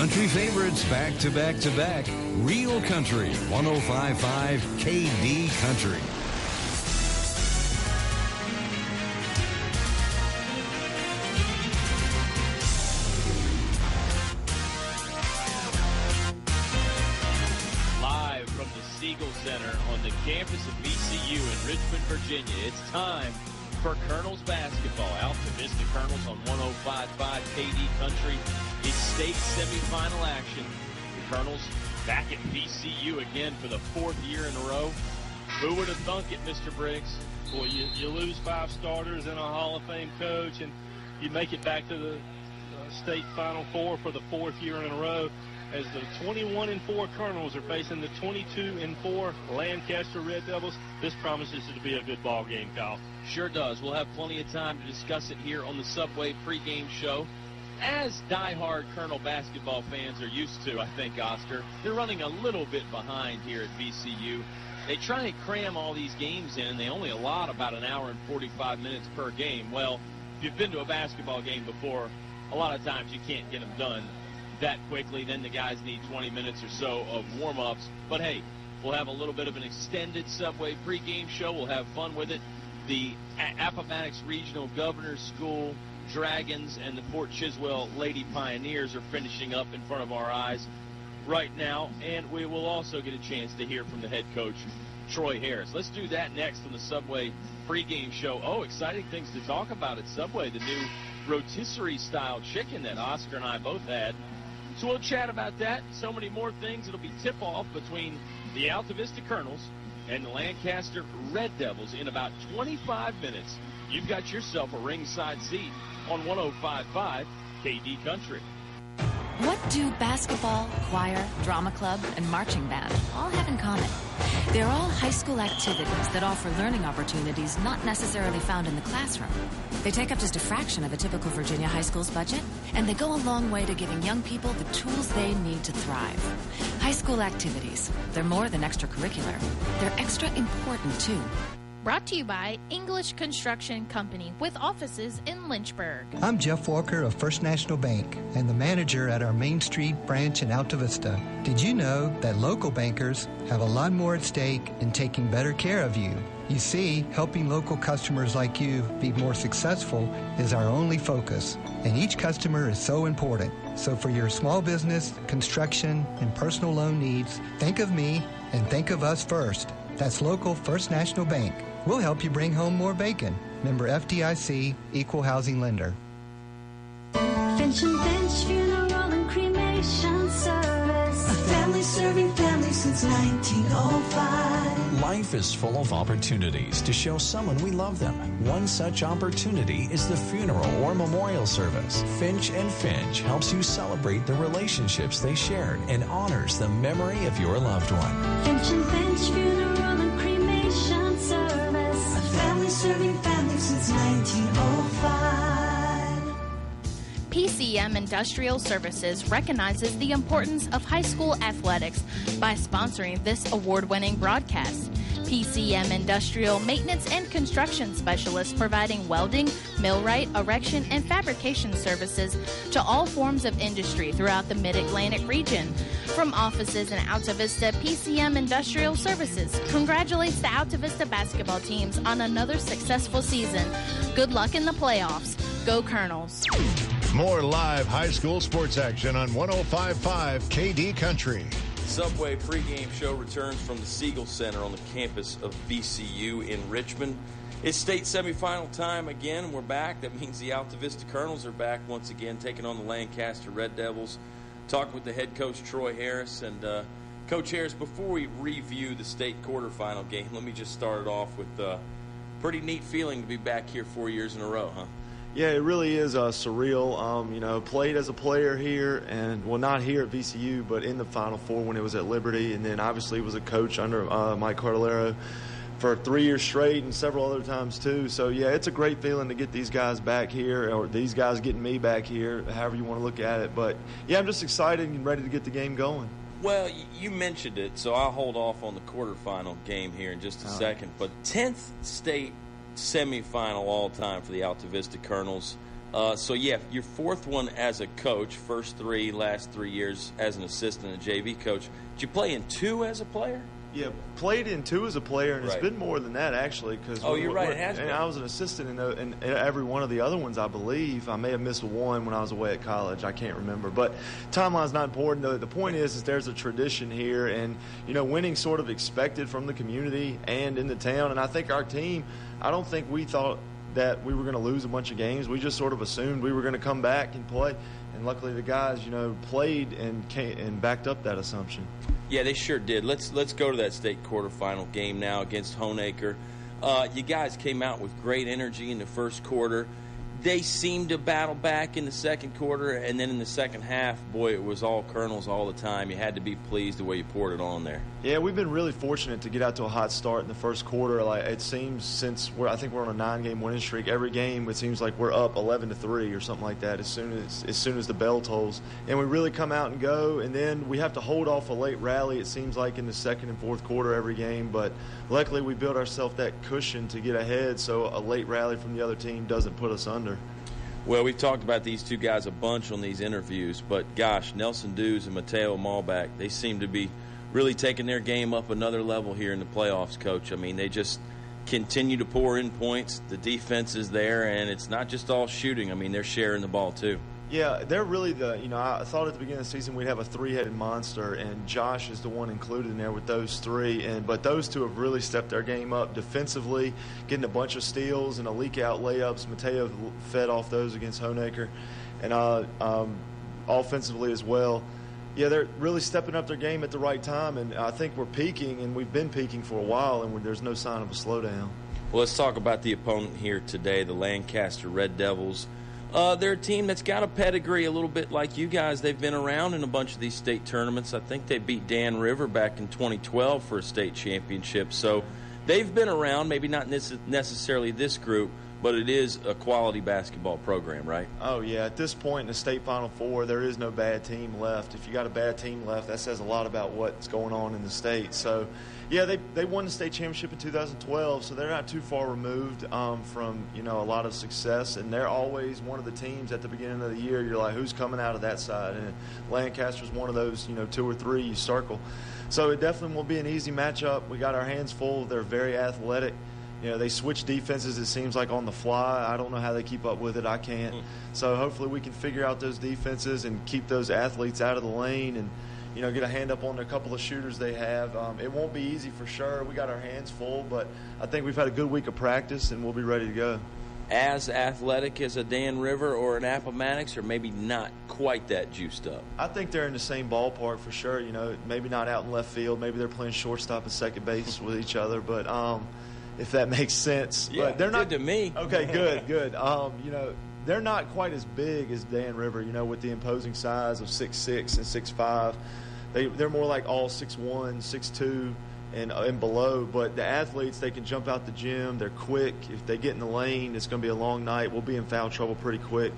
Country favorites back to back to back. Real Country, 105.5 KD Country. Live from the Siegel Center on the campus of VCU in Richmond, Virginia, it's time for Colonels basketball. Altavista Colonels on 105.5 KD Country. It's state semifinal action. The Colonels back at VCU again for the fourth year in a row. Who would have thunk it, Mr. Briggs? Boy, you lose 5 starters and a Hall of Fame coach, and you make it back to the state Final Four for the fourth year in a row, as the 21-4 Colonels are facing the 22-4 Lancaster Red Devils. This promises to be a good ball game, Kyle. Sure does. We'll have plenty of time to discuss it here on the Subway pregame show. As diehard Colonel basketball fans are used to, I think, Oscar, they're running a little bit behind here at VCU. They try and cram all these games in, and they only allot about an hour and 45 minutes per game. Well, if you've been to a basketball game before, a lot of times you can't get them done that quickly. Then the guys need 20 minutes or so of warm-ups. But, hey, we'll have a little bit of an extended Subway pregame show. We'll have fun with it. The Appomattox Regional Governor's School Dragons and the Fort Chiswell Lady Pioneers are finishing up in front of our eyes right now, and we will also get a chance to hear from the head coach, Troy Harris. Let's do that next on the Subway pregame show. Oh, exciting things to talk about at Subway, the new rotisserie-style chicken that Oscar and I both had. So we'll chat about that, so many more things. It'll be tip-off between the Altavista Colonels and the Lancaster Red Devils in about 25 minutes. You've got yourself a ringside seat on 105.5 KD Country. What do basketball, choir, drama club, and marching band all have in common? They're all high school activities that offer learning opportunities not necessarily found in the classroom. They take up just a fraction of a typical Virginia high school's budget, and they go a long way to giving young people the tools they need to thrive. High school activities, they're more than extracurricular. They're extra important, too. Brought to you by English Construction Company with offices in Lynchburg. I'm Jeff Walker of First National Bank and the manager at our Main Street branch in Altavista. Did you know that local bankers have a lot more at stake in taking better care of you? You see, helping local customers like you be more successful is our only focus, and each customer is so important. So for your small business, construction, and personal loan needs, think of me and think of us first. That's local First National Bank. We'll help you bring home more bacon. Member FDIC, Equal Housing Lender. Finch and Finch Funeral and Cremation Service. A family serving family since 1905. Life is full of opportunities to show someone we love them. One such opportunity is the funeral or memorial service. Finch and Finch helps you celebrate the relationships they shared and honors the memory of your loved one. Finch and Finch Funeral and Cremation Service. A family serving family since 1905. PCM Industrial Services recognizes the importance of high school athletics by sponsoring this award-winning broadcast. PCM Industrial Maintenance and Construction Specialists providing welding, millwright, erection, and fabrication services to all forms of industry throughout the Mid-Atlantic region. From offices in Altavista, PCM Industrial Services congratulates the Altavista basketball teams on another successful season. Good luck in the playoffs. Go Colonels. More live high school sports action on 105.5 KD Country. Subway pregame show returns from the Siegel Center on the campus of VCU in Richmond. It's state semifinal time again, and we're back. That means the Altavista Colonels are back once again, taking on the Lancaster Red Devils. Talking with the head coach, Troy Harris. And Coach Harris, before we review the state quarterfinal game, let me just start it off with a pretty neat feeling to be back here 4 years in a row, huh? Yeah, it really is surreal. Played as a player here, and well, not here at VCU, but in the Final Four when it was at Liberty, and then obviously was a coach under Mike Cardellaro for 3 years straight and several other times too. So yeah, it's a great feeling to get these guys back here, or these guys getting me back here, however you want to look at it. But yeah, I'm just excited and ready to get the game going. Well, you mentioned it, so I'll hold off on the quarterfinal game here in just a second. But 10th state semifinal all-time for the Altavista Colonels. So, yeah, your fourth one as a coach, last 3 years as an assistant and JV coach. Did you play in 2 as a player? Yeah, played in 2 as a player, and it's been more than that, actually. You're right, it has been. I was an assistant in every one of the other ones, I believe. I may have missed one when I was away at college. I can't remember. But timeline's not important. The point is there's a tradition here, and, winning sort of expected from the community and in the town. And I think our team, I don't think we thought that we were going to lose a bunch of games. We just sort of assumed we were going to come back and play. And luckily the guys, played and backed up that assumption. Yeah, they sure did. Let's go to that state quarterfinal game now against Hoehne. You guys came out with great energy in the first quarter. They seemed to battle back in the second quarter, and then in the second half, boy, it was all Colonels all the time. You had to be pleased the way you poured it on there. Yeah, we've been really fortunate to get out to a hot start in the first quarter. It seems since I think we're on a 9-game winning streak. Every game it seems like we're up 11-3 or something like that as soon as the bell tolls, and we really come out and go. And then we have to hold off a late rally. It seems like in the second and fourth quarter every game, but luckily we built ourselves that cushion to get ahead, so a late rally from the other team doesn't put us under. Well, we've talked about these two guys a bunch on these interviews, but gosh, Nelson Dews and Mateo Malback, they seem to be really taking their game up another level here in the playoffs, Coach. I mean, they just continue to pour in points. The defense is there, and it's not just all shooting. I mean, they're sharing the ball too. Yeah, they're really I thought at the beginning of the season we'd have a 3-headed monster, and Josh is the one included in there with those 3. But those 2 have really stepped their game up defensively, getting a bunch of steals and a leak-out layups. Mateo fed off those against Hoehne, and offensively as well. Yeah, they're really stepping up their game at the right time, and I think we're peaking, and we've been peaking for a while, and there's no sign of a slowdown. Well, let's talk about the opponent here today, the Lancaster Red Devils. They're a team that's got a pedigree a little bit like you guys. They've been around in a bunch of these state tournaments. I think they beat Dan River back in 2012 for a state championship. So they've been around, maybe not necessarily this group, but it is a quality basketball program, right? Oh, yeah. At this point in the state Final Four, there is no bad team left. If you got a bad team left, that says a lot about what's going on in the state. So, yeah, they won the state championship in 2012, so they're not too far removed from, a lot of success. And they're always one of the teams at the beginning of the year, you're like, who's coming out of that side? And Lancaster's one of those, 2 or 3 you circle. So it definitely will be an easy matchup. We got our hands full. They're very athletic. They switch defenses, it seems like, on the fly. I don't know how they keep up with it. I can't. So hopefully we can figure out those defenses and keep those athletes out of the lane and, get a hand up on a couple of shooters they have. It won't be easy for sure. We got our hands full, but I think we've had a good week of practice, and we'll be ready to go. As athletic as a Dan River or an Appomattox, or maybe not quite that juiced up? I think they're in the same ballpark for sure. Maybe not out in left field. Maybe they're playing shortstop and second base with each other, but if that makes sense. Yeah, but they're not good to me. Okay, good. They're not quite as big as Dan River, with the imposing size of 6'6" and 6'5". They're more like all 6'1", 6'2", and below. But the athletes, they can jump out the gym. They're quick. If they get in the lane, it's going to be a long night. We'll be in foul trouble pretty quick.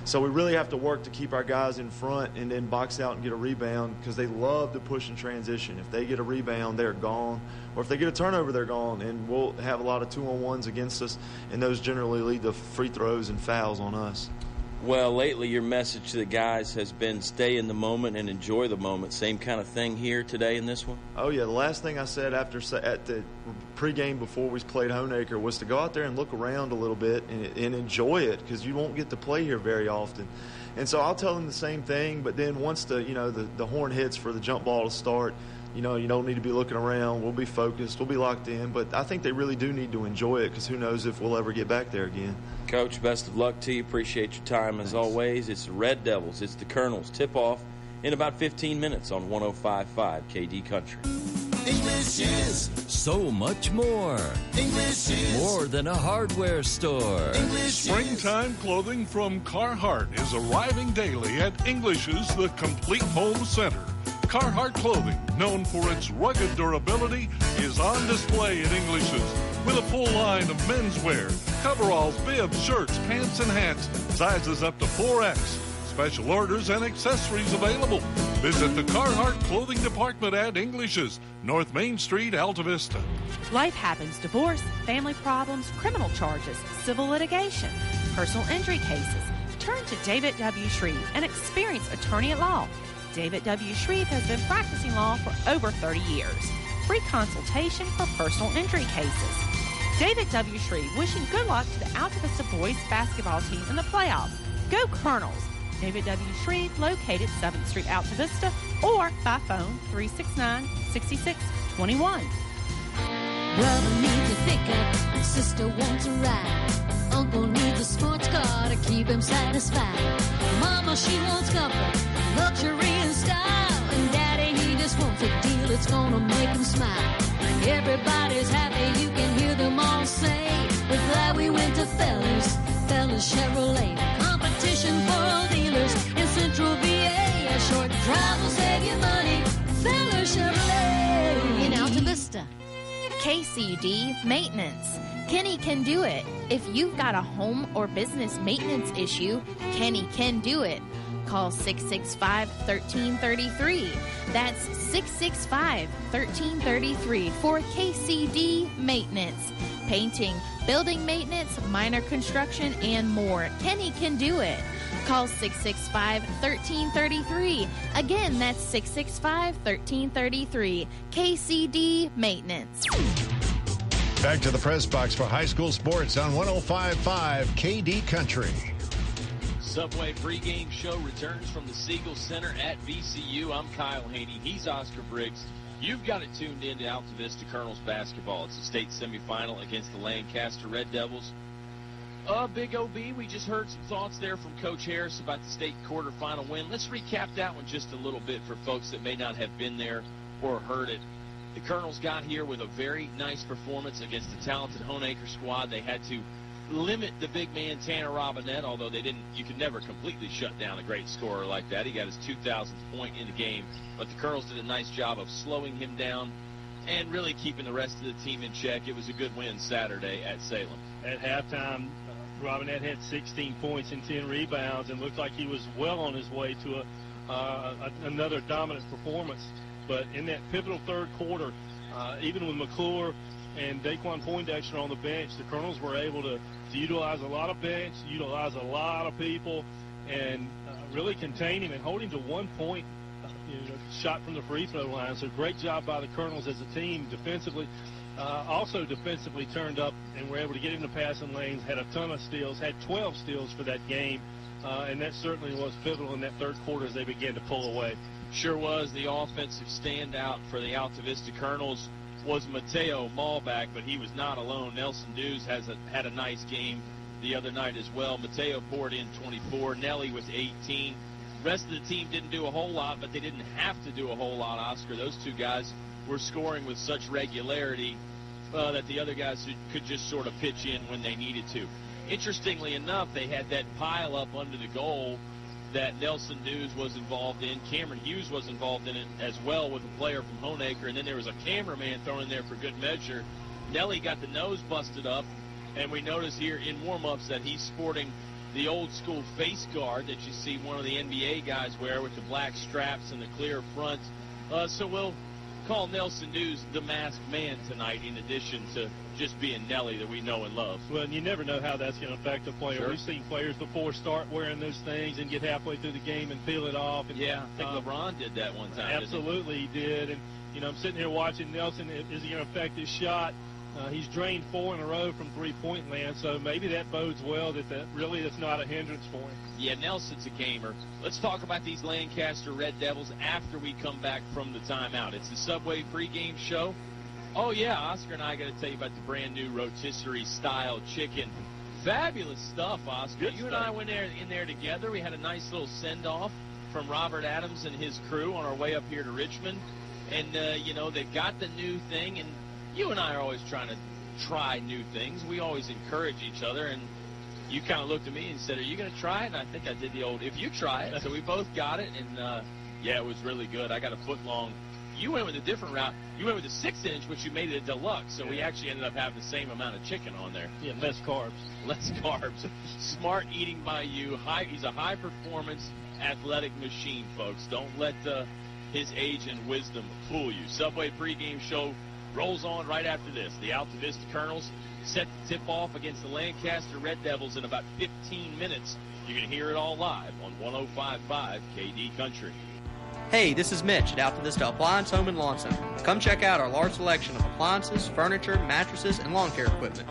So we really have to work to keep our guys in front and then box out and get a rebound, because they love to push and transition. If they get a rebound, they're gone. Or if they get a turnover, they're gone. And we'll have a lot of 2-on-1s against us, and those generally lead to free throws and fouls on us. Well, lately your message to the guys has been stay in the moment and enjoy the moment. Same kind of thing here today in this one? Oh, yeah. The last thing I said at the pregame before we played Hoehne was to go out there and look around a little bit and enjoy it, because you won't get to play here very often. And so I'll tell them the same thing, but then once the horn hits for the jump ball to start, you don't need to be looking around. We'll be focused. We'll be locked in. But I think they really do need to enjoy it, because who knows if we'll ever get back there again. Coach, best of luck to you. Appreciate your time as always. It's the Red Devils. It's the Colonels. Tip-off in about 15 minutes on 105.5 KD Country. English is so much more. English is more than a hardware store. Springtime clothing from Carhartt is arriving daily at English's The Complete Home Center. Carhartt clothing, known for its rugged durability, is on display at English's with a full line of menswear, coveralls, bibs, shirts, pants, and hats, sizes up to 4X. Special orders and accessories available. Visit the Carhartt Clothing Department at English's, North Main Street, Altavista. Life happens: divorce, family problems, criminal charges, civil litigation, personal injury cases. Turn to David W. Shreve, an experienced attorney at law. David W. Shreve has been practicing law for over 30 years. Free consultation for personal injury cases. David W. Shreve wishing good luck to the Altavista boys basketball team in the playoffs. Go Colonels! David W. Shreve, located 7th Street, Altavista, or by phone 369-6621. Brother needs a pickup, sister wants a ride. Uncle needs a sports car to keep him satisfied. Mama, she wants comfort, luxury and style. And Daddy, he just wants a deal that's gonna make him smile. Everybody's happy, you can hear them all say, we're glad we went to Fellas Chevrolet. Competition for all dealers in Central VA. A short drive will save you money. Fellas Chevrolet in Altavista. KCD Maintenance. Kenny can do it. If you've got a home or business maintenance issue, Kenny can do it. Call 665-1333. That's 665-1333 for KCD Maintenance. Painting, building maintenance, minor construction, and more. Kenny can do it. Call 665-1333. Again, that's 665-1333. KCD Maintenance. Back to the press box for high school sports on 105.5 KD Country. Subway pregame show returns from the Siegel Center at VCU. I'm Kyle Hoehne. He's Oscar Briggs. You've got it tuned in to Altavista Colonels basketball. It's a state semifinal against the Lancaster Red Devils. Big OB, we just heard some thoughts there from Coach Harris about the state quarterfinal win. Let's recap that one just a little bit for folks that may not have been there or heard it. The Colonels got here with a very nice performance against the talented Hoehne squad. They had to limit the big man Tanner Robinette, although they didn't. You could never completely shut down a great scorer like that. He got his 2,000th point in the game, but the Colonels did a nice job of slowing him down and really keeping the rest of the team in check. It was a good win Saturday at Salem. At halftime, Robinette had 16 points and 10 rebounds and looked like he was well on his way to another dominant performance. But in that pivotal third quarter, even with McClure and Daquan Poindexter on the bench, the Colonels were able to utilize a lot of bench, utilize a lot of people, and really contain him and hold him to 1 point shot from the free throw line. So great job by the Colonels as a team defensively. Also defensively turned up and were able to get in the passing lanes, had a ton of steals, had 12 steals for that game, and that certainly was pivotal in that third quarter as they began to pull away. Sure was. The offensive standout for the Altavista Colonels was Mateo Malback, but he was not alone. Nelson Dews had a nice game the other night as well. Mateo poured in 24, Nelly with 18. The rest of the team didn't do a whole lot, but they didn't have to do a whole lot, Oscar. Those two guys were scoring with such regularity that the other guys could just sort of pitch in when they needed to. Interestingly enough, they had that pile up under the goal that Nelson Dews was involved in. Cameron Hughes was involved in it as well with a player from Hoehne, and then there was a cameraman thrown in there for good measure. Nelly got the nose busted up, and we notice here in warm-ups that he's sporting the old-school face guard that you see one of the NBA guys wear with the black straps and the clear front. So we'll call Nelson Dews the masked man tonight, in addition to just being Nelly that we know and love. Well, and you never know how that's going to affect a player. Sure. We've seen players before start wearing those things and get halfway through the game and peel it off. And, yeah, I think LeBron did that one time. Absolutely, he did. And, I'm sitting here watching Nelson. Is he going to affect his shot? He's drained 4 in a row from three-point land, so maybe that bodes well that really that's not a hindrance for him. Yeah, Nelson's a gamer. Let's talk about these Lancaster Red Devils after we come back from the timeout. It's the Subway pregame show. Oh, yeah, Oscar and I got to tell you about the brand-new rotisserie-style chicken. Fabulous stuff, Oscar. Good you stuff. And I went in there together. We had a nice little send-off from Robert Adams and his crew on our way up here to Richmond. And, they've got the new thing, and you and I are always trying to try new things. We always encourage each other, and you kind of looked at me and said, are you going to try it? And I think I did the old, if you try it. So we both got it, and, it was really good. I got a foot-long. You went with a different route. You went with a 6-inch, which you made it a deluxe, so we actually ended up having the same amount of chicken on there. Yeah, less carbs. Less carbs. Smart eating by you. He's a high-performance athletic machine, folks. Don't let his age and wisdom fool you. Subway pregame show rolls on right after this. The Altavista Colonels set to tip off against the Lancaster Red Devils in about 15 minutes You can hear it all live on 105.5 KD Country. Hey, this is Mitch at Altavista Appliance Home and Lawn Center. Come check out our large selection of appliances, furniture, mattresses, and lawn care equipment.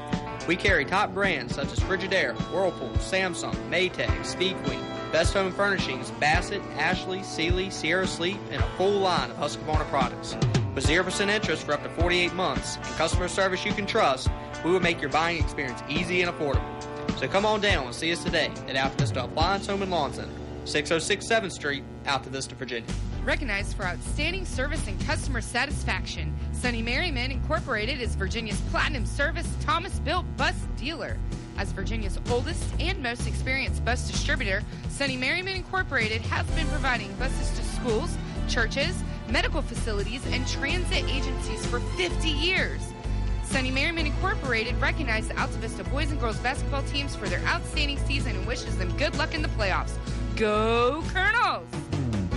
We carry top brands such as Frigidaire, Whirlpool, Samsung, Maytag, Speed Queen, Best Home Furnishings, Bassett, Ashley, Sealy, Sierra Sleep, and a full line of Husqvarna products. With 0% interest for up to 48 months and customer service you can trust, we will make your buying experience easy and affordable. So come on down and see us today at Altavista Appliance Home and Lawn Center, 606 7th Street, Altavista, Virginia. Recognized for outstanding service and customer satisfaction, Sonny Merriman Incorporated is Virginia's platinum service Thomas-built bus dealer. As Virginia's oldest and most experienced bus distributor, Sonny Merriman Incorporated has been providing buses to schools, churches, medical facilities, and transit agencies for 50 years. Sonny Merriman Incorporated recognized the Altavista boys and girls basketball teams for their outstanding season and wishes them good luck in the playoffs. Go Colonels!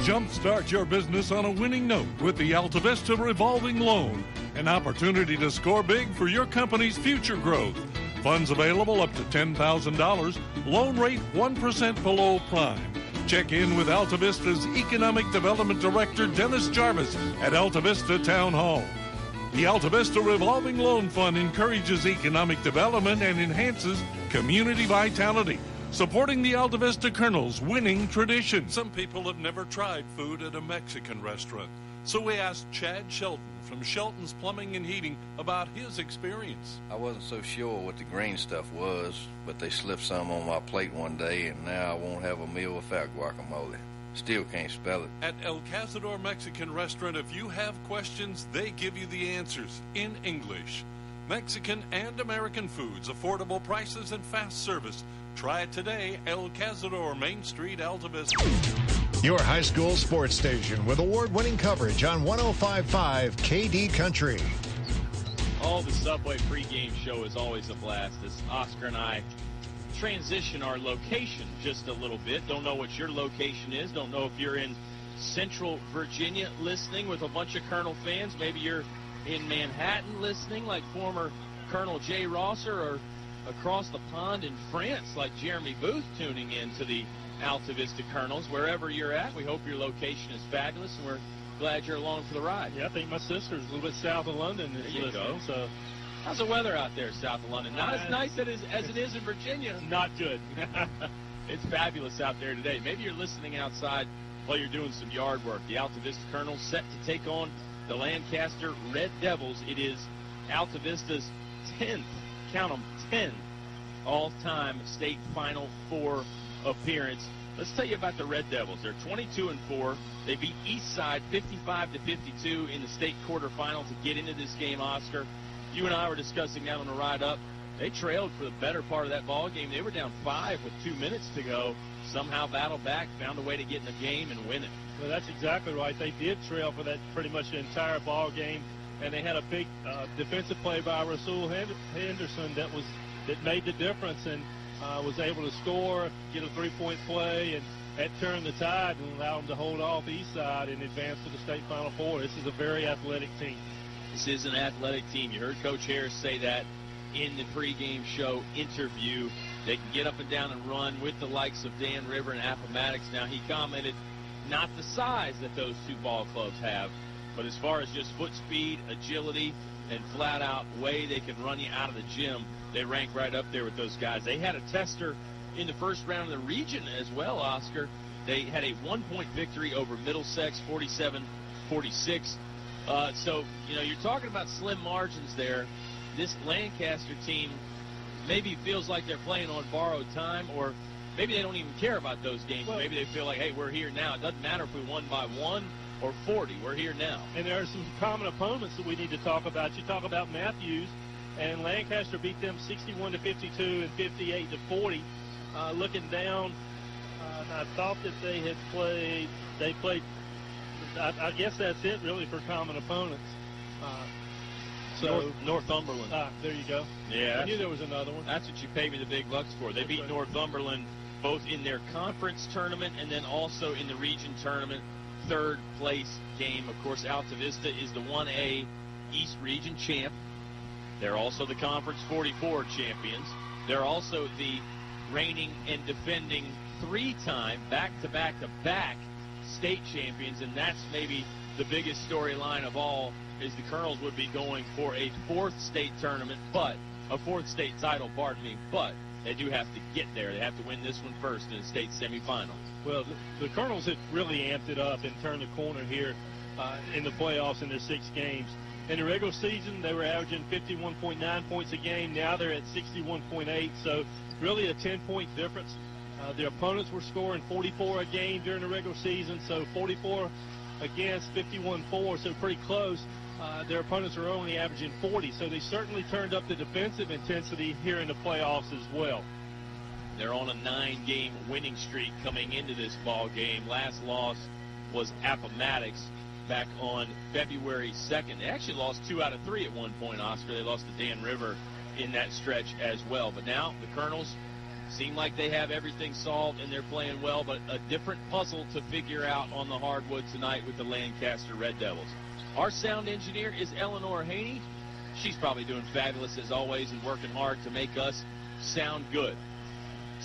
Jumpstart your business on a winning note with the Altavista revolving loan. An opportunity to score big for your company's future growth. Funds available up to $10,000. Loan rate 1% below prime. Check in with Altavista's Economic Development Director, Dennis Jarvis, at Altavista Town Hall. The Altavista Revolving Loan Fund encourages economic development and enhances community vitality, supporting the Altavista Colonels' winning tradition. Some people have never tried food at a Mexican restaurant, so we asked Chad Shelton from Shelton's Plumbing and Heating about his experience. I wasn't so sure what the green stuff was, but they slipped some on my plate one day, and now I won't have a meal without guacamole. Still can't spell it. At El Cazador Mexican Restaurant, if you have questions, they give you the answers in English. Mexican and American foods, affordable prices, and fast service. Try it today. El Cazador, Main Street, Altavista. Your high school sports station with award-winning coverage on 105.5 KD Country. Oh, the Subway pregame show is always a blast as Oscar and I transition our location just a little bit. Don't know what your location is. Don't know if you're in Central Virginia listening with a bunch of Colonel fans. Maybe you're in Manhattan listening like former Colonel Jay Rosser, or across the pond in France like Jeremy Booth tuning in to the Altavista Colonels. Wherever you're at, we hope your location is fabulous, and we're glad you're along for the ride. Yeah, I think my sister's a little bit south of London is listening. Go. So, how's the weather out there south of London? Not as nice as it is in Virginia. Not good. It's fabulous out there today. Maybe you're listening outside while you're doing some yard work. The Altavista Colonels set to take on the Lancaster Red Devils. It is Altavista's 10th, count them, 10 all-time state Final Four appearance. Let's tell you about the Red Devils. They're 22-4. They beat Eastside 55-52 in the state quarterfinal to get into this game, Oscar. You and I were discussing that on the ride up. They trailed for the better part of that ball game. They were down 5 with 2 minutes to go. Somehow battled back, found a way to get in the game and win it. Well, that's exactly right. They did trail for that pretty much the entire ball game, and they had a big defensive play by Rasul Henderson that made the difference, and was able to score, get a three-point play, and that turned the tide and allowed them to hold off Eastside and advance to the state Final Four. This is a very athletic team. This is an athletic team. You heard Coach Harris say that in the pregame show interview. They can get up and down and run with the likes of Dan River and Appomattox. Now, he commented not the size that those two ball clubs have, but as far as just foot speed, agility, and flat-out way they can run you out of the gym, they rank right up there with those guys. They had a tester in the first round of the region as well, Oscar. They had a 1-point victory over Middlesex, 47-46. So, you're talking about slim margins there. This Lancaster team maybe feels like they're playing on borrowed time, or maybe they don't even care about those games. Well, maybe they feel like, hey, we're here now. It doesn't matter if we won by 1 or 40. We're here now. And there are some common opponents that we need to talk about. You talk about Matthews, and Lancaster beat them 61-52 and 58-40. Looking down, I thought that they played, I guess that's it really for common opponents. Northumberland. There you go. Yeah, I knew there was another one. That's what you pay me the big bucks for. They beat Northumberland both in their conference tournament and then also in the region tournament, third place game. Of course, Altavista is the 1A East Region champ. They're also the Conference 44 champions. They're also the reigning and defending three-time back-to-back-to-back state champions, and that's maybe the biggest storyline of all, is the Colonels would be going for a fourth state tournament, but a fourth state title, pardon me, but they do have to get there. They have to win this one first in the state semifinal. Well, the Colonels had really amped it up and turned the corner here in the playoffs in their 6 games. In the regular season, they were averaging 51.9 points a game. Now they're at 61.8, so really a 10-point difference. Their opponents were scoring 44 a game during the regular season, so 44 against 51-4, so pretty close. Their opponents are only averaging 40, so they certainly turned up the defensive intensity here in the playoffs as well. They're on a 9-game winning streak coming into this ball game. Last loss was Appomattox back on February 2nd. They actually lost 2 out of 3 at one point, Oscar. They lost to Dan River in that stretch as well. But now the Colonels seem like they have everything solved and they're playing well, but a different puzzle to figure out on the hardwood tonight with the Lancaster Red Devils. Our sound engineer is Eleanor Hoehne. She's probably doing fabulous as always and working hard to make us sound good.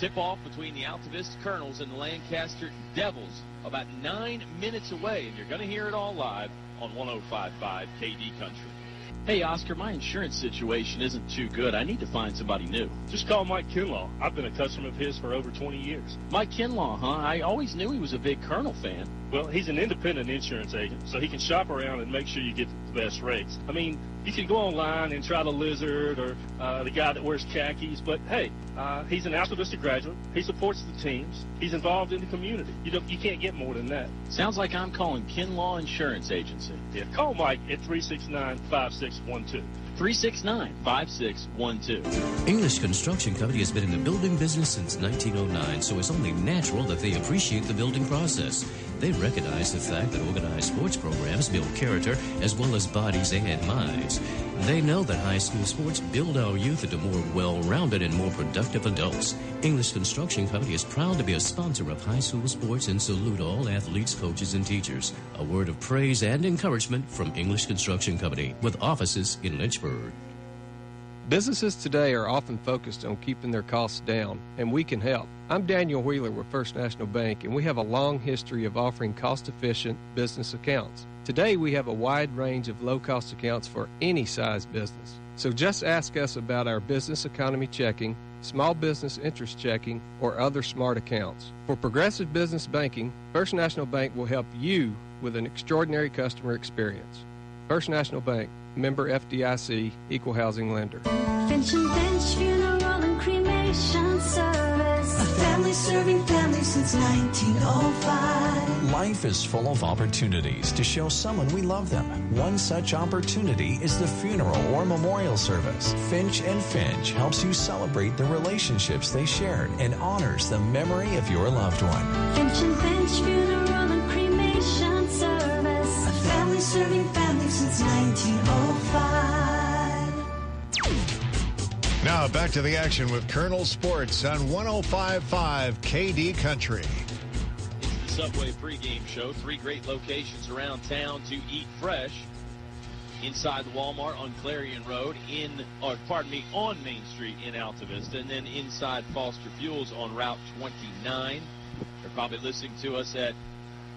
Tip-off between the Altavista Colonels and the Lancaster Devils about 9 minutes away, and you're going to hear it all live on 105.5 KD Country. Hey, Oscar, my insurance situation isn't too good. I need to find somebody new. Just call Mike Kinlaw. I've been a customer of his for over 20 years. Mike Kinlaw, huh? I always knew he was a big Colonel fan. Well, he's an independent insurance agent, so he can shop around and make sure you get the best rates. I mean, you can go online and try the Lizard or the guy that wears khakis, but hey, he's an Altavista graduate. He supports the teams. He's involved in the community. You can't get more than that. Sounds like I'm calling Kinlaw Insurance Agency. Yeah, call Mike at 369-5612. 369-5612. English Construction Company has been in the building business since 1909, so it's only natural that they appreciate the building process. They recognize the fact that organized sports programs build character as well as bodies and minds. They know that high school sports build our youth into more well-rounded and more productive adults. English Construction Company is proud to be a sponsor of high school sports and salute all athletes, coaches, and teachers. A word of praise and encouragement from English Construction Company with offices in Lynchburg. Businesses today are often focused on keeping their costs down, and we can help. I'm Daniel Wheeler with First National Bank, and we have a long history of offering cost-efficient business accounts. Today, we have a wide range of low-cost accounts for any size business. So just ask us about our business economy checking, small business interest checking, or other smart accounts. For progressive business banking, First National Bank will help you with an extraordinary customer experience. First National Bank, member FDIC, equal housing lender. Finch and Finch Funeral and Cremation Service. A family serving families since 1905. Life is full of opportunities to show someone we love them. One such opportunity is the funeral or memorial service. Finch and Finch helps you celebrate the relationships they shared and honors the memory of your loved one. Finch and Finch Funeral and Cremation Service. A family serving families since 1905. Now back to the action with Colonel Sports on 105.5 KD Country. It's the Subway pregame show. 3 great locations around town to eat fresh. Inside the Walmart on Clarion Road, on Main Street in Altavista, and then inside Foster Fuels on Route 29. They're probably listening to us at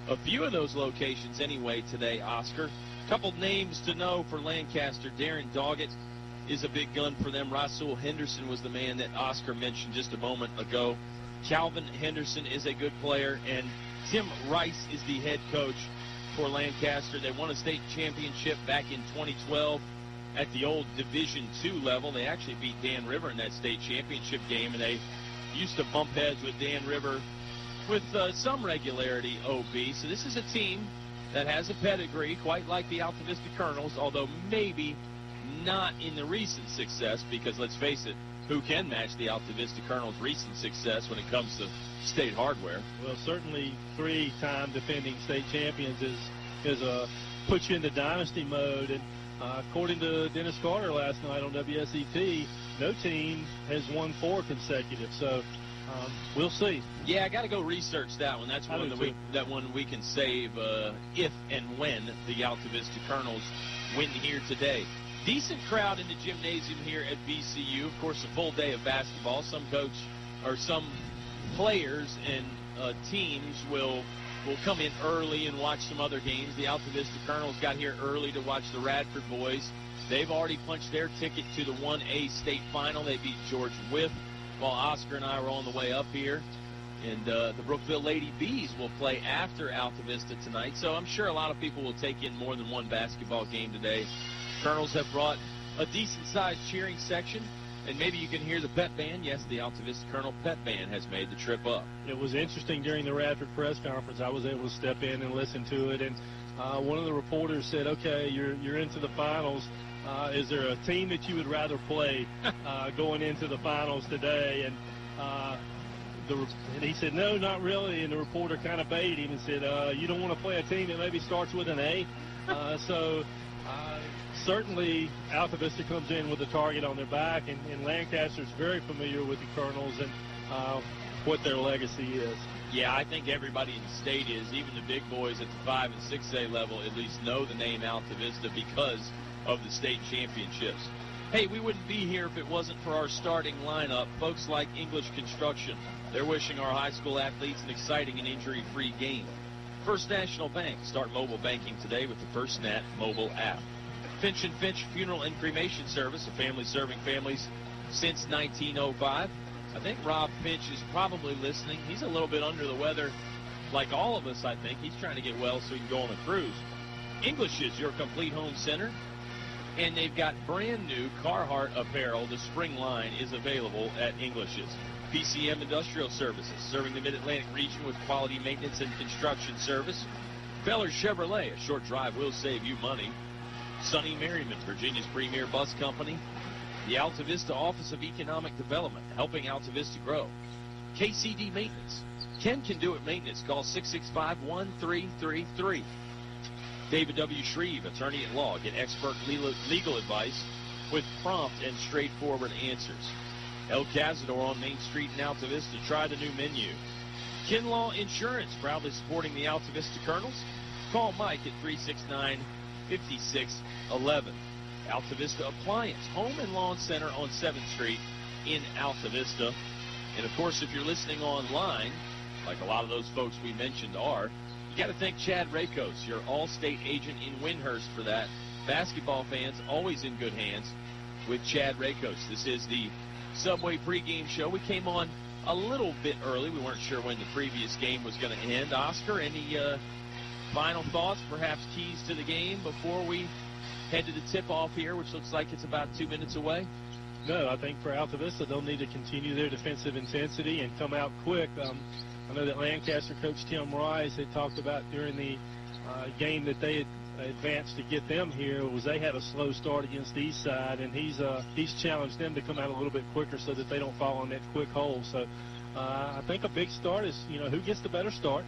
a few of those locations anyway today, Oscar. A couple names to know for Lancaster. Darren Doggett is a big gun for them. Rasul Henderson was the man that Oscar mentioned just a moment ago. Calvin Henderson is a good player, and Tim Rice is the head coach for Lancaster. They won a state championship back in 2012 at the old Division II level. They actually beat Dan River in that state championship game, and they used to bump heads with Dan River with some regularity, OB. So this is a team that has a pedigree, quite like the Altavista Colonels, although maybe not in the recent success, because let's face it, who can match the Altavista Colonels' recent success when it comes to state hardware? Well, certainly 3-time defending state champions puts you into dynasty mode, and according to Dennis Carter last night on WSET, no team has won 4 consecutive, so we'll see. Yeah, I got to go research that one. That's one we can save if and when the Altavista Colonels win here today. Decent crowd in the gymnasium here at VCU. Of course, a full day of basketball. Some players and teams will come in early and watch some other games. The Altavista Colonels got here early to watch the Radford boys. They've already punched their ticket to the 1A state final. They beat George Wythe while Oscar and I were on the way up here. And the Brookville Lady Bees will play after Altavista tonight. So I'm sure a lot of people will take in more than one basketball game today. Colonels have brought a decent-sized cheering section. And maybe you can hear the pep band. Yes, the Altavista Colonel pep band has made the trip up. It was interesting during the Radford press conference. I was able to step in and listen to it. And one of the reporters said, okay, you're into the finals. Is there a team that you would rather play going into the finals today? And he said, no, not really. And the reporter kind of baited him and said, you don't want to play a team that maybe starts with an A? Certainly, Altavista comes in with a target on their back, and Lancaster's very familiar with the Colonels and what their legacy is. Yeah, I think everybody in the state is, even the big boys at the 5 and 6A level, at least know the name Altavista because of the state championships. Hey, we wouldn't be here if it wasn't for our starting lineup. Folks like English Construction, they're wishing our high school athletes an exciting and injury-free game. First National Bank, start mobile banking today with the First Nat mobile app. Finch & Finch Funeral and Cremation Service, a family serving families since 1905. I think Rob Finch is probably listening. He's a little bit under the weather, like all of us, I think. He's trying to get well so he can go on a cruise. English is your complete home center, and they've got brand new Carhartt apparel. The spring line is available at English's. PCM Industrial Services, serving the Mid-Atlantic region with quality maintenance and construction service. Feller Chevrolet, a short drive will save you money. Sonny Merriman, Virginia's premier bus company. The Altavista Office of Economic Development, helping Altavista grow. KCD Maintenance. Ken can do it maintenance. Call 665-1333. David W. Shreve, attorney at law. Get expert legal advice with prompt and straightforward answers. El Cazador on Main Street in Altavista. Try the new menu. Kinlaw Insurance, proudly supporting the Altavista Colonels. Call Mike at 369-5611. Altavista Appliance, home and lawn center on 7th Street in Altavista. And, of course, if you're listening online, like a lot of those folks we mentioned are, you got to thank Chad Rakos, your all-state agent in Windhurst for that. Basketball fans always in good hands with Chad Rakos. This is the Subway pregame show. We came on a little bit early. We weren't sure when the previous game was going to end. Oscar, any final thoughts, perhaps keys to the game before we head to the tip-off here, which looks like it's about 2 minutes away? No, I think for Altavista, they'll need to continue their defensive intensity and come out quick. I know that Lancaster coach Tim Rice had talked about during the game that they had advanced to get them here was they had a slow start against the East Side, and he's challenged them to come out a little bit quicker so that they don't fall on that quick hole. So I think a big start is, who gets the better start,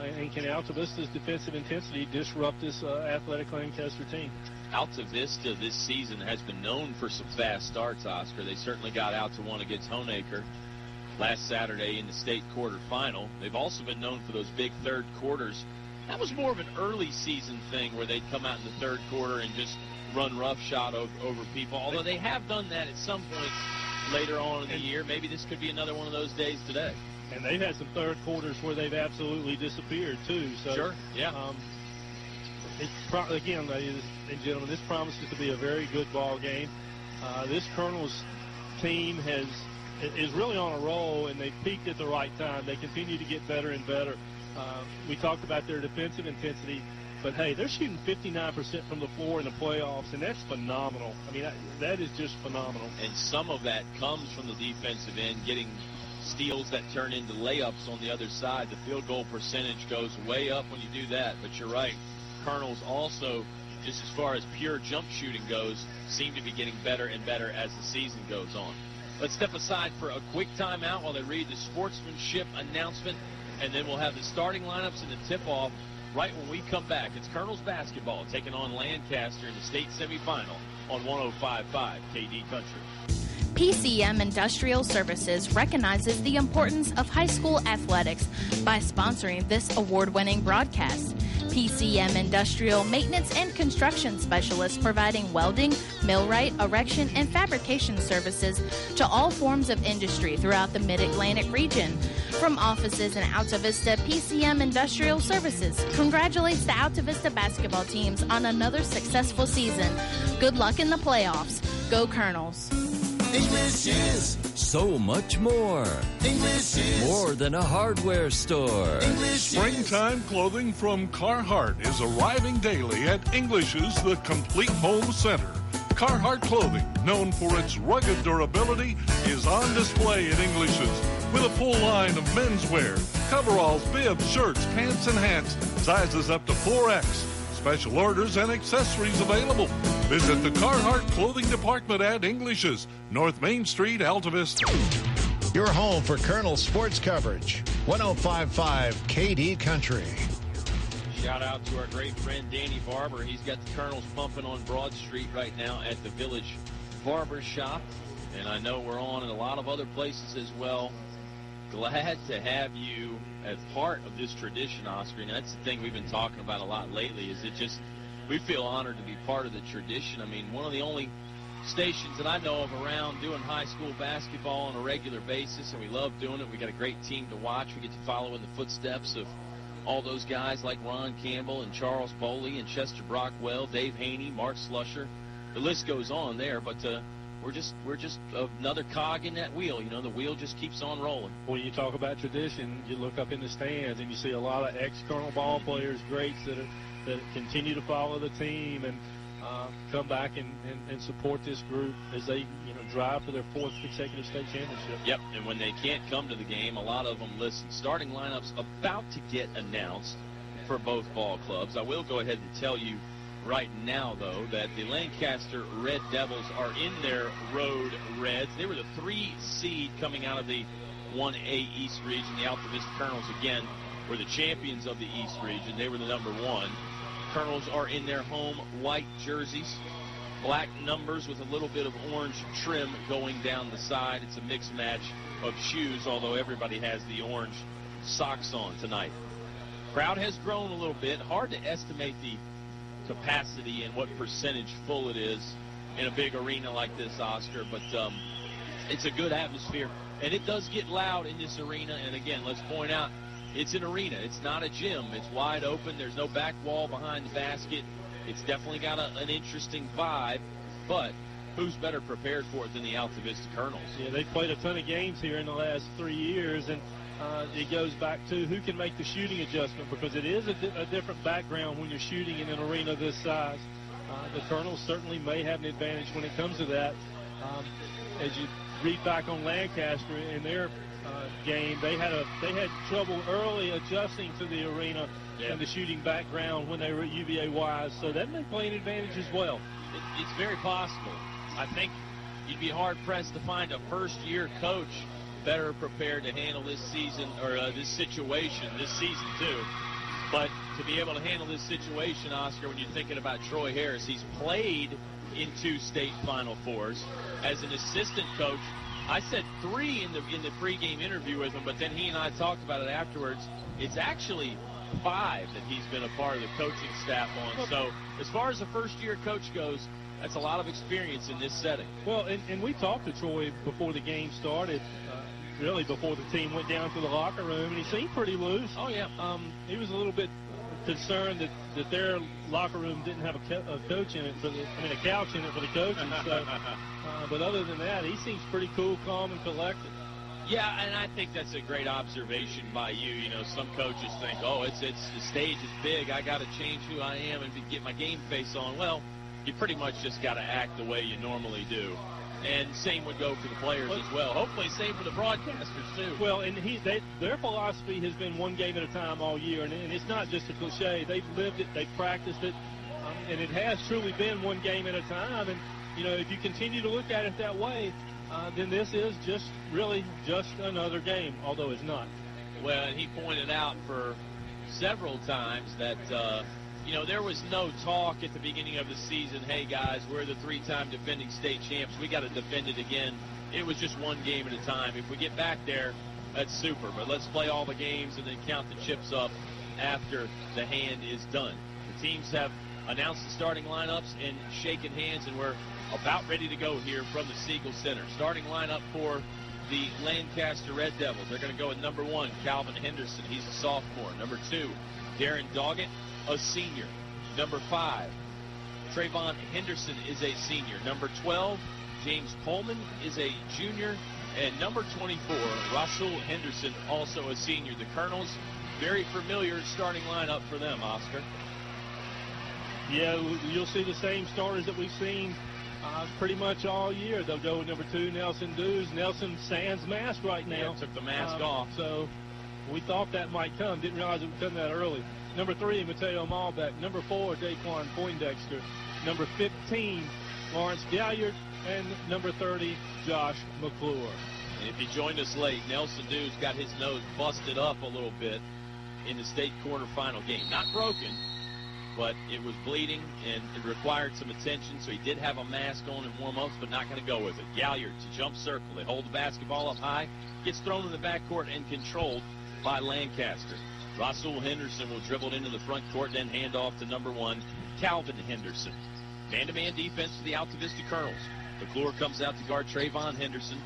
and can Altavista's defensive intensity disrupt this athletic Lancaster team? Altavista this season has been known for some fast starts, Oscar. They certainly got out to one against Hoehne last Saturday in the state quarterfinal. They've also been known for those big third quarters. That was more of an early season thing where they'd come out in the third quarter and just run roughshod over people, although they have done that at some point later on in the year. Maybe this could be another one of those days today. And they've had some third quarters where they've absolutely disappeared, too. So, sure, yeah. Again, ladies and gentlemen, this promises to be a very good ball game. This Colonels team is really on a roll, and they've peaked at the right time. They continue to get better and better. We talked about their defensive intensity, but, hey, they're shooting 59% from the floor in the playoffs, and that's phenomenal. I mean, that is just phenomenal. And some of that comes from the defensive end, getting steals that turn into layups on the other side. The field goal percentage goes way up when you do that, but you're right. Colonels also, just as far as pure jump shooting goes, seem to be getting better and better as the season goes on. Let's step aside for a quick timeout while they read the sportsmanship announcement, and then we'll have the starting lineups and the tip-off right when we come back. It's Colonels basketball taking on Lancaster in the state semifinal on 105.5 KD Country. PCM Industrial Services recognizes the importance of high school athletics by sponsoring this award-winning broadcast. PCM Industrial Maintenance and Construction Specialists providing welding, millwright, erection, and fabrication services to all forms of industry throughout the Mid-Atlantic region. From offices in Altavista, PCM Industrial Services congratulates the Altavista basketball teams on another successful season. Good luck in the playoffs. Go Colonels. English is so much more. English is more than a hardware store. Springtime clothing from Carhartt is arriving daily at English's The Complete Home Center. Carhartt clothing, known for its rugged durability, is on display at English's with a full line of menswear, coveralls, bibs, shirts, pants, and hats, sizes up to 4X. Special orders and accessories available. Visit the Carhartt Clothing Department at English's, North Main Street, Altavista. Your home for Colonel sports coverage. 105.5 KD Country. Shout out to our great friend Danny Barber. He's got the Colonels pumping on Broad Street right now at the Village Barber Shop. And I know we're on in a lot of other places as well. Glad to have you as part of this tradition, Oscar. And that's the thing we've been talking about a lot lately, is we feel honored to be part of the tradition. I mean, one of the only stations that I know of around doing high school basketball on a regular basis, and we love doing it. We got a great team to watch. We get to follow in the footsteps of all those guys like Ron Campbell and Charles Boley and Chester Brockwell, Dave Hoehne, Mark Slusher. The list goes on there, but we're just another cog in that wheel. You know, the wheel just keeps on rolling. When you talk about tradition, you look up in the stands and you see a lot of ex-Colonel ball players, greats that continue to follow the team and come back and support this group as they drive for their 4th consecutive state championship. Yep, and when they can't come to the game, a lot of them listen. Starting lineups about to get announced for both ball clubs. I will go ahead and tell you right now, though, that the Lancaster Red Devils are in their road reds. They were the 3 seed coming out of the 1A East region. The Altavista Colonels, again, were the champions of the East region. They were the number 1. Colonels are in their home white jerseys, black numbers with a little bit of orange trim going down the side. It's a mixed match of shoes, although everybody has the orange socks on tonight. Crowd has grown a little bit. Hard to estimate the capacity and what percentage full it is in a big arena like this, Oscar, but it's a good atmosphere, and it does get loud in this arena. And again, let's point out, it's an arena. It's not a gym. It's wide open. There's no back wall behind the basket. It's definitely got an interesting vibe, but who's better prepared for it than the Altavista Colonels? Yeah, they've played a ton of games here in the last 3 years, and it goes back to who can make the shooting adjustment, because it is a different background when you're shooting in an arena this size. The Colonels certainly may have an advantage when it comes to that. As you read back on Lancaster in their game, they had trouble early adjusting to the arena and the shooting background when they were at UVA Wise, so that may play an advantage as well. It's very possible. I think you'd be hard-pressed to find a first-year coach better prepared to handle this season, or this situation, this season too. But to be able to handle this situation, Oscar, when you're thinking about Troy Harris, he's played in 2 state Final Fours. As an assistant coach, I said 3 in the pregame interview with him, but then he and I talked about it afterwards. It's actually 5 that he's been a part of the coaching staff on. So as far as a first-year coach goes, that's a lot of experience in this setting. Well, and we talked to Troy before the game started, really before the team went down to the locker room, and he seemed pretty loose. Oh, yeah. He was a little bit concerned that their locker room didn't have a couch in it for a couch in it for the coaches. So, but other than that, he seems pretty cool, calm, and collected. Yeah, and I think that's a great observation by you. You know, some coaches think, oh, it's the stage is big, I got to change who I am and get my game face on. Well, you pretty much just got to act the way you normally do. And same would go for the players as well. Hopefully same for the broadcasters, too. Well, and their philosophy has been one game at a time all year, and it's not just a cliche. They've lived it, they've practiced it, and it has truly been one game at a time. And, if you continue to look at it that way, then this is really just another game, although it's not. Well, and he pointed out for several times that, there was no talk at the beginning of the season, hey, guys, we're the 3-time defending state champs. We got to defend it again. It was just one game at a time. If we get back there, that's super. But let's play all the games and then count the chips up after the hand is done. The teams have announced the starting lineups and shaken hands, and we're about ready to go here from the Siegel Center. Starting lineup for the Lancaster Red Devils. They're going to go with number 1, Calvin Henderson. He's a sophomore. Number 2, Darren Doggett, a senior. Number 5, Trayvon Henderson is a senior. Number 12, James Coleman is a junior. And number 24, Rasul Henderson, also a senior. The Colonels, very familiar starting lineup for them, Oscar. Yeah, you'll see the same starters that we've seen pretty much all year. They'll go with number 2, Nelson Dews. Nelson sans mask right now. Yeah, took the mask off. So we thought that might come. Didn't realize it would come that early. Number 3, Mateo Malbeck. Number 4, Daquan Poindexter. Number 15, Lawrence Galliard. And number 30, Josh McClure. And if you joined us late, Nelson Dews got his nose busted up a little bit in the state quarterfinal game. Not broken, but it was bleeding, and it required some attention, so he did have a mask on in warm-ups, but not going to go with it. Galliard to jump circle. They hold the basketball up high, gets thrown in the backcourt and controlled by Lancaster. Rasul Henderson will dribble it into the front court, then hand off to number 1, Calvin Henderson. Man-to-man defense for the Altavista Colonels. McClure comes out to guard Trayvon Henderson.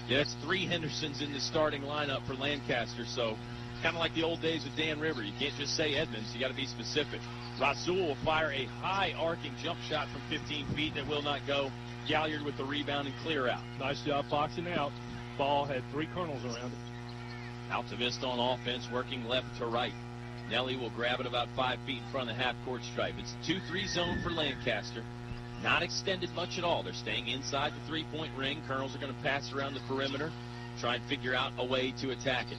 Yeah, that's 3 Hendersons in the starting lineup for Lancaster, so kind of like the old days with Dan River. You can't just say Edmonds. You got to be specific. Rasul will fire a high arcing jump shot from 15 feet that will not go. Galliard with the rebound and clear out. Nice job boxing out. Ball had 3 Colonels around it. Altavista on offense, working left to right. Nelly will grab it about 5 feet in front of the half-court stripe. It's a 2-3 zone for Lancaster. Not extended much at all. They're staying inside the three-point ring. Colonels are going to pass around the perimeter, try and figure out a way to attack it.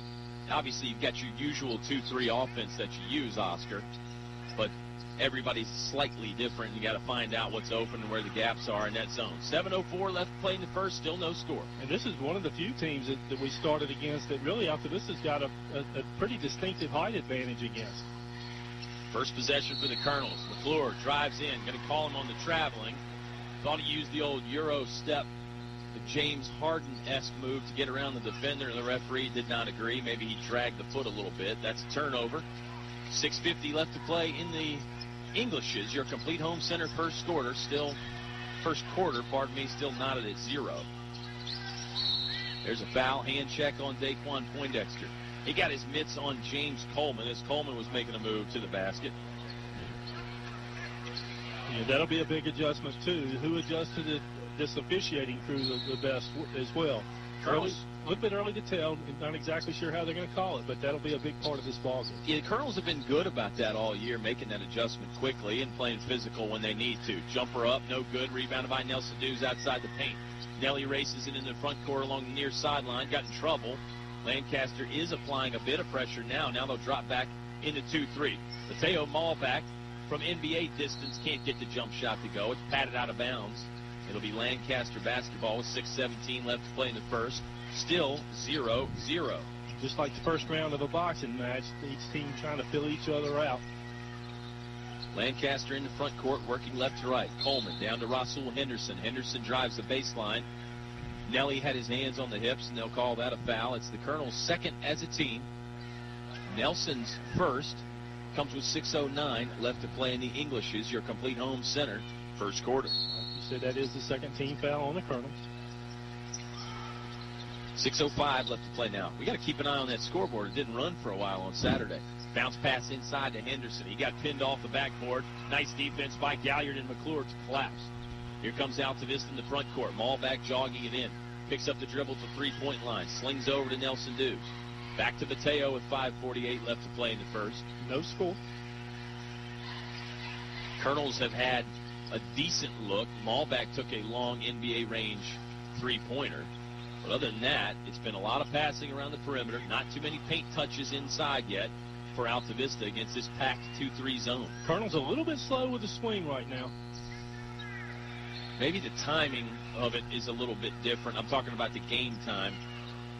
Obviously, you've got your usual 2-3 offense that you use, Oscar, but everybody's slightly different. You got to find out what's open and where the gaps are in that zone. 7:04 left to play in the first, still no score. And this is one of the few teams that we started against that really, after this, has got a pretty distinctive height advantage against. First possession for the Colonels. McClure drives in, going to call him on the traveling. Thought he used the old Euro step, the James Harden-esque move to get around the defender, and the referee did not agree. Maybe he dragged the foot a little bit. That's a turnover. 6:50 left to play in the Englishes. Your complete home center first quarter, still knotted at 0. There's a foul, hand check on Daquan Poindexter. He got his mitts on James Coleman as Coleman was making a move to the basket. Yeah, that'll be a big adjustment, too. Who adjusts to this officiating crew the best as well? A little bit early to tell. Not exactly sure how they're going to call it, but that'll be a big part of this ball game. Yeah, the Colonels have been good about that all year, making that adjustment quickly and playing physical when they need to. Jumper up, no good. Rebounded by Nelson Dews outside the paint. Nelly races it in the front court along the near sideline. Got in trouble. Lancaster is applying a bit of pressure now. Now they'll drop back into 2-3. Mateo Malbeck from NBA distance can't get the jump shot to go. It's patted out of bounds. It'll be Lancaster basketball with 6:17 left to play in the first. Still 0-0. Just like the first round of a boxing match, each team trying to fill each other out. Lancaster in the front court working left to right. Coleman down to Rasul Henderson. Henderson drives the baseline. Nelly had his hands on the hips, and they'll call that a foul. It's the Colonels' second as a team. Nelson's first comes with 6:09 left to play in the Englishes, your complete home center, first quarter. Like you said, that is the second team foul on the Colonels. 6:05 left to play now. We got to keep an eye on that scoreboard. It didn't run for a while on Saturday. Bounce pass inside to Henderson. He got pinned off the backboard. Nice defense by Galliard and McClure to collapse. Here comes Altavista in the front court. Malbeck jogging it in. Picks up the dribble to three-point line. Slings over to Nelson Dews. Back to Mateo with 5:48 left to play in the first. No score. Colonels have had a decent look. Malbeck took a long NBA range three-pointer. But other than that, it's been a lot of passing around the perimeter. Not too many paint touches inside yet for Altavista against this packed 2-3 zone. Colonel's a little bit slow with the swing right now. Maybe the timing of it is a little bit different. I'm talking about the game time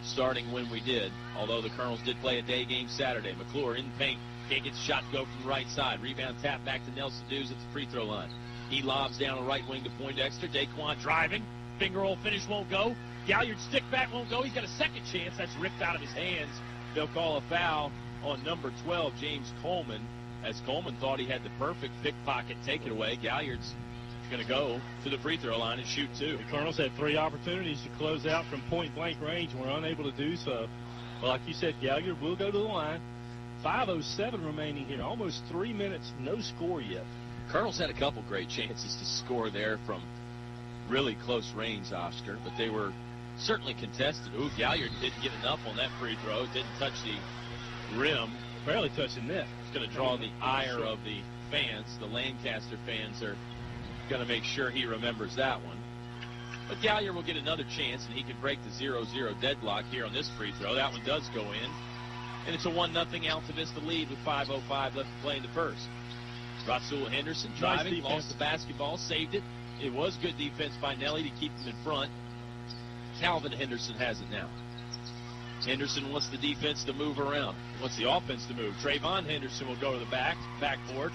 starting when we did, although the Colonels did play a day game Saturday. McClure in paint. Can't get the shot to go from the right side. Rebound tap back to Nelson Dews at the free throw line. He lobs down the right wing to Poindexter. Daquan driving. Finger roll finish won't go. Galliard stick back won't go. He's got a second chance. That's ripped out of his hands. They'll call a foul on number 12, James Coleman, as Coleman thought he had the perfect pickpocket take it away. Galliard's going to go to the free throw line and shoot two. The Colonels had 3 opportunities to close out from point-blank range and were unable to do so. Well, like you said, Galliard will go to the line. 5:07 remaining here. Almost 3 minutes, no score yet. Colonels had a couple great chances to score there from really close range, Oscar, but they were certainly contested. Ooh, Galliard didn't get enough on that free throw. Didn't touch the rim. Barely touched the net. It's going to draw the ire of the fans. The Lancaster fans are going to make sure he remembers that one. But Galliard will get another chance, and he can break the 0-0 deadlock here on this free throw. That one does go in. And it's a 1-0 Altavista lead with 5:05 left to play in the first. Rasul Henderson driving, lost the basketball, saved it. It was good defense by Nelly to keep him in front. Calvin Henderson has it now. Henderson wants the defense to move around. Wants the offense to move. Trayvon Henderson will go to the backboard.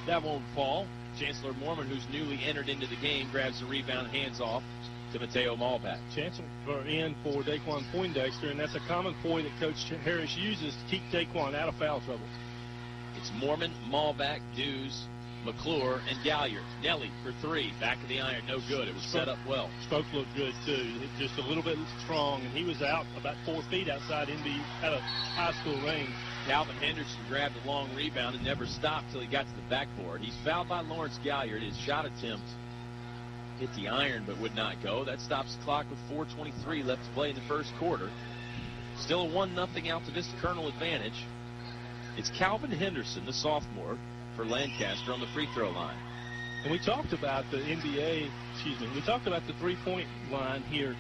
That won't fall. Chancellor Mormon, who's newly entered into the game, grabs the rebound, hands off to Mateo Malback. Chancellor in for Daquan Poindexter, and that's a common ploy that Coach Harris uses to keep Daquan out of foul trouble. It's Mormon, Malback, Dews, McClure, and Galliard. Nelly for 3. Back of the iron, no good. It was set up well. Spoke looked good, too. Just a little bit strong, and he was out about 4 feet outside out of high school range. Calvin Henderson grabbed a long rebound and never stopped till he got to the backboard. He's fouled by Lawrence Galliard. His shot attempt hit the iron but would not go. That stops the clock with 4:23 left to play in the first quarter. Still a 1-0 Altavista Colonel advantage. It's Calvin Henderson, the sophomore, for Lancaster on the free throw line. And we talked about the we talked about the three-point line here.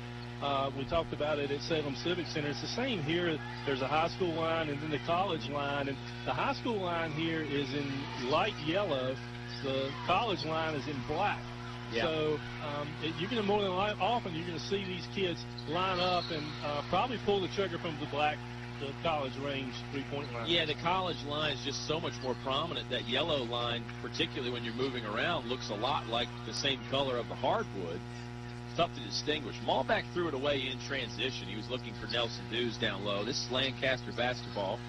We talked about it at Salem Civic Center. It's the same here. There's a high school line and then the college line. And the high school line here is in light yellow. The college line is in black. Yeah. So you're going to more than often you're going to see these kids line up and probably pull the trigger from the college range three-point line. Yeah, the college line is just so much more prominent. That yellow line, particularly when you're moving around, looks a lot like the same color of the hardwood. Tough to distinguish. Malback threw it away in transition. He was looking for Nelson Dews down low. This is Lancaster basketball.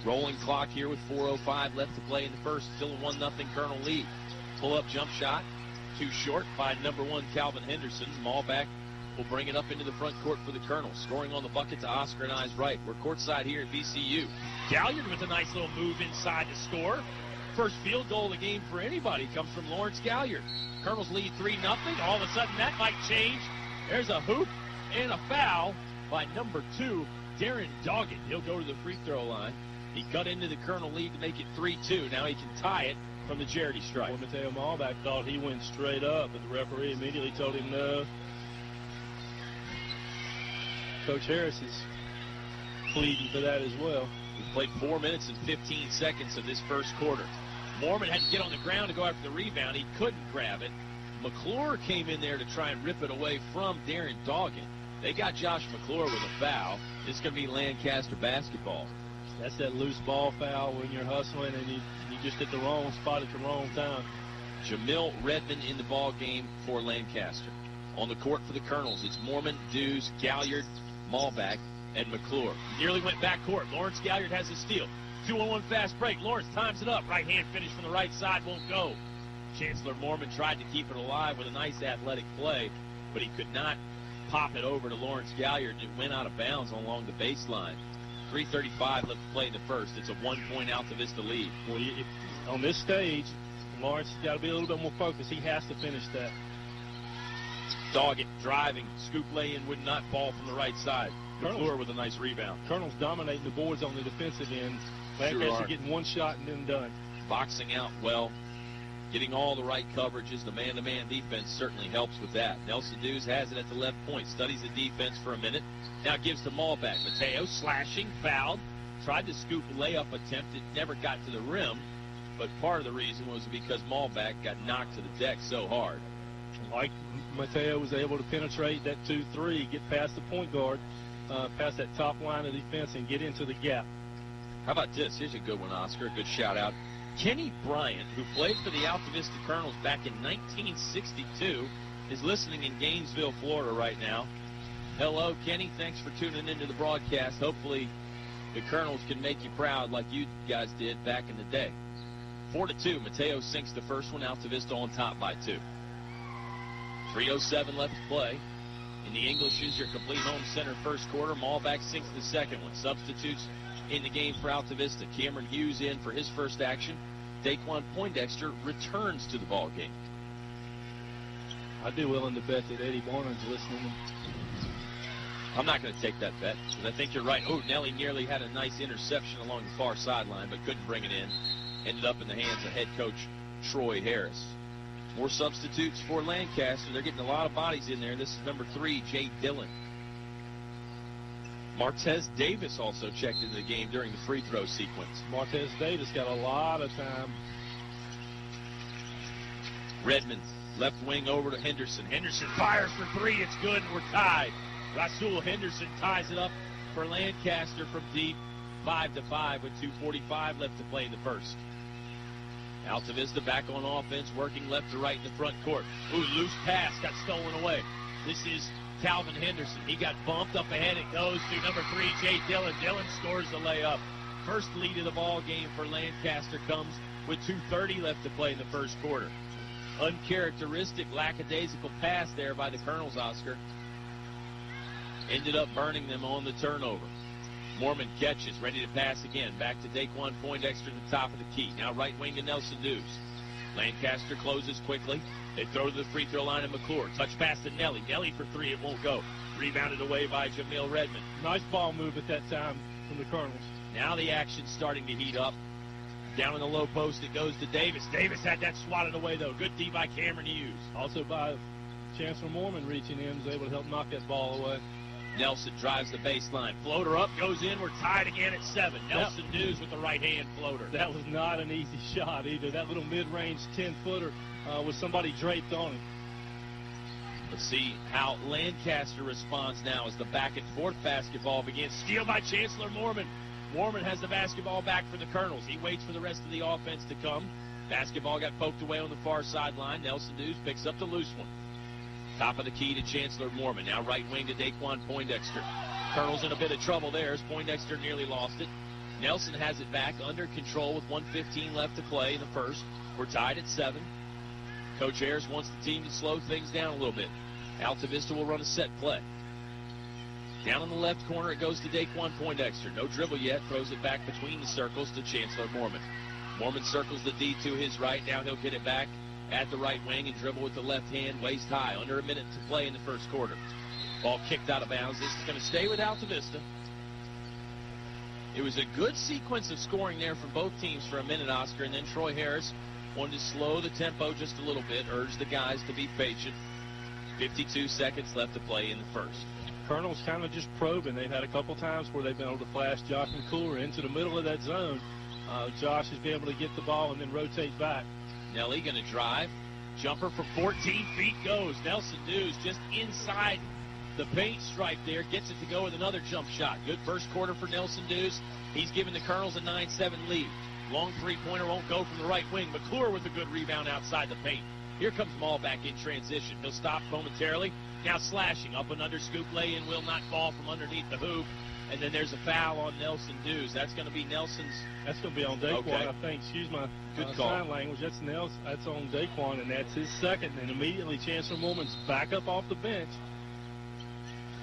Rolling clock here with 4:05 left to play in the first. Still a 1-0 Colonel lead. Pull-up jump shot. Too short by number 1 Calvin Henderson. Malback will bring it up into the front court for the Colonel. Scoring on the bucket to Oscar and I's right. We're courtside here at VCU. Galliard with a nice little move inside to score. First field goal of the game for anybody comes from Lawrence Galliard. Colonels lead 3-0. All of a sudden, that might change. There's a hoop and a foul by number 2, Darren Doggett. He'll go to the free throw line. He cut into the Colonel lead to make it 3-2. Now he can tie it from the charity stripe. Well, Mateo Malback thought he went straight up, but the referee immediately told him no. Coach Harris is pleading for that as well. We've played 4 minutes and 15 seconds of this first quarter. Mormon had to get on the ground to go after the rebound. He couldn't grab it. McClure came in there to try and rip it away from Darren Doggett. They got Josh McClure with a foul. It's going to be Lancaster basketball. That's that loose ball foul when you're hustling and you just hit the wrong spot at the wrong time. Jamil Redmond in the ball game for Lancaster. On the court for the Colonels, it's Mormon, Dews, Galliard, Malback, and McClure. Nearly went back court. Lawrence Galliard has a steal. 2-on-1 fast break. Lawrence times it up. Right hand finish from the right side won't go. Chancellor Mormon tried to keep it alive with a nice athletic play, but he could not pop it over to Lawrence Galliard, and it went out of bounds along the baseline. 3:35 left to play in the first. It's a 1-point Altavista lead. Well, on this stage, Lawrence has got to be a little bit more focused. He has to finish that. Doggett driving. Scoop lay-in would not fall from the right side. McClure with a nice rebound. Colonel's dominating the boards on the defensive end. Lancaster getting one shot and then done. Boxing out well. Getting all the right coverages. The man-to-man defense certainly helps with that. Nelson Dews has it at the left point. Studies the defense for a minute. Now gives to Malback. Mateo slashing, fouled. Tried to scoop layup attempt. It never got to the rim. But part of the reason was because Malback got knocked to the deck so hard. Like Mateo was able to penetrate that 2-3, get past the point guard, past that top line of defense, and get into the gap. How about this? Here's a good one, Oscar. A good shout-out. Kenny Bryant, who played for the Altavista Colonels back in 1962, is listening in Gainesville, Florida right now. Hello, Kenny. Thanks for tuning into the broadcast. Hopefully the Colonels can make you proud like you guys did back in the day. 4-2, Mateo sinks the first one. Altavista on top by 2. 3:07 left to play. In the Englishes, your complete home center first quarter. Malback sinks the second one. Substitutes in the game for Altavista. Cameron Hughes in for his first action. Daquan Poindexter returns to the ball game. I'd be willing to bet that Eddie Barnard's listening. I'm not going to take that bet, because I think you're right. Oh, Nelly nearly had a nice interception along the far sideline, but couldn't bring it in. Ended up in the hands of head coach Troy Harris. More substitutes for Lancaster. They're getting a lot of bodies in there. This is number 3, Jay Dillon. Martez Davis also checked into the game during the free throw sequence. Martez Davis got a lot of time. Redmond, left wing over to Henderson. Henderson fires for 3. It's good, and we're tied. Rasul Henderson ties it up for Lancaster from deep. 5-5 with 2:45 left to play in the first. Altavista back on offense, working left to right in the front court. Ooh, loose pass got stolen away. This is Calvin Henderson. He got bumped up ahead. It goes to number 3, Jay Dillon. Dillon scores the layup. First lead of the ball game for Lancaster comes with 2:30 left to play in the first quarter. Uncharacteristic, lackadaisical pass there by the Colonels, Oscar. Ended up burning them on the turnover. Mormon catches, ready to pass again. Back to Daquan Poindexter at the top of the key. Now right wing to Nelson Dews. Lancaster closes quickly. They throw to the free throw line of McClure. Touch pass to Nelly. Nelly for 3. It won't go. Rebounded away by Jamil Redmond. Nice ball move at that time from the Colonels. Now the action's starting to heat up. Down in the low post, it goes to Davis. Davis had that swatted away, though. Good D by Cameron Hughes. Also by Chancellor Mormon reaching in, was able to help knock that ball away. Nelson drives the baseline. Floater up, goes in. We're tied again at 7. Nelson Dews with the right-hand floater. That was not an easy shot either. That little mid-range 10-footer with somebody draped on him. Let's see how Lancaster responds now as the back-and-forth basketball begins. Steal by Chancellor Mormon. Mormon has the basketball back for the Colonels. He waits for the rest of the offense to come. Basketball got poked away on the far sideline. Nelson Dews picks up the loose one. Top of the key to Chancellor Mormon. Now right wing to Daquan Poindexter. Colonel's in a bit of trouble there as Poindexter nearly lost it. Nelson has it back under control with 1:15 left to play in the first. We're tied at 7. Coach Ayers wants the team to slow things down a little bit. Altavista will run a set play. Down in the left corner, it goes to Daquan Poindexter. No dribble yet. Throws it back between the circles to Chancellor Mormon. Mormon circles the D to his right. Now he'll get it back at the right wing and dribble with the left hand, waist high. Under a minute to play in the first quarter. Ball kicked out of bounds. This is going to stay with Altavista. It was a good sequence of scoring there from both teams for a minute, Oscar, and then Troy Harris wanted to slow the tempo just a little bit, urged the guys to be patient. 52 seconds left to play in the first. Colonel's kind of just probing. They've had a couple times where they've been able to flash Josh McClure into the middle of that zone. Josh has been able to get the ball and then rotate back. Nelly going to drive. Jumper from 14 feet goes. Nelson Dews just inside the paint stripe there. Gets it to go with another jump shot. Good first quarter for Nelson Dews. He's giving the Colonels a 9-7 lead. Long three-pointer won't go from the right wing. McClure with a good rebound outside the paint. Here comes Malback in transition. He'll stop momentarily. Now slashing. Up and under scoop lay-in. Will not fall from underneath the hoop. And then there's a foul on Nelson Dews. That's going to be Nelson's. That's going to be on Daquan, okay. I think. Excuse my good call. Sign language. That's Nelson. That's on Daquan, and that's his second. And immediately Chancellor Mormon's back up off the bench.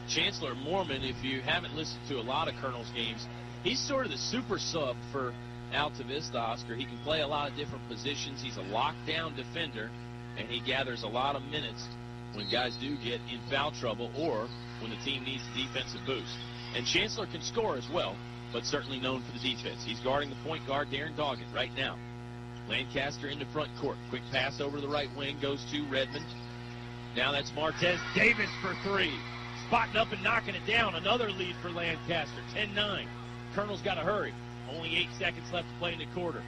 Chancellor Mormon, if you haven't listened to a lot of Colonel's games, he's sort of the super sub for Altavista, Oscar. He can play a lot of different positions. He's a lockdown defender, and he gathers a lot of minutes when guys do get in foul trouble or when the team needs a defensive boost. And Chancellor can score as well, but certainly known for the defense. He's guarding the point guard, Darren Doggett, right now. Lancaster into front court. Quick pass over to the right wing goes to Redmond. Now that's Martez Davis for 3. Spotting up and knocking it down. Another lead for Lancaster, 10-9. Colonel's got to hurry. Only 8 seconds left to play in the quarter.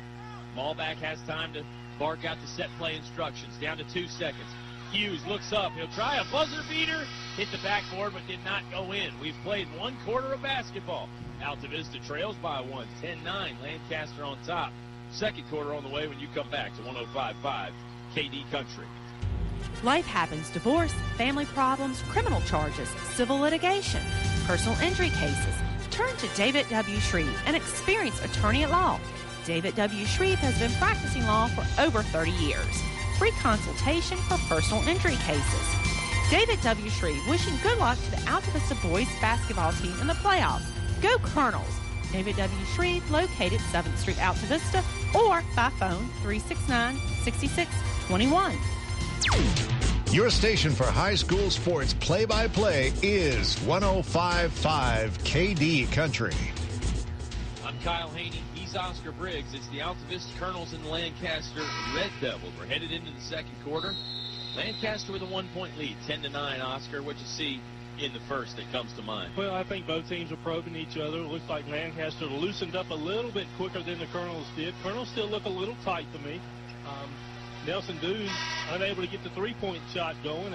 Malback has time to bark out the set play instructions. Down to 2 seconds. Hughes looks up. He'll try a buzzer beater. Hit the backboard, but did not go in. We've played 1 quarter of basketball. Altavista trails by 1, 10-9. Lancaster on top. Second quarter on the way when you come back to 105.5 KD Country. Life happens. Divorce, family problems, criminal charges, civil litigation, personal injury cases. Turn to David W. Shreve, an experienced attorney at law. David W. Shreve has been practicing law for over 30 years. Free consultation for personal injury cases. David W. Shreve wishing good luck to the Altavista boys basketball team in the playoffs. Go Colonels! David W. Shreve, located 7th Street, Altavista, or by phone 369-6621. Your station for high school sports play-by-play is 105.5 KD Country. I'm Kyle Hoehne. He's Oscar Briggs. It's the Altavista Colonels and the Lancaster Red Devils. We're headed into the second quarter. Lancaster with a 1-point lead, 10-9. Oscar, what you see in the first that comes to mind? Well, I think both teams are probing each other. It looks like Lancaster loosened up a little bit quicker than the Colonels did. Colonels still look a little tight to me. Nelson Dews unable to get the three-point shot going.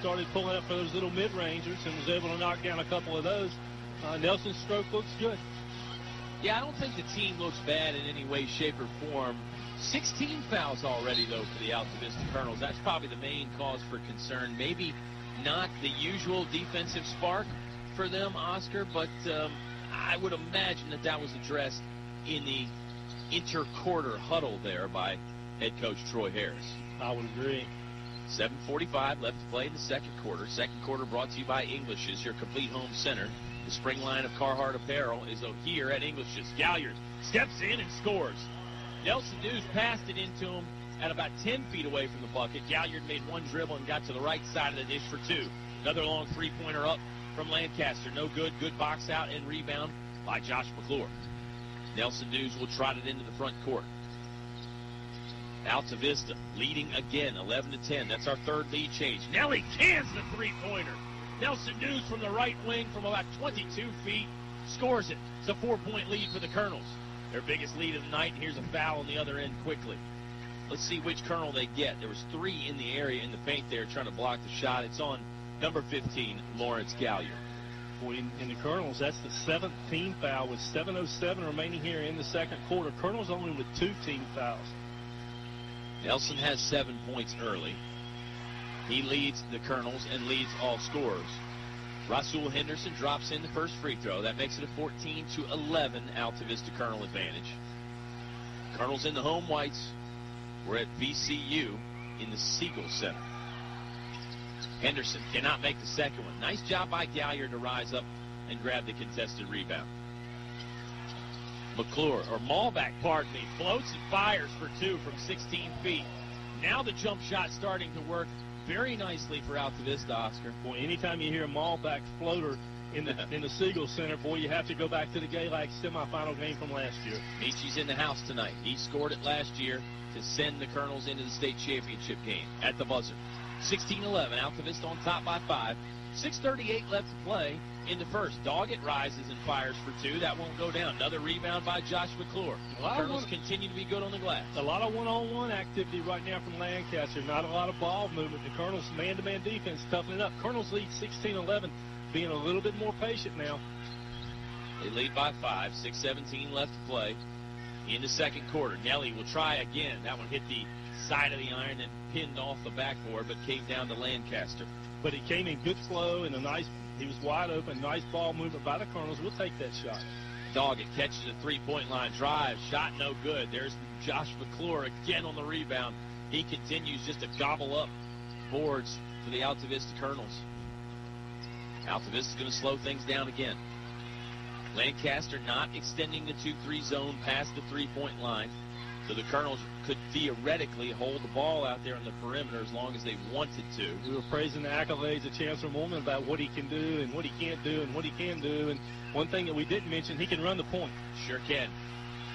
Started pulling up for those little mid-rangers and was able to knock down a couple of those. Nelson's stroke looks good. Yeah, I don't think the team looks bad in any way, shape, or form. 16 fouls already, though, for the Altavista Colonels. That's probably the main cause for concern. Maybe not the usual defensive spark for them, Oscar, but I would imagine that was addressed in the inter-quarter huddle there by head coach Troy Harris. I would agree. 7:45 left to play in the second quarter. Second quarter brought to you by English's, your complete home center. The spring line of Carhartt apparel is here at English's. Galliard steps in and scores. Nelson Dews passed it into him at about 10 feet away from the bucket. Galliard made one dribble and got to the right side of the dish for two. Another long three-pointer up from Lancaster. No good. Good box out and rebound by Josh McClure. Nelson Dews will trot it into the front court. Altavista leading again, 11-10. That's our third lead change. Nelly cans the three-pointer. Nelson Dews from the right wing from about 22 feet scores it. It's a 4-point lead for the Colonels. Their biggest lead of the night, and here's a foul on the other end quickly. Let's see which Colonel they get. There was 3 in the area in the paint there trying to block the shot. It's on number 15, Lawrence Galliard. Boy, in the Colonels, that's the 7th team foul with 7:07 remaining here in the second quarter. Colonels only with 2 team fouls. Nelson has 7 points early. He leads the Colonels and leads all scorers. Rasul Henderson drops in the first free throw. That makes it a 14-11 Altavista Colonel advantage. Colonels in the home whites. We're at VCU in the Siegel Center. Henderson cannot make the second one. Nice job by Galliard to rise up and grab the contested rebound. McClure, or Malback, pardon me, floats and fires for 2 from 16 feet. Now the jump shot starting to work very nicely for Altavista, Oscar. Boy, anytime you hear a Malback floater in the Siegel Center, boy, you have to go back to the Galax semifinal game from last year. Michi's in the house tonight. He scored it last year to send the Colonels into the state championship game at the buzzer. 16-11, Altavista on top by 5. 6:38 left to play in the first. Doggett rises and fires for 2. That won't go down. Another rebound by Josh McClure. The Colonels continue to be good on the glass. A lot of one-on-one activity right now from Lancaster. Not a lot of ball movement. The Colonels' man-to-man defense toughening up. Colonels lead 16-11, being a little bit more patient now. They lead by 5. 6:17 left to play in the second quarter. Nelly will try again. That one hit the side of the iron and pinned off the backboard, but came down to Lancaster. But he came in good flow and he was wide open. Nice ball movement by the Colonels. We'll take that shot. Doggett catches a three-point line drive. Shot no good. There's Josh McClure again on the rebound. He continues just to gobble up boards for the Altavista Colonels. Altavista's going to slow things down again. Lancaster not extending the 2-3 zone past the three-point line. So the Colonels could theoretically hold the ball out there on the perimeter as long as they wanted to. We were praising the accolades of Chancellor Mormon about what he can do and what he can't do and what he can do. And one thing that we didn't mention, he can run the point. Sure can.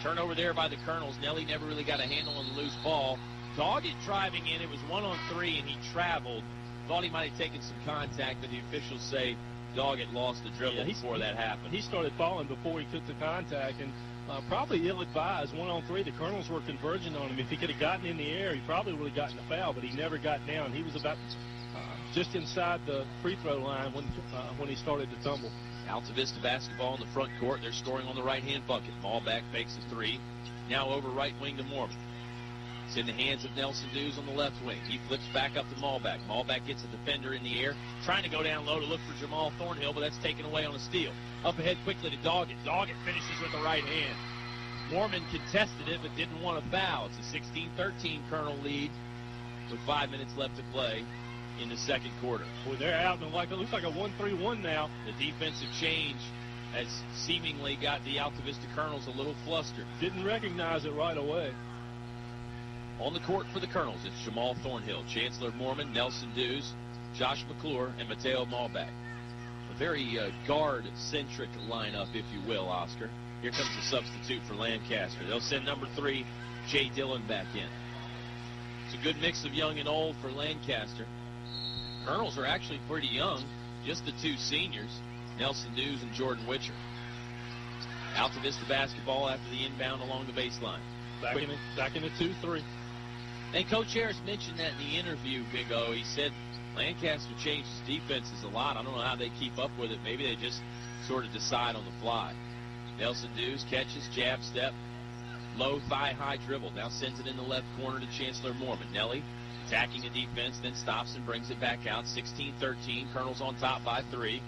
Turnover there by the Colonels. Nelly never really got a handle on the loose ball. Doggett driving in. It was 1-on-3, and he traveled. Thought he might have taken some contact, but the officials say Doggett lost the dribble before that happened. He started falling before he took the contact, and probably ill-advised. 1-on-3, the Colonels were converging on him. If he could have gotten in the air, he probably would have gotten a foul, but he never got down. He was about just inside the free throw line when he started to tumble. Altavista basketball in the front court. They're scoring on the right-hand bucket. Malback fakes a 3. Now over right wing to Mormon. It's in the hands of Nelson Dews on the left wing. He flips back up to Malbeck. Malbeck gets a defender in the air, trying to go down low to look for Jamal Thornhill, but that's taken away on a steal. Up ahead quickly to Doggett. Doggett finishes with the right hand. Mormon contested it, but didn't want to foul. It's a 16-13 Colonel lead with 5 minutes left to play in the second quarter. Boy, they're out, and it looks like a 1-3-1 now. The defensive change has seemingly got the Altavista Colonels a little flustered. Didn't recognize it right away. On the court for the Colonels, it's Jamal Thornhill, Chancellor Mormon, Nelson Dews, Josh McClure, and Mateo Malbeck. A very guard-centric lineup, if you will, Oscar. Here comes the substitute for Lancaster. They'll send number 3, Jay Dillon, back in. It's a good mix of young and old for Lancaster. Colonels are actually pretty young, just the 2 seniors, Nelson Dews and Jordan Witcher. Altavista basketball after the inbound along the baseline. Back in a 2-3. And Coach Harris mentioned that in the interview, Big O. He said Lancaster changes defenses a lot. I don't know how they keep up with it. Maybe they just sort of decide on the fly. Nelson Dews catches, jab step, low thigh-high dribble. Now sends it in the left corner to Chancellor Mormon. Nelly attacking the defense, then stops and brings it back out. 16-13, Colonels on top by 3.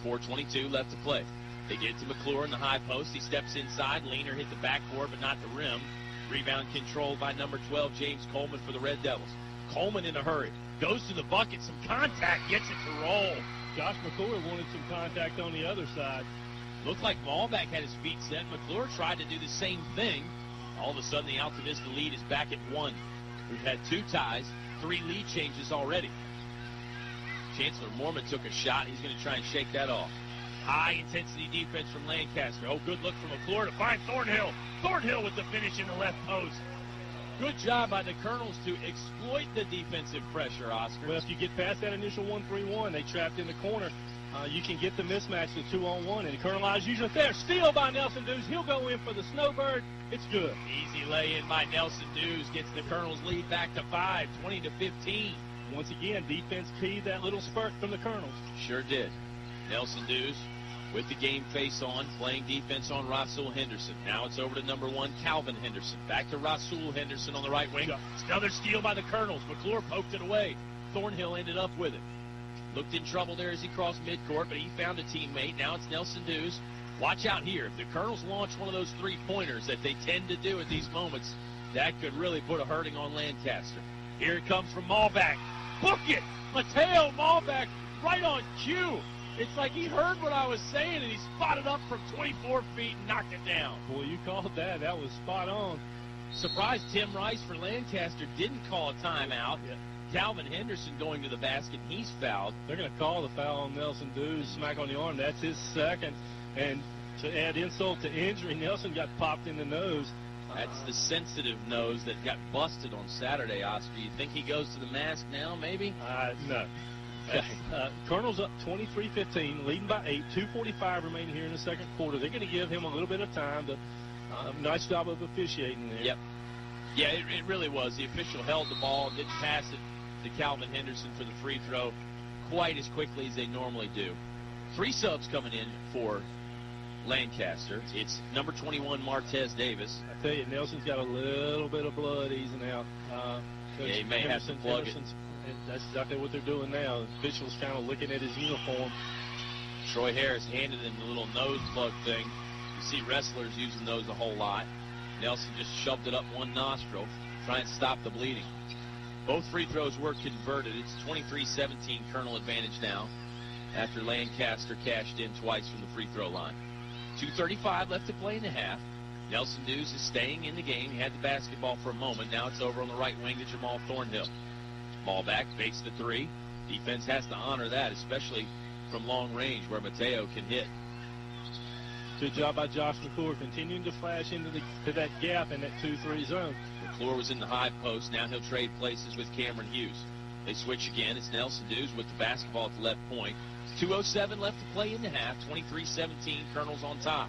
4:22 left to play. They get it to McClure in the high post. He steps inside. Leaner hit the backboard, but not the rim. Rebound controlled by number 12, James Coleman, for the Red Devils. Coleman in a hurry. Goes to the bucket. Some contact. Gets it to roll. Josh McClure wanted some contact on the other side. Looked like Malbeck had his feet set. McClure tried to do the same thing. All of a sudden, the Altavista lead is back at 1. We've had 2 ties, 3 lead changes already. Chancellor Mormon took a shot. He's going to try and shake that off. High-intensity defense from Lancaster. Oh, good look from McClure to find Thornhill. Thornhill with the finish in the left post. Good job by the Colonels to exploit the defensive pressure, Oscar. Well, if you get past that initial 1-3-1, they trapped in the corner. You can get the mismatch to 2-on-1, and the Colonel eyes usually there. Steal by Nelson Dews. He'll go in for the Snowbird. It's good. Easy lay-in by Nelson Dews gets the Colonels lead back to 5, 20-15. Once again, defense keyed that little spurt from the Colonels. Sure did. Nelson Dews with the game face on, playing defense on Rasul Henderson. Now it's over to number 1, Calvin Henderson. Back to Rasul Henderson on the right wing. It's another steal by the Colonels. McClure poked it away. Thornhill ended up with it. Looked in trouble there as he crossed midcourt, but he found a teammate. Now it's Nelson Dews. Watch out here. If the Colonels launch one of those 3-pointers that they tend to do at these moments, that could really put a hurting on Lancaster. Here it comes from Malbeck. Book it! Mateo Malbeck right on cue. It's like he heard what I was saying, and he spotted up from 24 feet and knocked it down. Boy, you called that. That was spot on. Surprised Tim Rice for Lancaster didn't call a timeout. Yeah. Calvin Henderson going to the basket. He's fouled. They're going to call the foul on Nelson Dews, smack on the arm. That's his second. And to add insult to injury, Nelson got popped in the nose. That's the sensitive nose that got busted on Saturday, Oscar. You think he goes to the mask now, maybe? No. Colonel's up 23-15, leading by 8. 2:45 remaining here in the second quarter. They're going to give him a little bit of time. Nice job of officiating there. Yep. Yeah, it really was. The official held the ball, didn't pass it to Calvin Henderson for the free throw quite as quickly as they normally do. 3 subs coming in for Lancaster. It's number 21, Martez Davis. I tell you, Nelson's got a little bit of blood easing out. He may have to plug it. That's exactly what they're doing now. The official's kind of looking at his uniform. Troy Harris handed him the little nose plug thing. You see wrestlers using those a whole lot. Nelson just shoved it up one nostril, trying to stop the bleeding. Both free throws were converted. It's 23-17 Colonel advantage now after Lancaster cashed in twice from the free throw line. 2:35 left to play in the half. Nelson Dews is staying in the game. He had the basketball for a moment. Now it's over on the right wing to Jamal Thornhill. Ball back, fakes the 3. Defense has to honor that, especially from long range where Mateo can hit. Good job by Josh McClure, continuing to flash into that gap in that 2-3 zone. McClure was in the high post. Now he'll trade places with Cameron Hughes. They switch again. It's Nelson Dews with the basketball at the left point. 2:07 left to play in the half. 23-17, Colonels on top.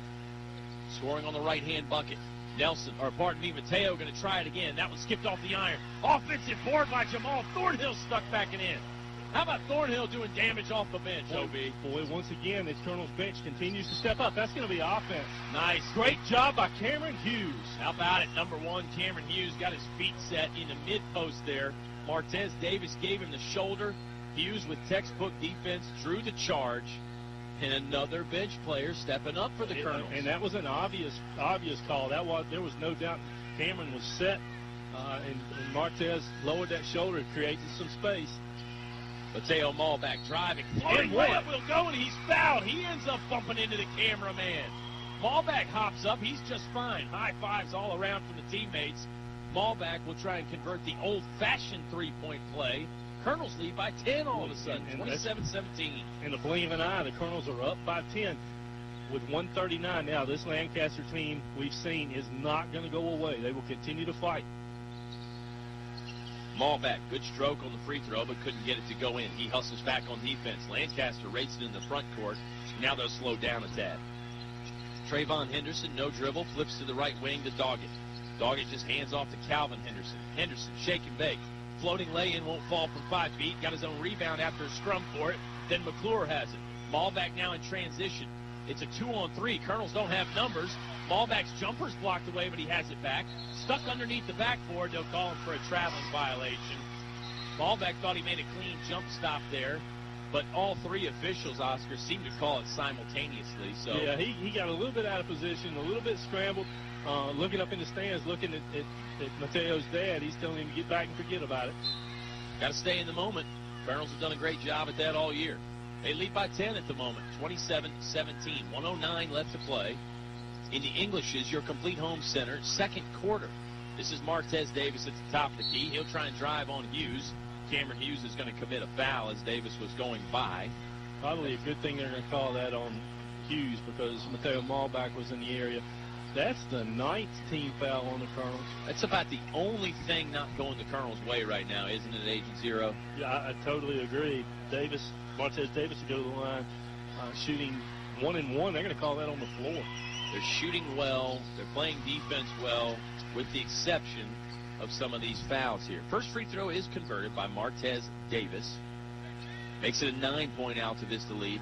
Scoring on the right-hand bucket. Mateo going to try it again. That one skipped off the iron. Offensive board by Jamal Thornhill, stuck back and in. How about Thornhill doing damage off the bench, O.B.? Boy, once again, this Colonel's bench continues to step up. That's going to be offense. Nice. Great job by Cameron Hughes. How about it? Number 1, Cameron Hughes got his feet set in the mid-post there. Martez Davis gave him the shoulder. Hughes with textbook defense drew the charge. And another bench player stepping up for the Colonels. And that was an obvious call. There was no doubt Cameron was set, and Martez lowered that shoulder, created some space. Mateo Malback driving, floating way up will go, and he's fouled. He ends up bumping into the cameraman. Malback hops up. He's just fine. High fives all around from the teammates. Malback will try and convert the old-fashioned three-point play. Colonels lead by 10 all of a sudden, 27-17. In the blink of an eye, the Colonels are up by 10 with 1:39. Now, this Lancaster team we've seen is not going to go away. They will continue to fight. Malback, good stroke on the free throw, but couldn't get it to go in. He hustles back on defense. Lancaster races it in the front court. Now they'll slow down a tad. Trayvon Henderson, no dribble, flips to the right wing to Doggett. Doggett just hands off to Calvin Henderson. Henderson, shake and bake. Floating lay-in, won't fall from 5 feet. Got his own rebound after a scrum for it. Then McClure has it. Malback now in transition. It's a 2-on-3. Colonels don't have numbers. Malback's jumper's blocked away, but he has it back. Stuck underneath the backboard. They'll call him for a traveling violation. Malback thought he made a clean jump stop there, but all 3 officials, Oscar, seem to call it simultaneously. So yeah, he got a little bit out of position, a little bit scrambled, looking up in the stands, looking at Mateo's dad. He's telling him to get back and forget about it. Got to stay in the moment. Colonels have done a great job at that all year. They lead by 10 at the moment, 27-17, 109 left to play. In the Englishes, your complete home center, second quarter. This is Martez Davis at the top of the key. He'll try and drive on Hughes. Cameron Hughes is going to commit a foul as Davis was going by. Probably a good thing they're going to call that on Hughes because Mateo Malback was in the area. That's the 9th team foul on the Colonels. That's about the only thing not going the Colonels' way right now, isn't it, Agent Zero? Yeah, I totally agree. Martez Davis to go to the line, shooting 1-1. They're going to call that on the floor. They're shooting well. They're playing defense well, with the exception of some of these fouls here. First free throw is converted by Martez Davis. Makes it a 9-point Altavista lead.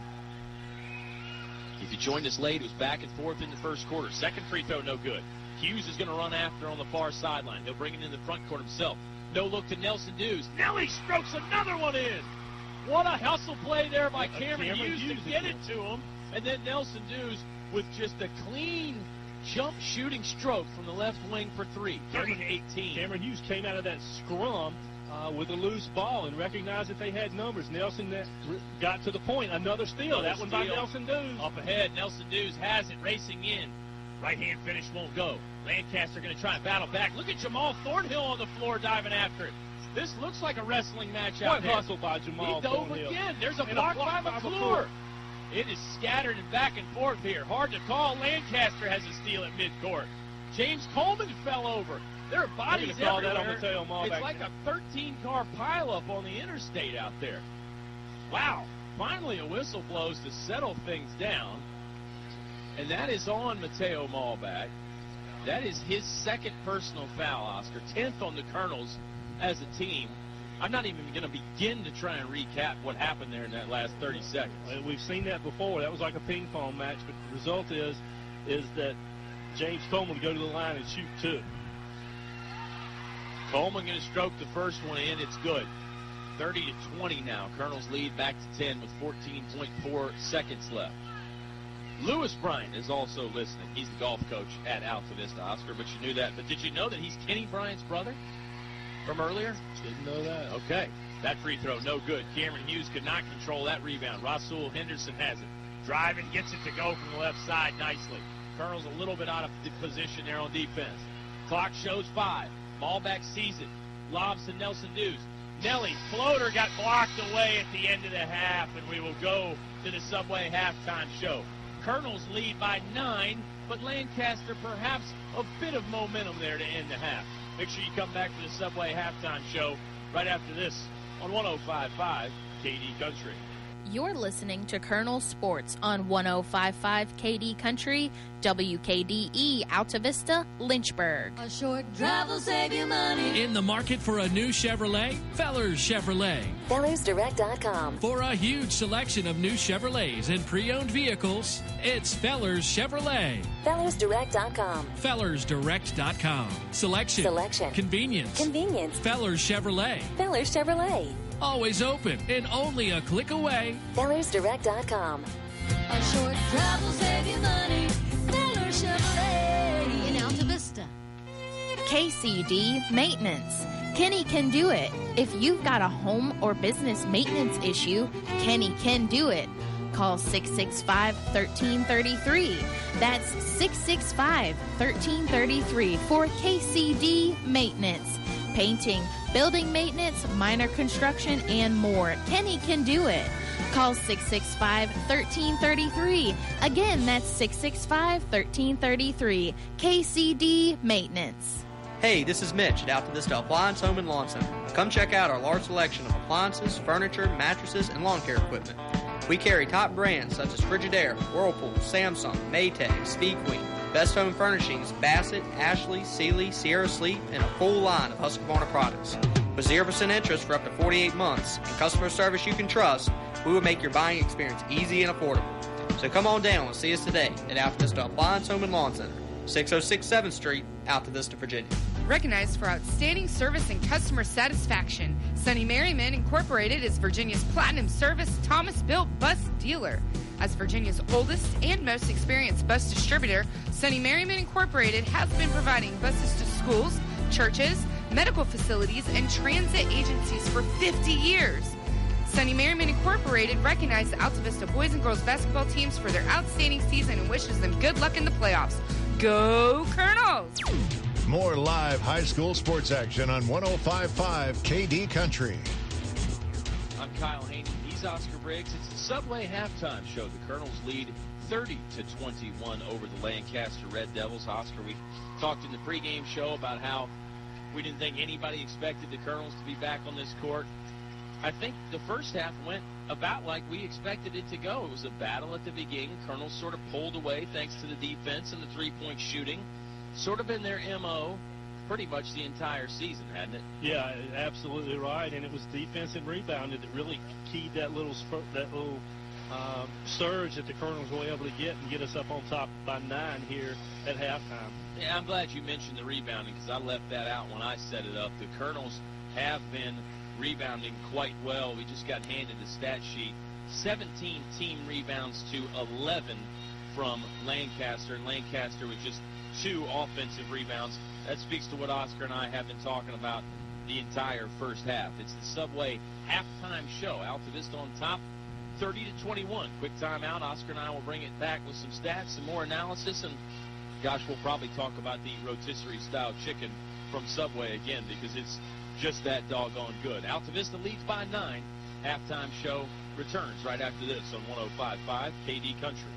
If you joined us late, it was back and forth in the first quarter. Second free throw, no good. Hughes is going to run after on the far sideline. He'll bring it in the front court himself. No look to Nelson Dews. Nelly strokes another one in. What a hustle play there by Cameron Hughes to get it to him. And then Nelson Dews with just a clean jump shooting stroke from the left wing for 3. 30-18. Cameron Hughes came out of that scrum with a loose ball and recognized that they had numbers. Nelson got to the point. Another steal. That one by Nelson Dews. Up ahead, Nelson Dews has it, racing in. Right-hand finish won't go. Lancaster going to try and battle back. Look at Jamal Thornhill on the floor diving after it. This looks like a wrestling match out there. What hustle by Jamal Thornhill. He dove again. There's a block by McClure. It is scattered and back and forth here. Hard to call. Lancaster has a steal at midcourt. James Coleman fell over. There are bodies everywhere. It's like a 13-car pileup on the interstate out there. Wow. Finally a whistle blows to settle things down. And that is on Mateo Malback. That is his second personal foul, Oscar. 10th on the Colonels as a team. I'm not even going to begin to try and recap what happened there in that last 30 seconds. We've seen that before. That was like a ping-pong match, but the result is that James Coleman would go to the line and shoot 2. Coleman going to stroke the first one in. It's good. 30-20 now. Colonels lead back to 10 with 14.4 seconds left. Lewis Bryant is also listening. He's the golf coach at Altavista, Oscar, but you knew that. But did you know that he's Kenny Bryant's brother from earlier? Didn't know that. Okay. That free throw, no good. Cameron Hughes could not control that rebound. Rasul Henderson has it. Driving, gets it to go from the left side nicely. Colonel's a little bit out of position there on defense. Clock shows 5. Malback sees it. Lobs to Nelson Dews. Nelly, floater got blocked away at the end of the half, and we will go to the Subway halftime show. Colonels lead by 9, but Lancaster perhaps a bit of momentum there to end the half. Make sure you come back for the Subway halftime show right after this on 105.5 KD Country. You're listening to Colonel Sports on 105.5 KD Country, WKDE, Altavista, Lynchburg. A short drive will save you money. In the market for a new Chevrolet? Fellers Chevrolet. FellersDirect.com. For a huge selection of new Chevrolets and pre-owned vehicles, it's Fellers Chevrolet. FellersDirect.com. FellersDirect.com. Selection. Convenience. Fellers Chevrolet. Fellers Chevrolet. Always open and only a click away. FellersDirect.com. A short drive will save you money. Fellers Chevrolet in Altavista. KCD Maintenance. Kenny can do it. If you've got a home or business maintenance issue, Kenny can do it. Call 665-1333. That's 665-1333 for KCD Maintenance. Painting, building maintenance, minor construction, and more. Kenny can do it. Call 665-1333. Again, that's 665-1333. KCD Maintenance. Hey, this is Mitch at Altavista Appliance Home and Lawn Center. Come check out our large selection of appliances, furniture, mattresses, and lawn care equipment. We carry top brands such as Frigidaire, Whirlpool, Samsung, Maytag, Speed Queen, Best Home Furnishings, Bassett, Ashley, Sealy, Sierra Sleep, and a full line of Husqvarna products. With 0% interest for up to 48 months and customer service you can trust, we will make your buying experience easy and affordable. So come on down and see us today at Altavista Appliance Home and Lawn Center, 606 7th Street, Altavista, Virginia. Recognized for outstanding service and customer satisfaction, Sonny Merriman Incorporated is Virginia's platinum service Thomas-built bus dealer. As Virginia's oldest and most experienced bus distributor, Sonny Merriman Incorporated has been providing buses to schools, churches, medical facilities, and transit agencies for 50 years. Sonny Merriman Incorporated recognized the Altavista boys and girls basketball teams for their outstanding season and wishes them good luck in the playoffs. Go Colonels! More live high school sports action on 105.5 KD Country. I'm Kyle Hoehne. He's Oscar Briggs. It's the Subway halftime show. The Colonels lead 30-21 over the Lancaster Red Devils. Oscar, we talked in the pregame show about how we didn't think anybody expected the Colonels to be back on this court. I think the first half went about like we expected it to go. It was a battle at the beginning. Colonels sort of pulled away thanks to the defense and the three-point shooting. Sort of been their M.O. pretty much the entire season, hadn't it? Yeah, absolutely right. And it was defense and rebounding that really keyed that little surge that the Colonels were able to get and get us up on top by 9 here at halftime. Yeah, I'm glad you mentioned the rebounding because I left that out when I set it up. The Colonels have been rebounding quite well. We just got handed the stat sheet. 17 team rebounds to 11 from Lancaster. And Lancaster with just 2 offensive rebounds. That speaks to what Oscar and I have been talking about the entire first half. It's the Subway halftime show. Altavista on top, 30-21. Quick timeout. Oscar and I will bring it back with some stats, some more analysis, and gosh, we'll probably talk about the rotisserie-style chicken from Subway again because it's just that doggone good. Altavista leads by 9. Halftime show returns right after this on 105.5 KD Country.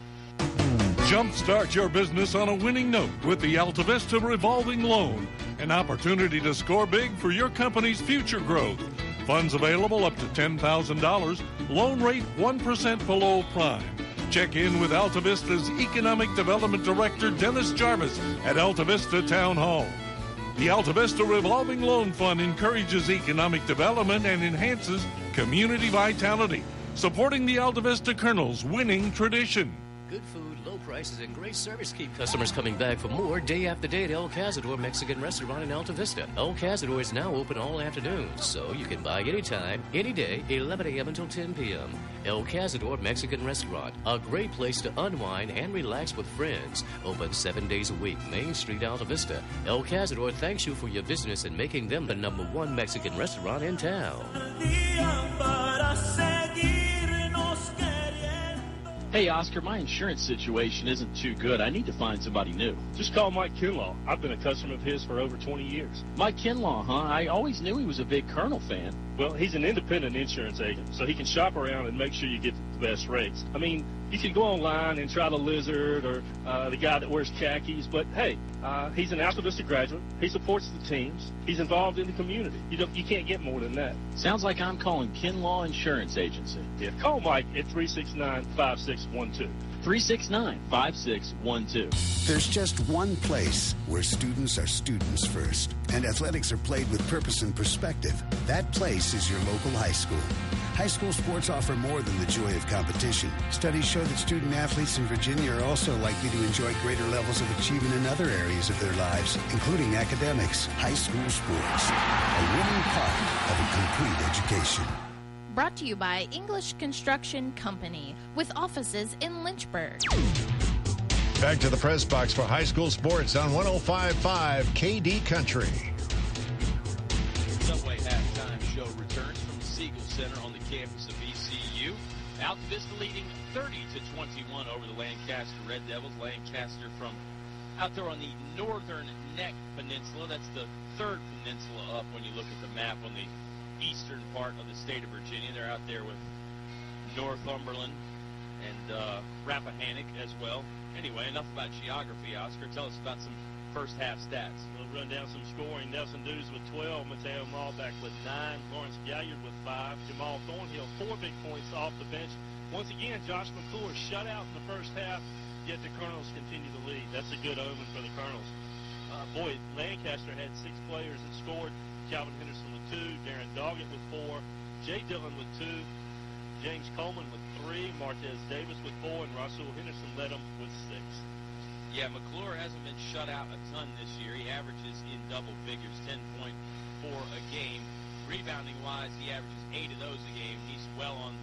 Jumpstart your business on a winning note with the Altavista Revolving Loan. An opportunity to score big for your company's future growth. Funds available up to $10,000. Loan rate 1% below prime. Check in with Altavista's Economic Development Director, Dennis Jarvis, at Altavista Town Hall. The Altavista Revolving Loan Fund encourages economic development and enhances community vitality, supporting the Altavista Colonels' winning tradition. Good food, low prices, and great service keep customers coming back for more day after day at El Cazador Mexican Restaurant in Altavista. El Cazador is now open all afternoon, so you can buy anytime, any day, 11 a.m. until 10 p.m. El Cazador Mexican Restaurant, a great place to unwind and relax with friends. Open 7 days a week, Main Street, Altavista. El Cazador thanks you for your business and making them the #1 Mexican restaurant in town. Hey, Oscar, my insurance situation isn't too good. I need to find somebody new. Just call Mike Kinlaw. I've been a customer of his for over 20 years. Mike Kinlaw, huh? I always knew he was a big Colonel fan. Well, he's an independent insurance agent, so he can shop around and make sure you get the best rates. I mean, you can go online and try the Lizard or the guy that wears khakis, but hey, he's an Altavista graduate. He supports the teams. He's involved in the community. You can't get more than that. Sounds like I'm calling Kinlaw Insurance Agency. Yeah, call Mike at 369-5612. 369-5612. There's just one place where students are students first, and athletics are played with purpose and perspective. That place is your local high school. High school sports offer more than the joy of competition. Studies show that student athletes in Virginia are also likely to enjoy greater levels of achievement in other areas of their lives, including academics. High school sports, a winning part of a complete education. Brought to you by English Construction Company, with offices in Lynchburg. Back to the press box for high school sports on 105.5 KD Country. Subway halftime show returns from the Siegel Center on the campus of ECU. Altavista leading 30-21 over the Lancaster Red Devils. Lancaster from out there on the northern neck peninsula. That's the third peninsula up when you look at the map on the eastern part of the state of Virginia. They're out there with Northumberland and Rappahannock as well. Anyway, enough about geography. Oscar, tell us about some first half stats. We'll run down some scoring. Nelson Dews with 12, Mateo Malbeck with 9, Lawrence Galliard with 5, Jamal Thornhill 4 big points off the bench. Once again, Josh McClure shut out in the first half, yet the Colonels continue to lead. That's a good omen for the Colonels. Lancaster had 6 players that scored. Calvin Henderson with 2, Darren Doggett with 4, Jay Dillon with 2, James Coleman with 3, Martez Davis with 4, and Rasul Henderson led them with 6. Yeah, McClure hasn't been shut out a ton this year. He averages in double figures, 10.4 a game. Rebounding-wise, he averages 8 of those a game. He's well on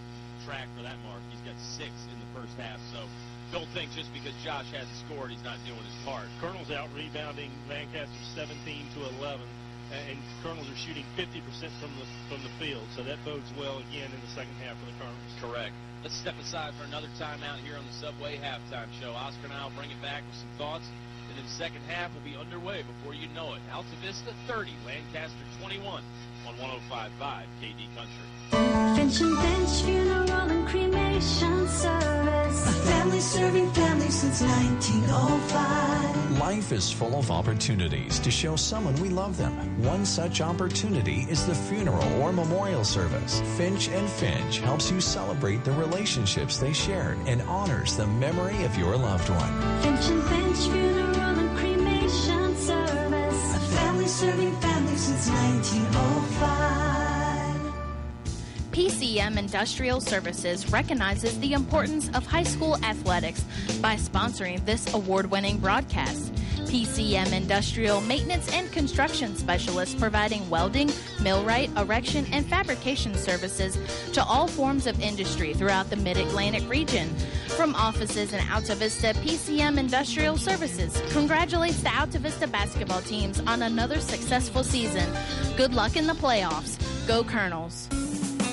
track for that mark. He's got 6 in the first half, so don't think just because Josh hasn't scored, he's not doing his part. Colonel's out rebounding Lancaster 17-11. And Colonels are shooting 50% from the field, so that bodes well again in the second half for the Colonels. Correct. Let's step aside for another timeout here on the Subway halftime show. Oscar and I will bring it back with some thoughts, and then the second half will be underway before you know it. Altavista 30, Lancaster 21 on 105.5 KD Country. Finch and Finch Funeral and Cremation Service. A family serving families since 1905. Life is full of opportunities to show someone we love them. One such opportunity is the funeral or memorial service. Finch and Finch helps you celebrate the relationships they shared and honors the memory of your loved one. Finch and Finch Funeral and Cremation Service. A family serving families since 1905. PCM Industrial Services recognizes the importance of high school athletics by sponsoring this award-winning broadcast. PCM Industrial Maintenance and Construction Specialists providing welding, millwright, erection, and fabrication services to all forms of industry throughout the Mid-Atlantic region. From offices in Altavista, PCM Industrial Services congratulates the Altavista basketball teams on another successful season. Good luck in the playoffs. Go Colonels.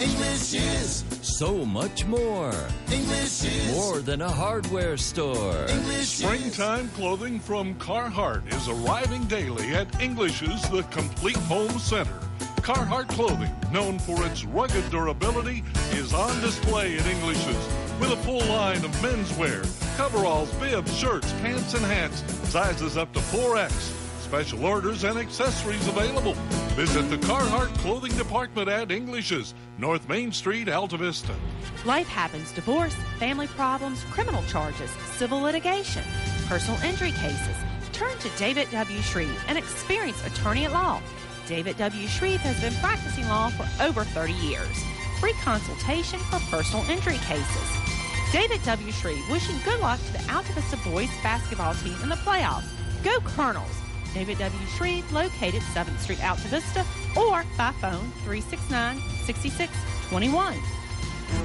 English is so much more. English is more than a hardware store. English Springtime clothing from Carhartt is arriving daily at English's The Complete Home Center. Carhartt clothing, known for its rugged durability, is on display at English's with a full line of menswear, coveralls, bibs, shirts, pants, and hats, sizes up to 4X. Special orders and accessories available. Visit the Carhartt Clothing Department at English's, North Main Street, Altavista. Life happens: divorce, family problems, criminal charges, civil litigation, personal injury cases. Turn to David W. Shreve, an experienced attorney at law. David W. Shreve has been practicing law for over 30 years. Free consultation for personal injury cases. David W. Shreve wishing good luck to the Altavista boys basketball team in the playoffs. Go Colonels! David W. Shreve, located 7th Street, Altavista, or by phone 369-6621.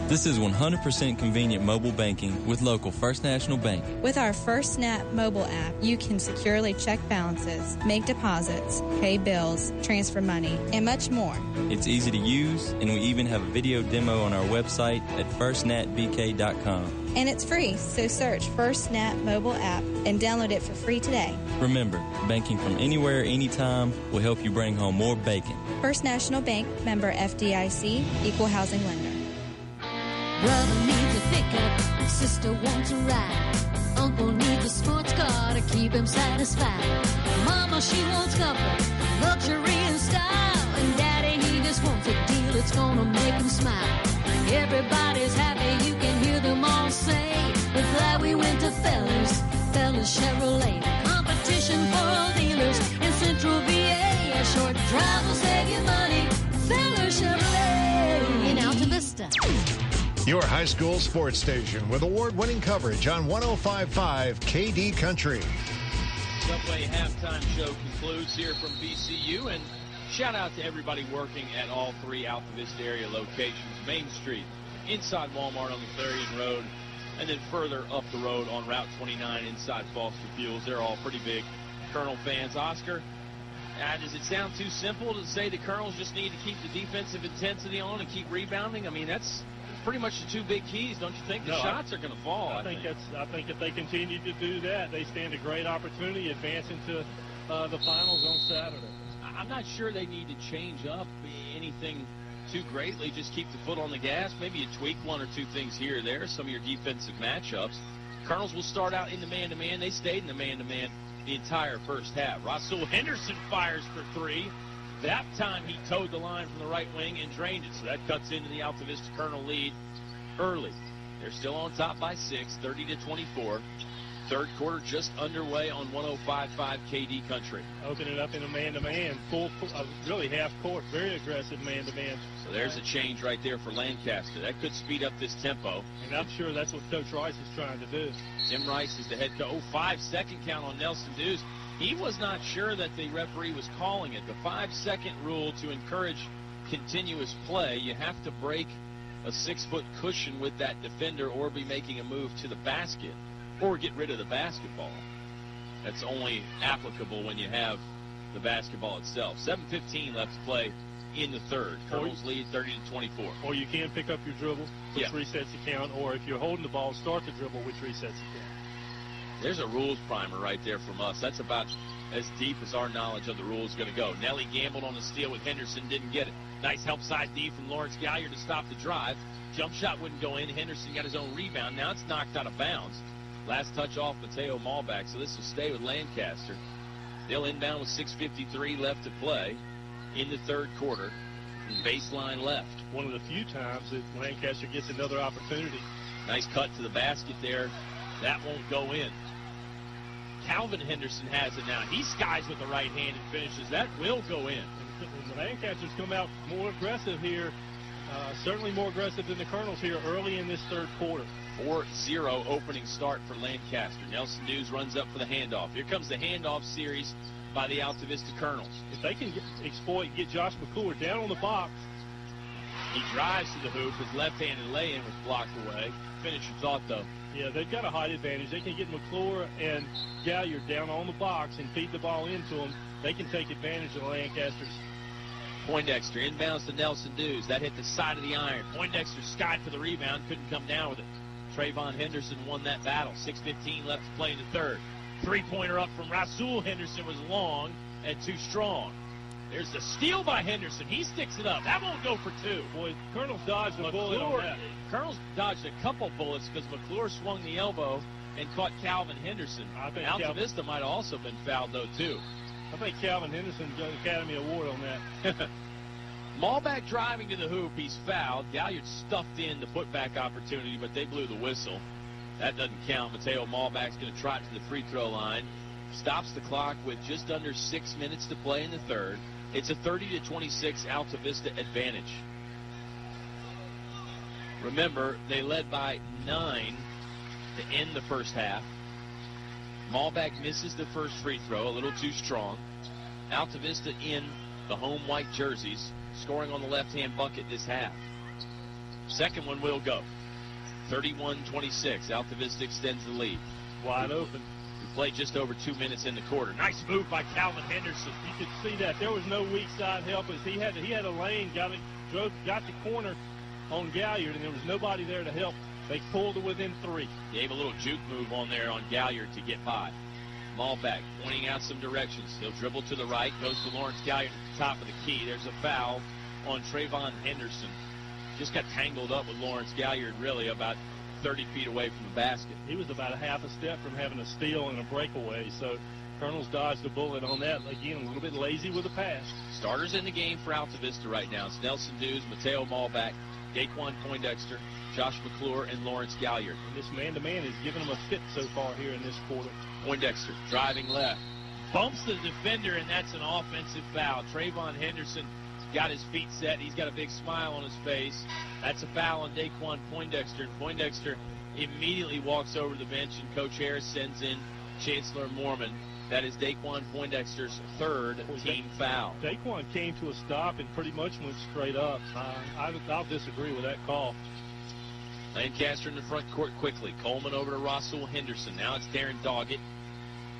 This is 100% convenient mobile banking with local First National Bank. With our FirstNet mobile app, you can securely check balances, make deposits, pay bills, transfer money, and much more. It's easy to use, and we even have a video demo on our website at firstnetbk.com. And it's free, so search FirstNet mobile app and download it for free today. Remember, banking from anywhere, anytime will help you bring home more bacon. First National Bank, member FDIC, equal housing lender. Brother needs a pickup, sister wants a ride. Uncle needs a sports car to keep him satisfied. Mama, she wants comfort, luxury and style. And Daddy, he just wants a deal that's gonna make him smile. Everybody's happy, you can hear them all say, we're glad we went to Fellers Chevrolet. Competition for all dealers in Central VA. A short drive will save you money. Fellers Chevrolet in Altavista. Your high school sports station with award-winning coverage on 105.5 KD Country. Subway halftime show concludes here from VCU, and shout out to everybody working at all three Altavista area locations. Main Street, inside Walmart on the Clarion Road, and then further up the road on Route 29 inside Foster Fuels. They're all pretty big Colonel fans. Oscar, does it sound too simple to say the Colonels just need to keep the defensive intensity on and keep rebounding? I mean, that's pretty much the two big keys, don't you think? The shots are going to fall. I think if they continue to do that, they stand a great opportunity advancing to the finals on Saturday. I'm not sure they need to change up anything too greatly. Just keep the foot on the gas. Maybe you tweak one or two things here or there, some of your defensive matchups. Colonels will start out in the man-to-man. They stayed in the man-to-man the entire first half. Rasul Henderson fires for three. That time he towed the line from the right wing and drained it, so that cuts into the Altavista Colonel lead early. They're still on top by 6, 30-24. Third quarter just underway on 105.5 KD Country. Open it up in a man-to-man, really half court, very aggressive man-to-man. So there's a change right there for Lancaster. That could speed up this tempo. And I'm sure that's what Coach Rice is trying to do. Tim Rice is the head coach. 5-second count on Nelson Dews. He was not sure that the referee was calling it. The 5-second rule to encourage continuous play, you have to break a 6-foot cushion with that defender or be making a move to the basket or get rid of the basketball. That's only applicable when you have the basketball itself. 7:15 left to play in the third. Colonels lead 30-24. Or you can pick up your dribble, which resets the count, or if you're holding the ball, start the dribble, which resets the count. There's a rules primer right there from us. That's about as deep as our knowledge of the rules is going to go. Nelly gambled on the steal with Henderson, didn't get it. Nice help side D from Lawrence Galliard to stop the drive. Jump shot wouldn't go in. Henderson got his own rebound. Now it's knocked out of bounds. Last touch off Mateo Malback, so this will stay with Lancaster. They'll inbound with 6:53 left to play in the third quarter. Baseline left. One of the few times that Lancaster gets another opportunity. Nice cut to the basket there. That won't go in. Calvin Henderson has it now. He skies with the right hand and finishes. That will go in. And Lancaster's come out more aggressive here, certainly more aggressive than the Colonels here early in this third quarter. 4-0 opening start for Lancaster. Nelson Dews runs up for the handoff. Here comes the handoff series by the Altavista Colonels. If they can get Josh McClure down on the box. He drives to the hoop. His left-handed lay-in was blocked away. Finish your thought, though. Yeah, they've got a height advantage. They can get McClure and Galliard down on the box and feed the ball into them. They can take advantage of Lancaster's. Poindexter inbounds to Nelson Dews. That hit the side of the iron. Poindexter skied for the rebound. Couldn't come down with it. Trayvon Henderson won that battle. 6:15 left to play in the third. Three-pointer up from Rasul Henderson was long and too strong. There's the steal by Henderson. He sticks it up. That won't go for two. Boy, Colonel's dodged a bullet on that. Colonel's dodged a couple bullets because McClure swung the elbow and caught Calvin Henderson. Altavista might have also been fouled, though, too. I think Calvin Henderson got an Academy Award on that. Malback driving to the hoop. He's fouled. Galliard stuffed in the putback opportunity, but they blew the whistle. That doesn't count. Mateo Malback's going to trot to the free throw line. Stops the clock with just under 6 minutes to play in the third. It's a 30-26 Altavista advantage. Remember, they led by 9 to end the first half. Malback misses the first free throw, a little too strong. Altavista in the home white jerseys, scoring on the left-hand bucket this half. Second one will go. 31-26. Altavista extends the lead. Wide open. We played just over 2 minutes in the quarter. Nice move by Calvin Henderson. You could see that. There was no weak side help as he had a lane, got the corner on Galliard, and there was nobody there to help. They pulled it within 3. Gave a little juke move on there on Galliard to get by. Malback pointing out some directions. He'll dribble to the right, goes to Lawrence Galliard at the top of the key. There's a foul on Trayvon Henderson. just got tangled up with Lawrence Galliard, really, about 30 feet away from the basket. He was about a half a step from having a steal and a breakaway, so Colonels dodged a bullet on that. Again, a little bit lazy with the pass. Starters in the game for Altavista right now. It's Nelson Dews, Mateo Malback, Daquan Poindexter, Josh McClure, and Lawrence Galliard. And this man-to-man is giving them a fit so far here in this quarter. Poindexter driving left. Bumps the defender, and that's an offensive foul. Trayvon Henderson got his feet set. He's got a big smile on his face. That's a foul on Daquan Poindexter. And Poindexter immediately walks over to the bench, and Coach Harris sends in Chancellor Mormon. That is Daquan Poindexter's third team foul. Daquan came to a stop and pretty much went straight up. I'll disagree with that call. Lancaster in the front court quickly. Coleman over to Russell Henderson. Now it's Darren Doggett.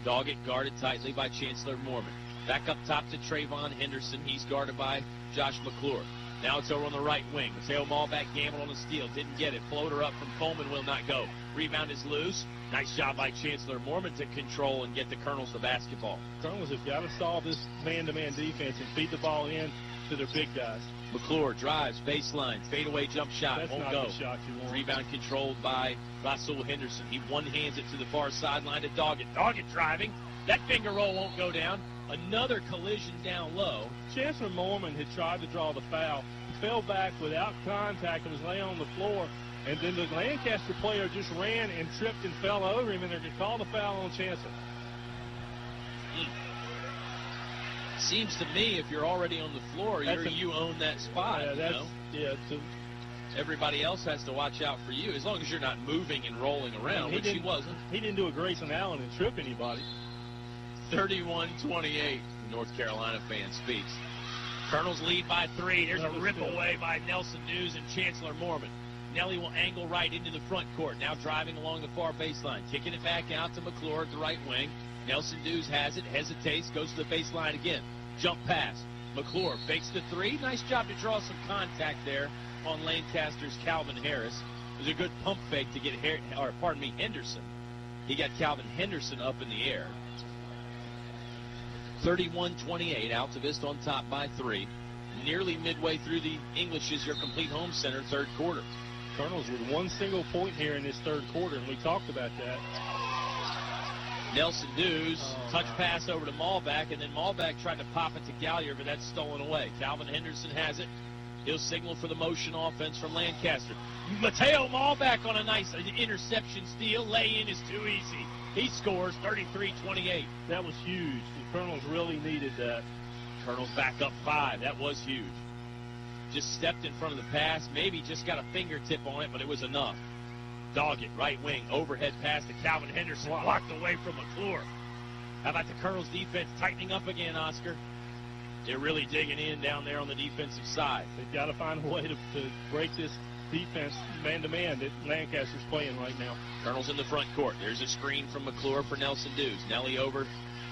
Doggett guarded tightly by Chancellor Mormon. Back up top to Trayvon Henderson. He's guarded by Josh McClure. Now it's over on the right wing. Mateo Malback gambled on the steal. Didn't get it. Floater up from Coleman will not go. Rebound is loose. Nice job by Chancellor Mormon to control and get the Colonels the basketball. Colonels have got to solve this man-to-man defense and feed the ball in to their big guys. McClure drives, baseline, fadeaway jump shot. That's won't not go. The shot you want. Rebound controlled by Rasul Henderson. He one-hands it to the far sideline to Doggett. Doggett driving. That finger roll won't go down. Another collision down low. Chancellor Mormon had tried to draw the foul. He fell back without contact and was laying on the floor. And then the Lancaster player just ran and tripped and fell over him, and they're going to call the foul on Chancellor. Seems to me if you're already on the floor, you own that spot. Everybody else has to watch out for you, as long as you're not moving and rolling around, which he wasn't. He didn't do a Grayson Allen and trip anybody. 31-28, North Carolina fan speaks. Colonels lead by 3. There's a rip away by Nelson Dews and Chancellor Mormon. Nelly will angle right into the front court. Now driving along the far baseline. Kicking it back out to McClure at the right wing. Nelson Dews has it, hesitates, goes to the baseline again. Jump pass. McClure fakes the 3. Nice job to draw some contact there on Lancaster's Calvin Harris. It was a good pump fake to get Henderson. He got Calvin Henderson up in the air. 31-28, Altavista on top by 3. Nearly midway through the English's Your Complete Home Center third quarter. Colonels with one single point here in this third quarter, and we talked about that. Nelson Dews, touch pass over to Malback, and then Malback tried to pop it to Galliard, but that's stolen away. Calvin Henderson has it. He'll signal for the motion offense from Lancaster. Mateo Malback on a nice interception steal. Lay-in is too easy. He scores 33-28. That was huge. The Colonels really needed that. Colonels back up 5. That was huge. Just stepped in front of the pass. Maybe just got a fingertip on it, but it was enough. Doggett, right wing, overhead pass to Calvin Henderson. Blocked away from McClure. How about the Colonels' defense tightening up again, Oscar? They're really digging in down there on the defensive side. They've got to find a way to break this defense man-to-man that Lancaster's playing right now. Colonels in the front court. There's a screen from McClure for Nelson Dews. Nelly over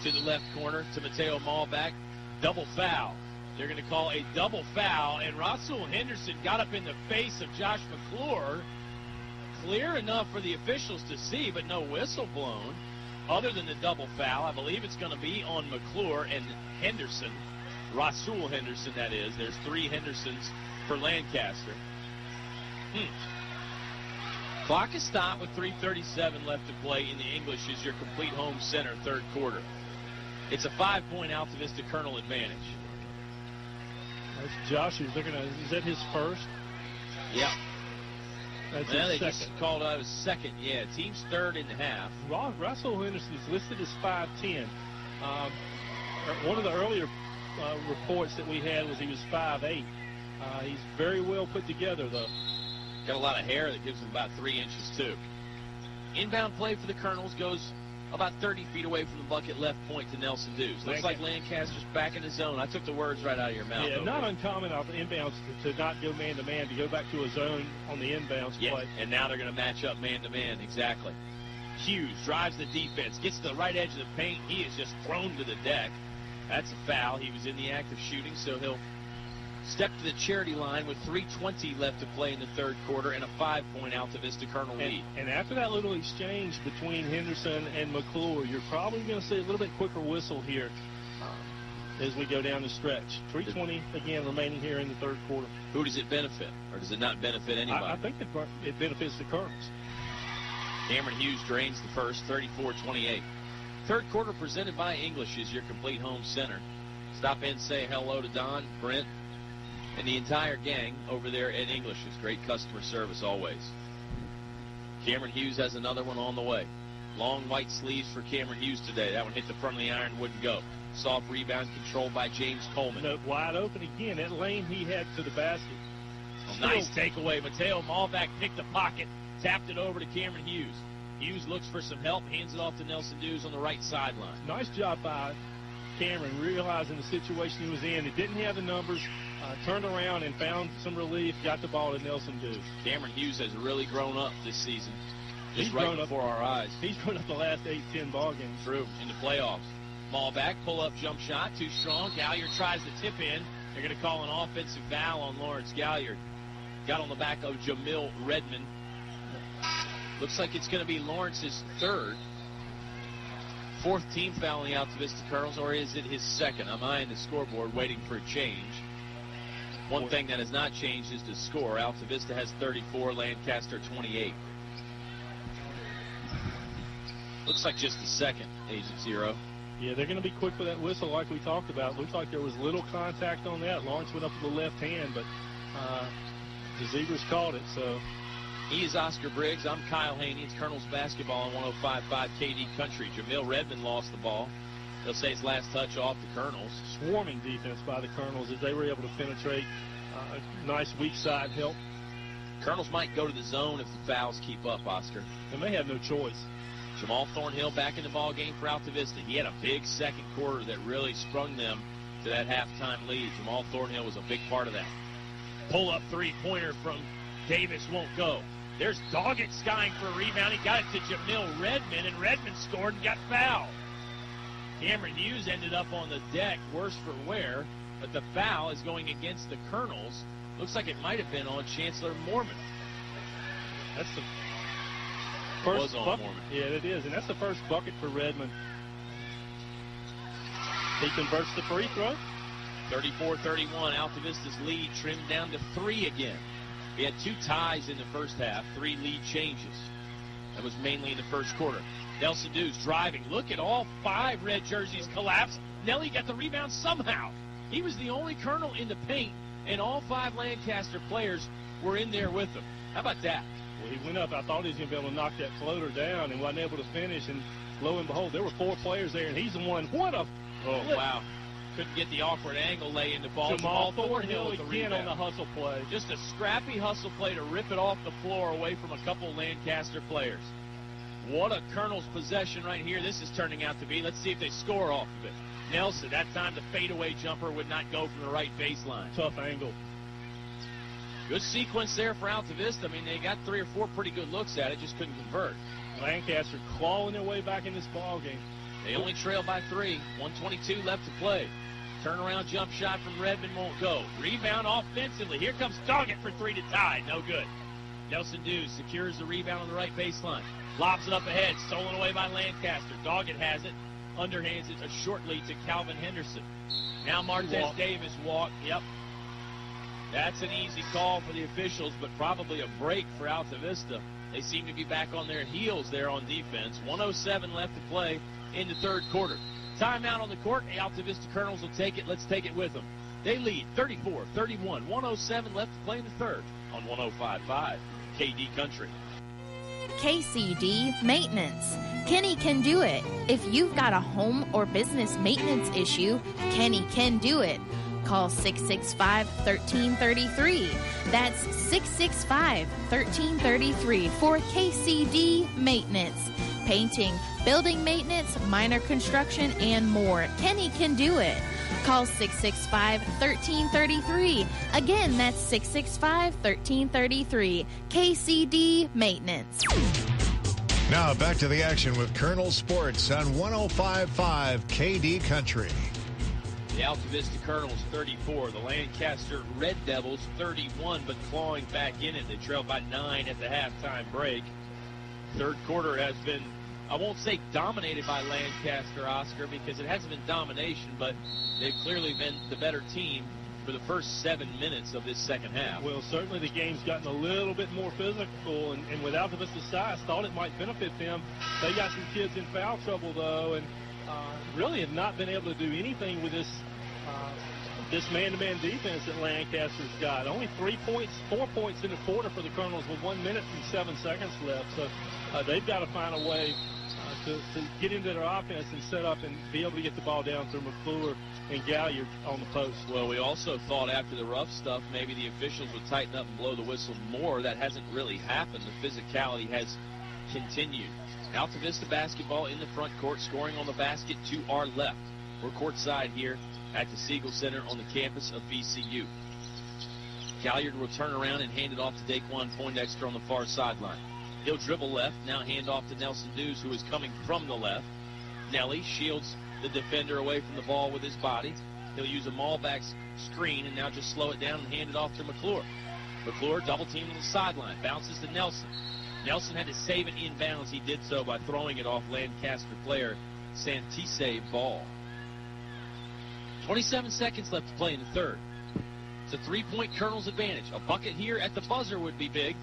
to the left corner to Mateo Malback. Double foul. They're going to call a double foul, and Rasul Henderson got up in the face of Josh McClure. Clear enough for the officials to see, but no whistle blown. Other than the double foul, I believe it's going to be on McClure and Henderson. Rasul Henderson, that is. There's 3 Hendersons for Lancaster. Clock is stopped with 3:37 left to play in the English's Your Complete Home Center third quarter. It's a 5-point Altavista Colonel advantage. That's Josh. Is that his first? Yeah. That's well, his they second. just called out his second. Yeah, team's third in the half. Rasul Henderson is listed as 5'10". One of the earlier reports that we had was he was 5'8". He's very well put together, though. Got a lot of hair that gives him about 3 inches, too. Inbound play for the Colonels goes about 30 feet away from the bucket left point to Nelson Dews. Looks like Lancaster's back in the zone. I took the words right out of your mouth. Yeah, not uncommon off inbounds to not go man-to-man, to go back to a zone on the inbounds play. And now they're going to match up man-to-man, exactly. Hughes drives the defense, gets to the right edge of the paint. He is just thrown to the deck. That's a foul. He was in the act of shooting, so he'll step to the charity line with 3:20 left to play in the third quarter and a 5-point Altavista Colonel lead. And after that little exchange between Henderson and McClure, you're probably going to see a little bit quicker whistle here. as we go down the stretch. 3:20 again remaining here in the third quarter. Who does it benefit, or does it not benefit anybody? I think it benefits the Colonels. Cameron Hughes drains the first, 34-28. Third quarter presented by English is your complete home center. Stop in, say hello to Don, Brent, and the entire gang over there at English's. Great customer service always. Cameron Hughes has another one on the way. Long white sleeves for Cameron Hughes today. That one hit the front of the iron, wouldn't go. Soft rebound controlled by James Coleman. No, wide open again. That lane he had to the basket. Nice takeaway. Mateo Malvac picked the pocket, tapped it over to Cameron Hughes. Hughes looks for some help, hands it off to Nelson Dews on the right sideline. Nice job by Cameron, realizing the situation he was in. He didn't have the numbers, turned around and found some relief, got the ball to Nelson Dews. Cameron Hughes has really grown up this season. Just right before our eyes. He's grown up the last 8-10 ball games. True, in the playoffs. Malvac, pull-up jump shot, too strong. Galliard tries to tip in. They're going to call an offensive foul on Lawrence Galliard. Got on the back of Jamil Redmond. Looks like it's going to be Lawrence's third. Fourth team foul in the Altavista Colonels, or is it his second? I'm eyeing the scoreboard waiting for a change. One thing that has not changed is the score. Altavista has 34, Lancaster 28. Looks like just the second, Agent Zero. Yeah, they're going to be quick with that whistle like we talked about. Looks like there was little contact on that. Lawrence went up to the left hand, but the Zebras called it. So he is Oscar Briggs. I'm Kyle Hoehne. It's Colonels basketball on 105.5 KD Country. Jamil Redmond lost the ball. They'll say it's last touch off the Colonels. Swarming defense by the Colonels as they were able to penetrate. Nice weak side help. Colonels might go to the zone if the fouls keep up, Oscar. They may have no choice. Jamal Thornhill back in the ball game for Altavista. He had a big second quarter that really sprung them to that halftime lead. Jamal Thornhill was a big part of that. Pull-up three-pointer from Davis won't go. There's Doggett skying for a rebound. He got it to Jamil Redmond, and Redmond scored and got fouled. Cameron Hughes ended up on the deck, worse for wear, but the foul is going against the Colonels. Looks like it might have been on Chancellor Mormon. That's the first bucket. Yeah, it is, and that's the first bucket for Redmond. He converts the free throw. 34-31, Altavista's lead trimmed down to 3 again. We had 2 ties in the first half, 3 lead changes. That was mainly in the first quarter. Nelson Dews driving. Look at all 5 red jerseys collapse. Nelly got the rebound somehow. He was the only Colonel in the paint, and all 5 Lancaster players were in there with him. How about that? Well, he went up. I thought he was going to be able to knock that floater down and wasn't able to finish. And lo and behold, there were 4 players there, and he's the one. What a flip. Wow. Couldn't get the awkward angle lay in the ball. Jamal Thornhill with the rebound on the hustle play. Just a scrappy hustle play to rip it off the floor away from a couple Lancaster players. What a Colonel's possession right here this is turning out to be. Let's see if they score off of it. Nelson, that time the fadeaway jumper would not go from the right baseline. Tough angle. Good sequence there for Altavista. I mean, they got 3 or 4 pretty good looks at it, just couldn't convert. Lancaster clawing their way back in this ball game. They only trail by 3. 1:22 left to play. Turnaround jump shot from Redmond won't go. Rebound offensively. Here comes Doggett for 3 to tie. No good. Nelson Dews secures the rebound on the right baseline. Lobs it up ahead. Stolen away by Lancaster. Doggett has it. Underhands it a short lead to Calvin Henderson. Now Martez Davis walk. Yep. That's an easy call for the officials, but probably a break for Altavista. They seem to be back on their heels there on defense. 1:07 left to play in the third quarter. Timeout on the court. The Altavista Colonels will take it. Let's take it with them. They lead 34-31. 1:07 left to play in the third on 105.5 KD Country. KCD Maintenance. Kenny can do it. If you've got a home or business maintenance issue, Kenny can do it. Call 665-1333. That's 665-1333 for KCD Maintenance. Painting, building maintenance, minor construction, and more. Kenny can do it. Call 665-1333. Again, that's 665-1333. KCD Maintenance. Now back to the action with Colonel Sports on 105.5 KD Country. The Altavista Colonels 34. The Lancaster Red Devils 31, but clawing back in it. They trail by 9 at the halftime break. Third quarter has been I won't say dominated by Lancaster, Oscar, because it hasn't been domination, but they've clearly been the better team for the first 7 minutes of this second half. Well, certainly the game's gotten a little bit more physical, and with Altavista's size, thought it might benefit them. They got some kids in foul trouble, though, and really have not been able to do anything with this man-to-man defense that Lancaster's got. Only 3 points, 4 points in the quarter for the Colonels with 1 minute and 7 seconds left. So they've got to find a way to get into their offense and set up and be able to get the ball down through McClure and Galliard on the post. Well, we also thought after the rough stuff, maybe the officials would tighten up and blow the whistle more. That hasn't really happened. The physicality has continued. Altavista basketball in the front court, scoring on the basket to our left. We're courtside here at the Siegel Center on the campus of VCU. Galliard will turn around and hand it off to Daquan Poindexter on the far sideline. He'll dribble left, now hand off to Nelson Dews, who is coming from the left. Nelly shields the defender away from the ball with his body. He'll use a maul-back screen and now just slow it down and hand it off to McClure. McClure double-teamed on the sideline, bounces to Nelson. Nelson had to save it inbounds. He did so by throwing it off Lancaster player Santise Ball. 27 seconds left to play in the third. It's a three-point Colonel's advantage. A bucket here at the buzzer would be big.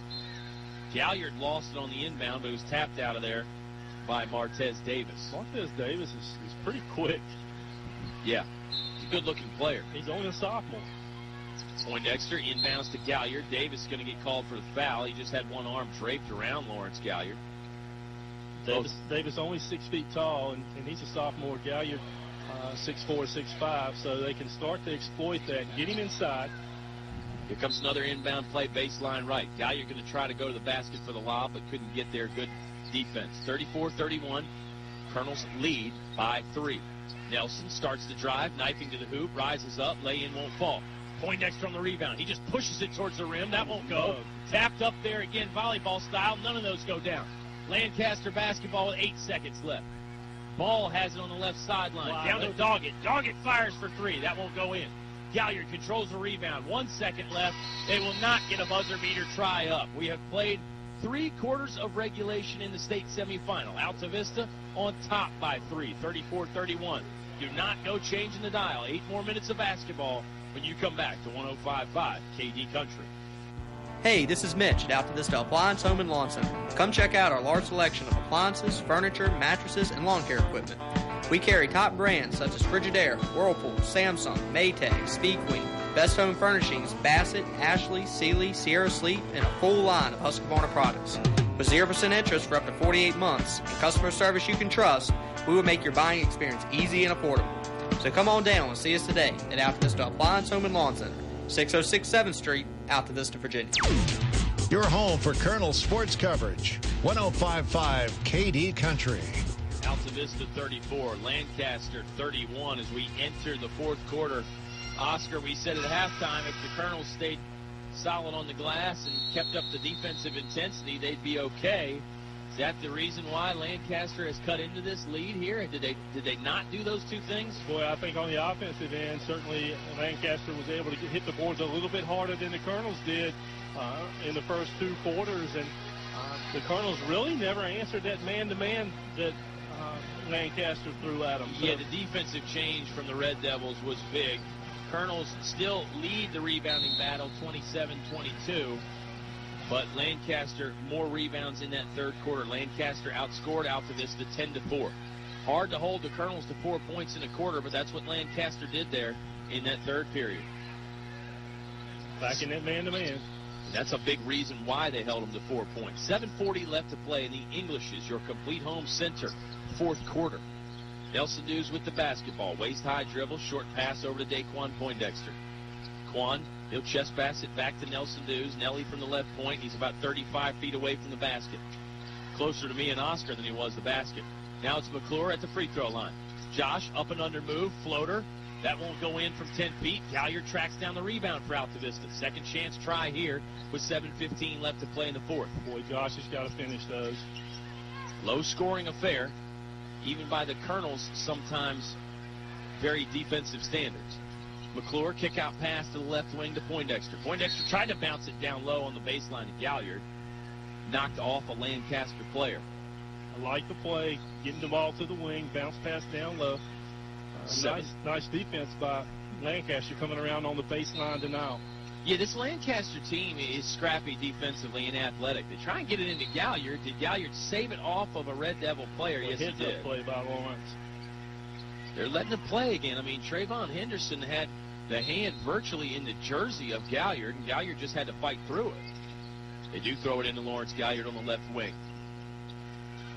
Galliard lost it on the inbound, but it was tapped out of there by Martez Davis. Martez Davis is pretty quick. Yeah, he's a good-looking player. He's only a sophomore. Poindexter inbounds to Galliard. Davis is going to get called for the foul. He just had one arm draped around Lawrence Galliard. Davis only 6 feet tall, and he's a sophomore. Galliard 6'4", 6'5", so they can start to exploit that and get him inside. Here comes another inbound play, baseline right. Galliard going to try to go to the basket for the lob, but couldn't get there. Good defense. 34-31. Colonels lead by 3. Nelson starts the drive, knifing to the hoop, rises up, lay-in won't fall. Poindexter on the rebound. He just pushes it towards the rim. That won't go. Tapped up there again, volleyball style. None of those go down. Lancaster basketball with 8 seconds left. Ball has it on the left sideline. Wow, down to Doggett. Doggett fires for 3. That won't go in. Galliard controls the rebound. 1 second left. They will not get a buzzer beater try up. We have played 3 quarters of regulation in the state semifinal. Altavista on top by 3, 34-31. Do not go changing the dial. 8 more minutes of basketball when you come back to 105.5 KD Country. Hey, this is Mitch at Altavista Appliance Home and Lawn Center. Come check out our large selection of appliances, furniture, mattresses, and lawn care equipment. We carry top brands such as Frigidaire, Whirlpool, Samsung, Maytag, Speedqueen, Best Home Furnishings, Bassett, Ashley, Sealy, Sierra Sleep, and a full line of Husqvarna products. With 0% interest for up to 48 months and customer service you can trust, we will make your buying experience easy and affordable. So come on down and see us today at Altavista Appliance Home and Lawn Center, 606 7th Street, Altavista, Virginia. Your home for Colonel sports coverage, 105.5 KD Country. Altavista 34, Lancaster 31 as we enter the fourth quarter. Oscar, we said at halftime if the Colonels stayed solid on the glass and kept up the defensive intensity, they'd be okay. Is that the reason why Lancaster has cut into this lead here? Did they not do those two things? Boy, I think on the offensive end, certainly Lancaster was able to hit the boards a little bit harder than the Colonels did in the first 2 quarters. And the Colonels really never answered that man-to-man that Lancaster threw at them. So. Yeah, the defensive change from the Red Devils was big. Colonels still lead the rebounding battle 27-22. But Lancaster, more rebounds in that third quarter. Lancaster outscored Altavista 10-4. Hard to hold the Colonels to 4 points in a quarter, but that's what Lancaster did there in that third period. Back in that man-to-man. That's a big reason why they held them to 4 points. 7:40 left to play in the Englishes, your complete home center, fourth quarter. Nelson Dews with the basketball. Waist-high dribble, short pass over to Daquan Poindexter. Quan, he'll chest pass it back to Nelson Dews. Nelly from the left point. He's about 35 feet away from the basket. Closer to me and Oscar than he was the basket. Now it's McClure at the free throw line. Josh, up and under move, floater. That won't go in from 10 feet. Galliard tracks down the rebound for Altavista. Second chance try here with 7:15 left to play in the fourth. Boy, Josh has got to finish those. Low-scoring affair, even by the Colonels, sometimes very defensive standards. McClure, kick-out pass to the left wing to Poindexter. Poindexter tried to bounce it down low on the baseline to Galliard. Knocked off a Lancaster player. like the play, getting the ball to the wing, bounce pass down low. Nice defense by Lancaster coming around on the baseline denial. Yeah, this Lancaster team is scrappy defensively and athletic. They try and get it into Galliard. Did Galliard save it off of a Red Devil player? Yes, he did. Play by Lawrence. They're letting him play again. I mean, Trayvon Henderson had the hand virtually in the jersey of Galliard, and Galliard just had to fight through it. They do throw it into Lawrence Galliard on the left wing.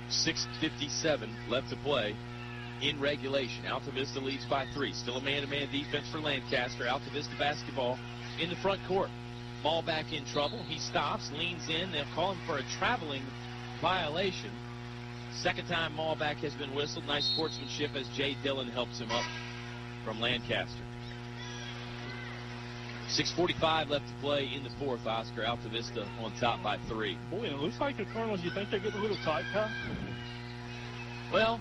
6:57 left to play in regulation. Altavista leads by 3. Still a man-to-man defense for Lancaster. Altavista basketball in the front court. Ball back in trouble. He stops, leans in. They'll call him for a traveling violation. Second time Malback has been whistled. Nice sportsmanship as Jay Dillon helps him up from Lancaster. 6:45 left to play in the fourth. Oscar, Altavista on top by 3. Boy, it looks like the Colonels, you think they're getting a little tight, Kyle? Well,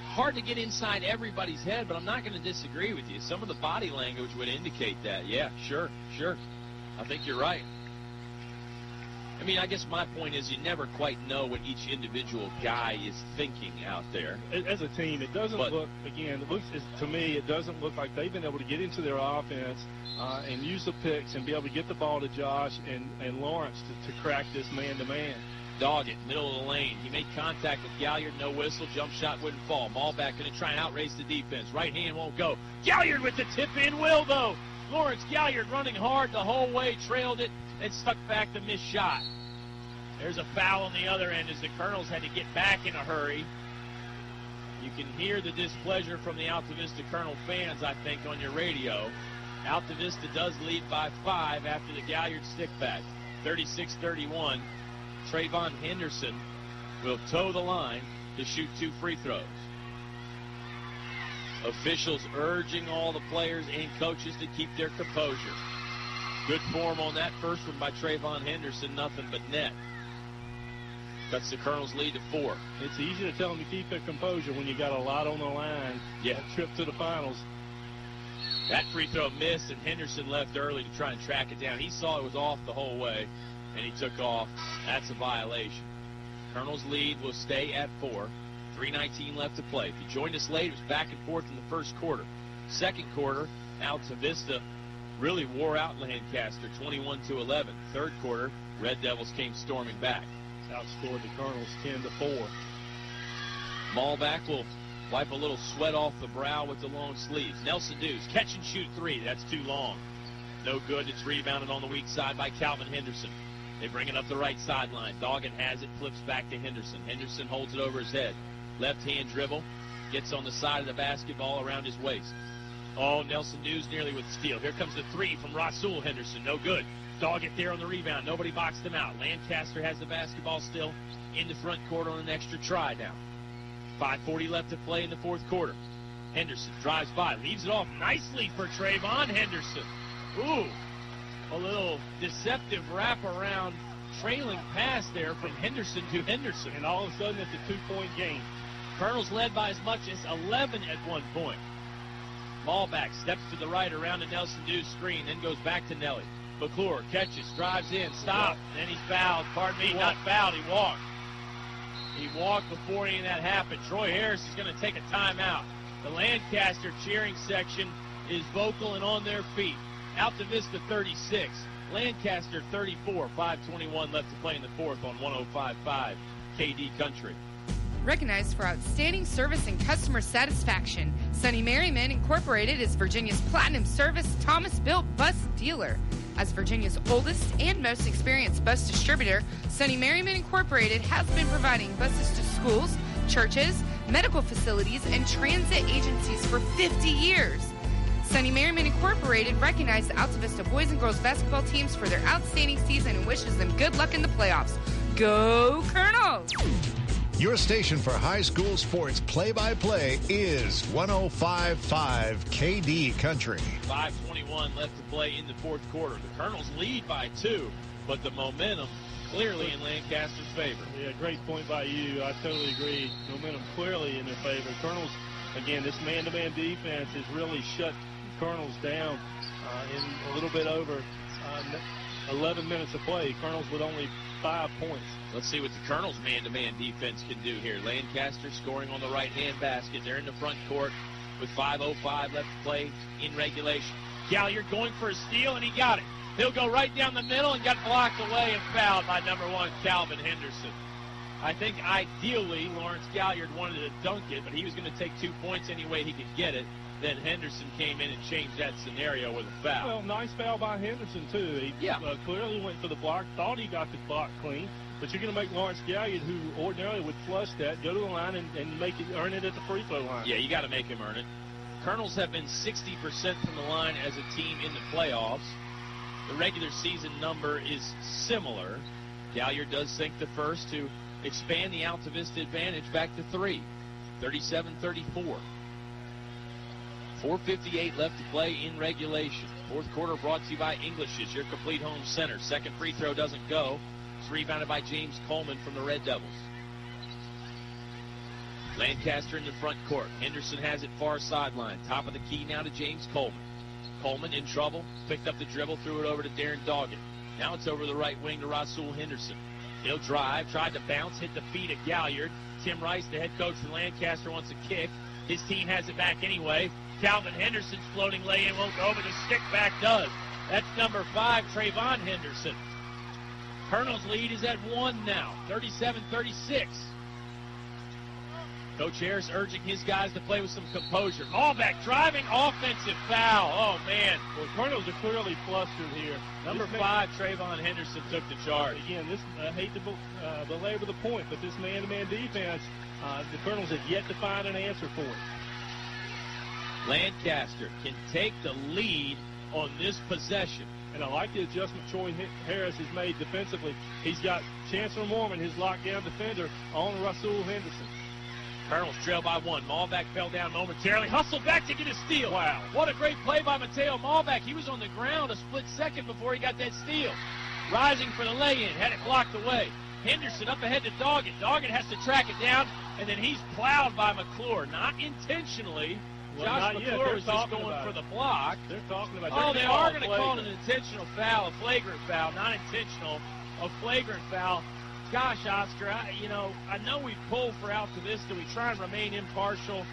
hard to get inside everybody's head, but I'm not going to disagree with you. Some of the body language would indicate that. Yeah, sure. I think you're right. I mean, I guess my point is you never quite know what each individual guy is thinking out there. As a team, it doesn't look, again, to me, it doesn't look like they've been able to get into their offense and use the picks and be able to get the ball to Josh and Lawrence to crack this man-to-man. Doggett, middle of the lane. He made contact with Galliard, no whistle. Jump shot wouldn't fall. Malback going to try and outrace the defense. Right hand won't go. Galliard with the tip-in will, though. Lawrence Galliard running hard the whole way, trailed it, and stuck back the missed shot. There's a foul on the other end as the Colonels had to get back in a hurry. You can hear the displeasure from the Altavista Colonel fans, I think, on your radio. Altavista does lead by 5 after the Galliard stickback. 36-31. Trayvon Henderson will toe the line to shoot 2 free throws. Officials urging all the players and coaches to keep their composure. Good form on that first one by Trayvon Henderson, nothing but net. Cuts the Colonels' lead to 4. It's easy to tell them to keep their composure when you got a lot on the line. Yeah. A trip to the finals. That free throw missed, and Henderson left early to try and track it down. He saw it was off the whole way, and he took off. That's a violation. Colonels' lead will stay at 4. 3:19 left to play. If you joined us late, it was back and forth in the first quarter. Second quarter, Altavista really wore out Lancaster, 21-11. Third quarter, Red Devils came storming back. Outscored the Colonels 10-4. Malback will wipe a little sweat off the brow with the long sleeves. Nelson Dews, catch and shoot 3. That's too long. No good. It's rebounded on the weak side by Calvin Henderson. They bring it up the right sideline. Doggett has it, flips back to Henderson. Henderson holds it over his head. Left-hand dribble, gets on the side of the basketball around his waist. Oh, Nelson Dews nearly with the steal. Here comes the 3 from Rasul Henderson. No good. Doggett there on the rebound. Nobody boxed him out. Lancaster has the basketball still in the front court on an extra try now. 5:40 left to play in the fourth quarter. Henderson drives by, leaves it off nicely for Trayvon Henderson. Ooh, a little deceptive wraparound trailing pass there from Henderson to Henderson. And all of a sudden it's a 2-point game. Colonels led by as much as 11 at one point. Malback steps to the right around the Nelson Dews screen, then goes back to Nelly. McClure catches, drives in, stops, and then he's fouled. Pardon me, not fouled, he walked. He walked before any of that happened. Troy Harris is going to take a timeout. The Lancaster cheering section is vocal and on their feet. Altavista 36, Lancaster 34, 5:21 left to play in the fourth on 105.5 KD Country. Recognized for outstanding service and customer satisfaction, Sonny Merriman Incorporated is Virginia's platinum service Thomas-built bus dealer. As Virginia's oldest and most experienced bus distributor, Sonny Merriman Incorporated has been providing buses to schools, churches, medical facilities, and transit agencies for 50 years. Sonny Merriman Incorporated recognized the Altavista boys and girls basketball teams for their outstanding season and wishes them good luck in the playoffs. Go Colonels! Your station for high school sports play-by-play is 105.5 KD Country. 5:21 left to play in the fourth quarter. The Colonels lead by 2, but the momentum clearly in Lancaster's favor. Yeah, great point by you. I totally agree. Momentum clearly in their favor. Colonels, again, this man-to-man defense has really shut Colonels down in a little bit over 11 minutes of play. Colonels with only 5 points. Let's see what the Colonels' man-to-man defense can do here. Lancaster scoring on the right-hand basket. They're in the front court with 5:05 left to play in regulation. Galliard going for a steal, and he got it. He'll go right down the middle and got blocked away and fouled by number 1, Calvin Henderson. I think ideally Lawrence Galliard wanted to dunk it, but he was going to take 2 points any way he could get it. Then Henderson came in and changed that scenario with a foul. Well, nice foul by Henderson, too. He clearly went for the block, thought he got the block clean. But you're going to make Lawrence Galliard, who ordinarily would flush that, go to the line and make it, earn it at the free throw line. Yeah, you got to make him earn it. Colonels have been 60% from the line as a team in the playoffs. The regular season number is similar. Galliard does sink the first to expand the Altavista advantage back to 3, 37-34. 4:58 left to play in regulation. Fourth quarter brought to you by English's, your complete home center. Second free throw doesn't go. It's rebounded by James Coleman from the Red Devils. Lancaster in the front court. Henderson has it far sideline. Top of the key now to James Coleman. Coleman in trouble. Picked up the dribble, threw it over to Darren Doggett. Now it's over the right wing to Rasul Henderson. He'll drive, tried to bounce, hit the feet of Galliard. Tim Rice, the head coach for Lancaster, wants a kick. His team has it back anyway. Calvin Henderson's floating lay-in won't go, but the stick back does. That's number 5, Trayvon Henderson. Colonel's lead is at 1 now, 37-36. Coach Harris urging his guys to play with some composure. Malbeck driving, offensive foul. Oh, man. Well, Colonels are clearly flustered here. Number 5, Trayvon Henderson took the charge. Again, I hate to belabor the point, but this man-to-man defense, the Colonels have yet to find an answer for it. Lancaster can take the lead on this possession. And I like the adjustment Troy Harris has made defensively. He's got Chancellor Mormon, his lockdown defender, on Rasul Henderson. Colonels trail by 1. Malbeck fell down momentarily. Hustled back to get a steal. Wow. What a great play by Mateo Malbeck. He was on the ground a split second before he got that steal. Rising for the lay-in. Had it blocked away. Henderson up ahead to Doggett. Doggett has to track it down, and then he's plowed by McClure. Not intentionally. Well, Josh McClure was just going for the block. They're talking about Oh, they are going to call it an intentional foul, a flagrant foul. Not intentional, a flagrant foul. Gosh, Oscar, I know we pull for Altavista. We try and remain impartial.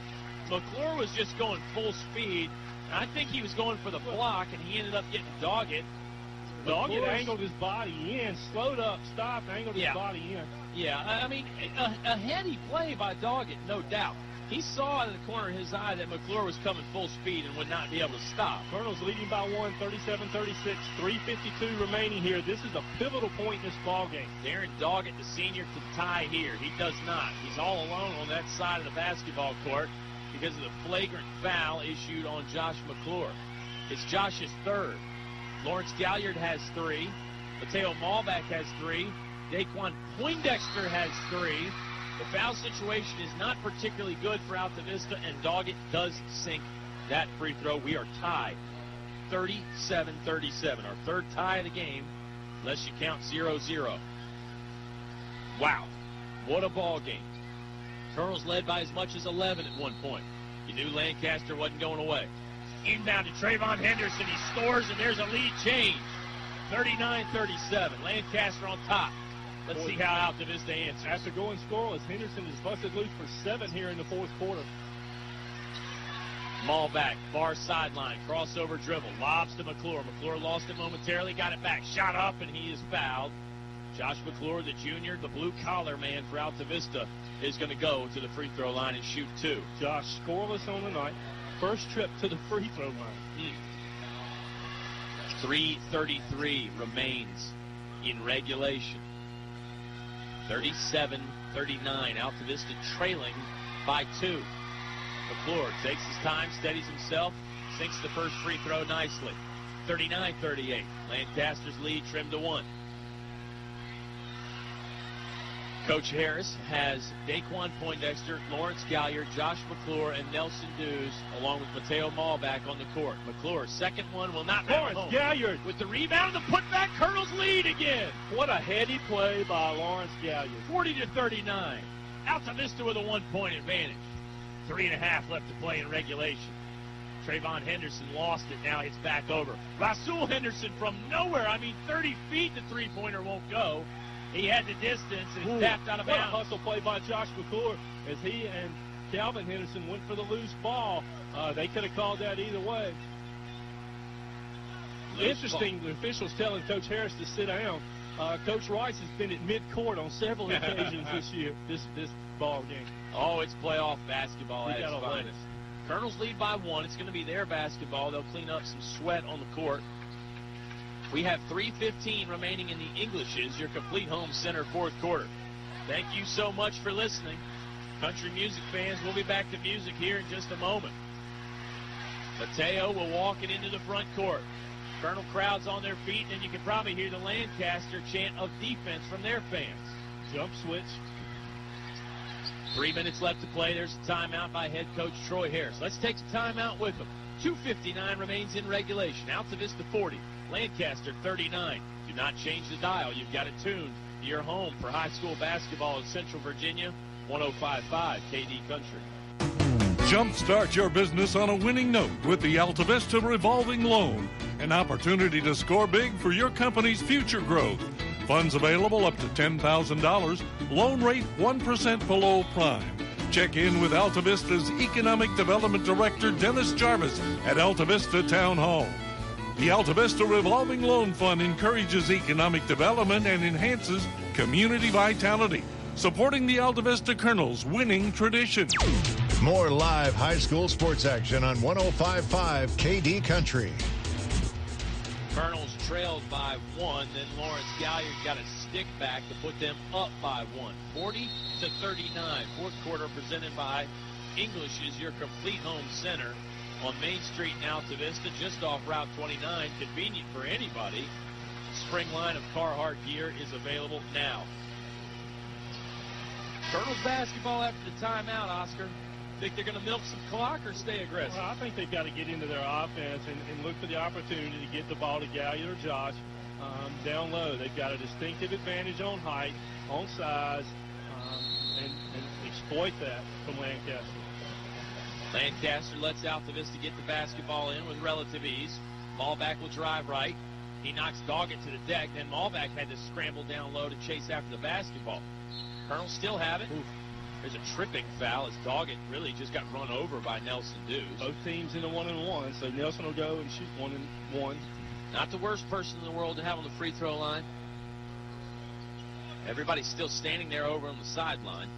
McClure was just going full speed. I think he was going for the block, and he ended up getting Doggett. Doggett angled his body in, slowed up, stopped, angled his body in. Yeah, I mean, a heady play by Doggett, no doubt. He saw out of the corner of his eye that McClure was coming full speed and would not be able to stop. Colonels leading by 1, 37-36, 3:52 remaining here. This is a pivotal point in this ball game. Darren Doggett, the senior, can tie here. He does not. He's all alone on that side of the basketball court because of the flagrant foul issued on Josh McClure. It's Josh's 3rd. Lawrence Galliard has 3. Mateo Malbeck has 3. Daquan Poindexter has 3. The foul situation is not particularly good for Altavista, and Doggett does sink that free throw. We are tied 37-37. Our 3rd tie of the game, unless you count 0-0. Wow. What a ball game. Colonels led by as much as 11 at one point. You knew Lancaster wasn't going away. Inbound to Trayvon Henderson. He scores, and there's a lead change. 39-37. Lancaster on top. Let's see how Altavista answers. After going scoreless, Henderson is busted loose for 7 here in the 4th quarter. Malbeck, far sideline, crossover dribble, lobs to McClure. McClure lost it momentarily, got it back, shot up, and he is fouled. Josh McClure, the junior, the blue-collar man for Altavista, is going to go to the free throw line and shoot 2. Josh scoreless on the night. First trip to the free throw line. 3:33 remains in regulation. 37-39. Altavista trailing by 2. McClure takes his time, steadies himself, sinks the first free throw nicely. 39-38. Lancaster's lead trimmed to 1. Coach Harris has Daquan Poindexter, Lawrence Galliard, Josh McClure, and Nelson Dews, along with Mateo Malbeck on the court. McClure, second one, will not matter. Lawrence Galliard with the rebound and the putback. Colonels lead again. What a heady play by Lawrence Galliard. 40-39. Altavista with a 1-point advantage. 3.5 left to play in regulation. Trayvon Henderson lost it. Now it's back over. Rasul Henderson from nowhere. 30 feet the three-pointer won't go. He had the distance and it's tapped out of bounds. What a hustle play by Josh McClure as he and Calvin Henderson went for the loose ball. They could have called that either way. Interesting, the officials telling Coach Harris to sit down. Coach Rice has been at midcourt on several occasions this year, this ball game. Oh, it's playoff basketball at its finest. Colonels lead by 1. It's going to be their basketball. They'll clean up some sweat on the court. We have 3:15 remaining in the Englishes, your complete home center fourth quarter. Thank you so much for listening. Country music fans, we'll be back to music here in just a moment. Mateo will walk it into the front court. Colonel crowds on their feet, and you can probably hear the Lancaster chant of defense from their fans. Jump switch. 3 minutes left to play. There's a timeout by head coach Troy Harris. Let's take some timeout with him. 2:59 remains in regulation. Altavista 40, Lancaster 39. Do not change the dial. You've got it tuned to your home for high school basketball in Central Virginia, 105.5 KD Country. Jumpstart your business on a winning note with the Altavista revolving loan. An opportunity to score big for your company's future growth. Funds available up to $10,000. Loan rate 1% below prime. Check in with Altavista's Economic Development Director, Dennis Jarvis, at Altavista Town Hall. The Altavista Revolving Loan Fund encourages economic development and enhances community vitality, supporting the Altavista Colonels' winning tradition. More live high school sports action on 105.5 KD Country. Colonels trailed by 1, then Lawrence Galliard got a stick back to put them up by 1. 40-39. Fourth quarter presented by English's, your complete home center on Main Street in Altavista, just off Route 29. Convenient for anybody. Spring line of Carhartt gear is available now. Colonels basketball after the timeout, Oscar. Think they're going to milk some clock or stay aggressive? Well, I think they've got to get into their offense and look for the opportunity to get the ball to Galliard or Josh down low. They've got a distinctive advantage on height, on size, and exploit that from Lancaster. Lancaster lets Altavista get the basketball in with relative ease. Malback will drive right. He knocks Doggett to the deck. Then Malback had to scramble down low to chase after the basketball. Colonels still have it. Oof. There's a tripping foul as Doggett really just got run over by Nelson Dews. Both teams in a 1-and-1, so Nelson will go and shoot 1-and-1. Not the worst person in the world to have on the free throw line. Everybody's still standing there over on the sideline.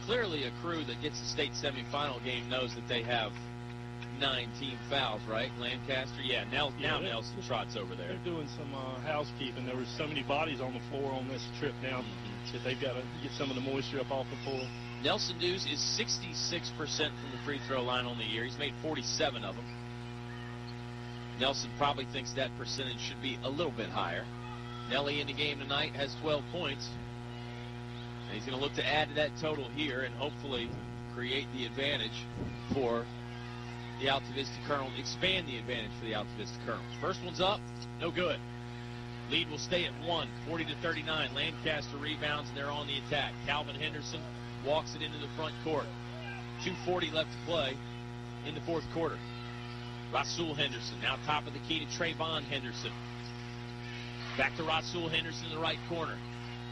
Clearly a crew that gets the state semifinal game knows that they have 9 team fouls, right? Lancaster? Yeah, now Nelson trots over there. They're doing some housekeeping. There were so many bodies on the floor on this trip down that they've got to get some of the moisture up off the floor. Nelson Dews is 66% from the free throw line on the year. He's made 47 of them. Nelson probably thinks that percentage should be a little bit higher. Nelly in the game tonight has 12 points. And he's going to look to add to that total here and hopefully create the advantage for the Altavista Colonels, expand the advantage for the Altavista Colonels. First one's up, no good. Lead will stay at 1, 40-39. Lancaster rebounds, and they're on the attack. Calvin Henderson walks it into the front court. 2:40 left to play in the fourth quarter. Rasul Henderson now top of the key to Trayvon Henderson. Back to Rasul Henderson in the right corner.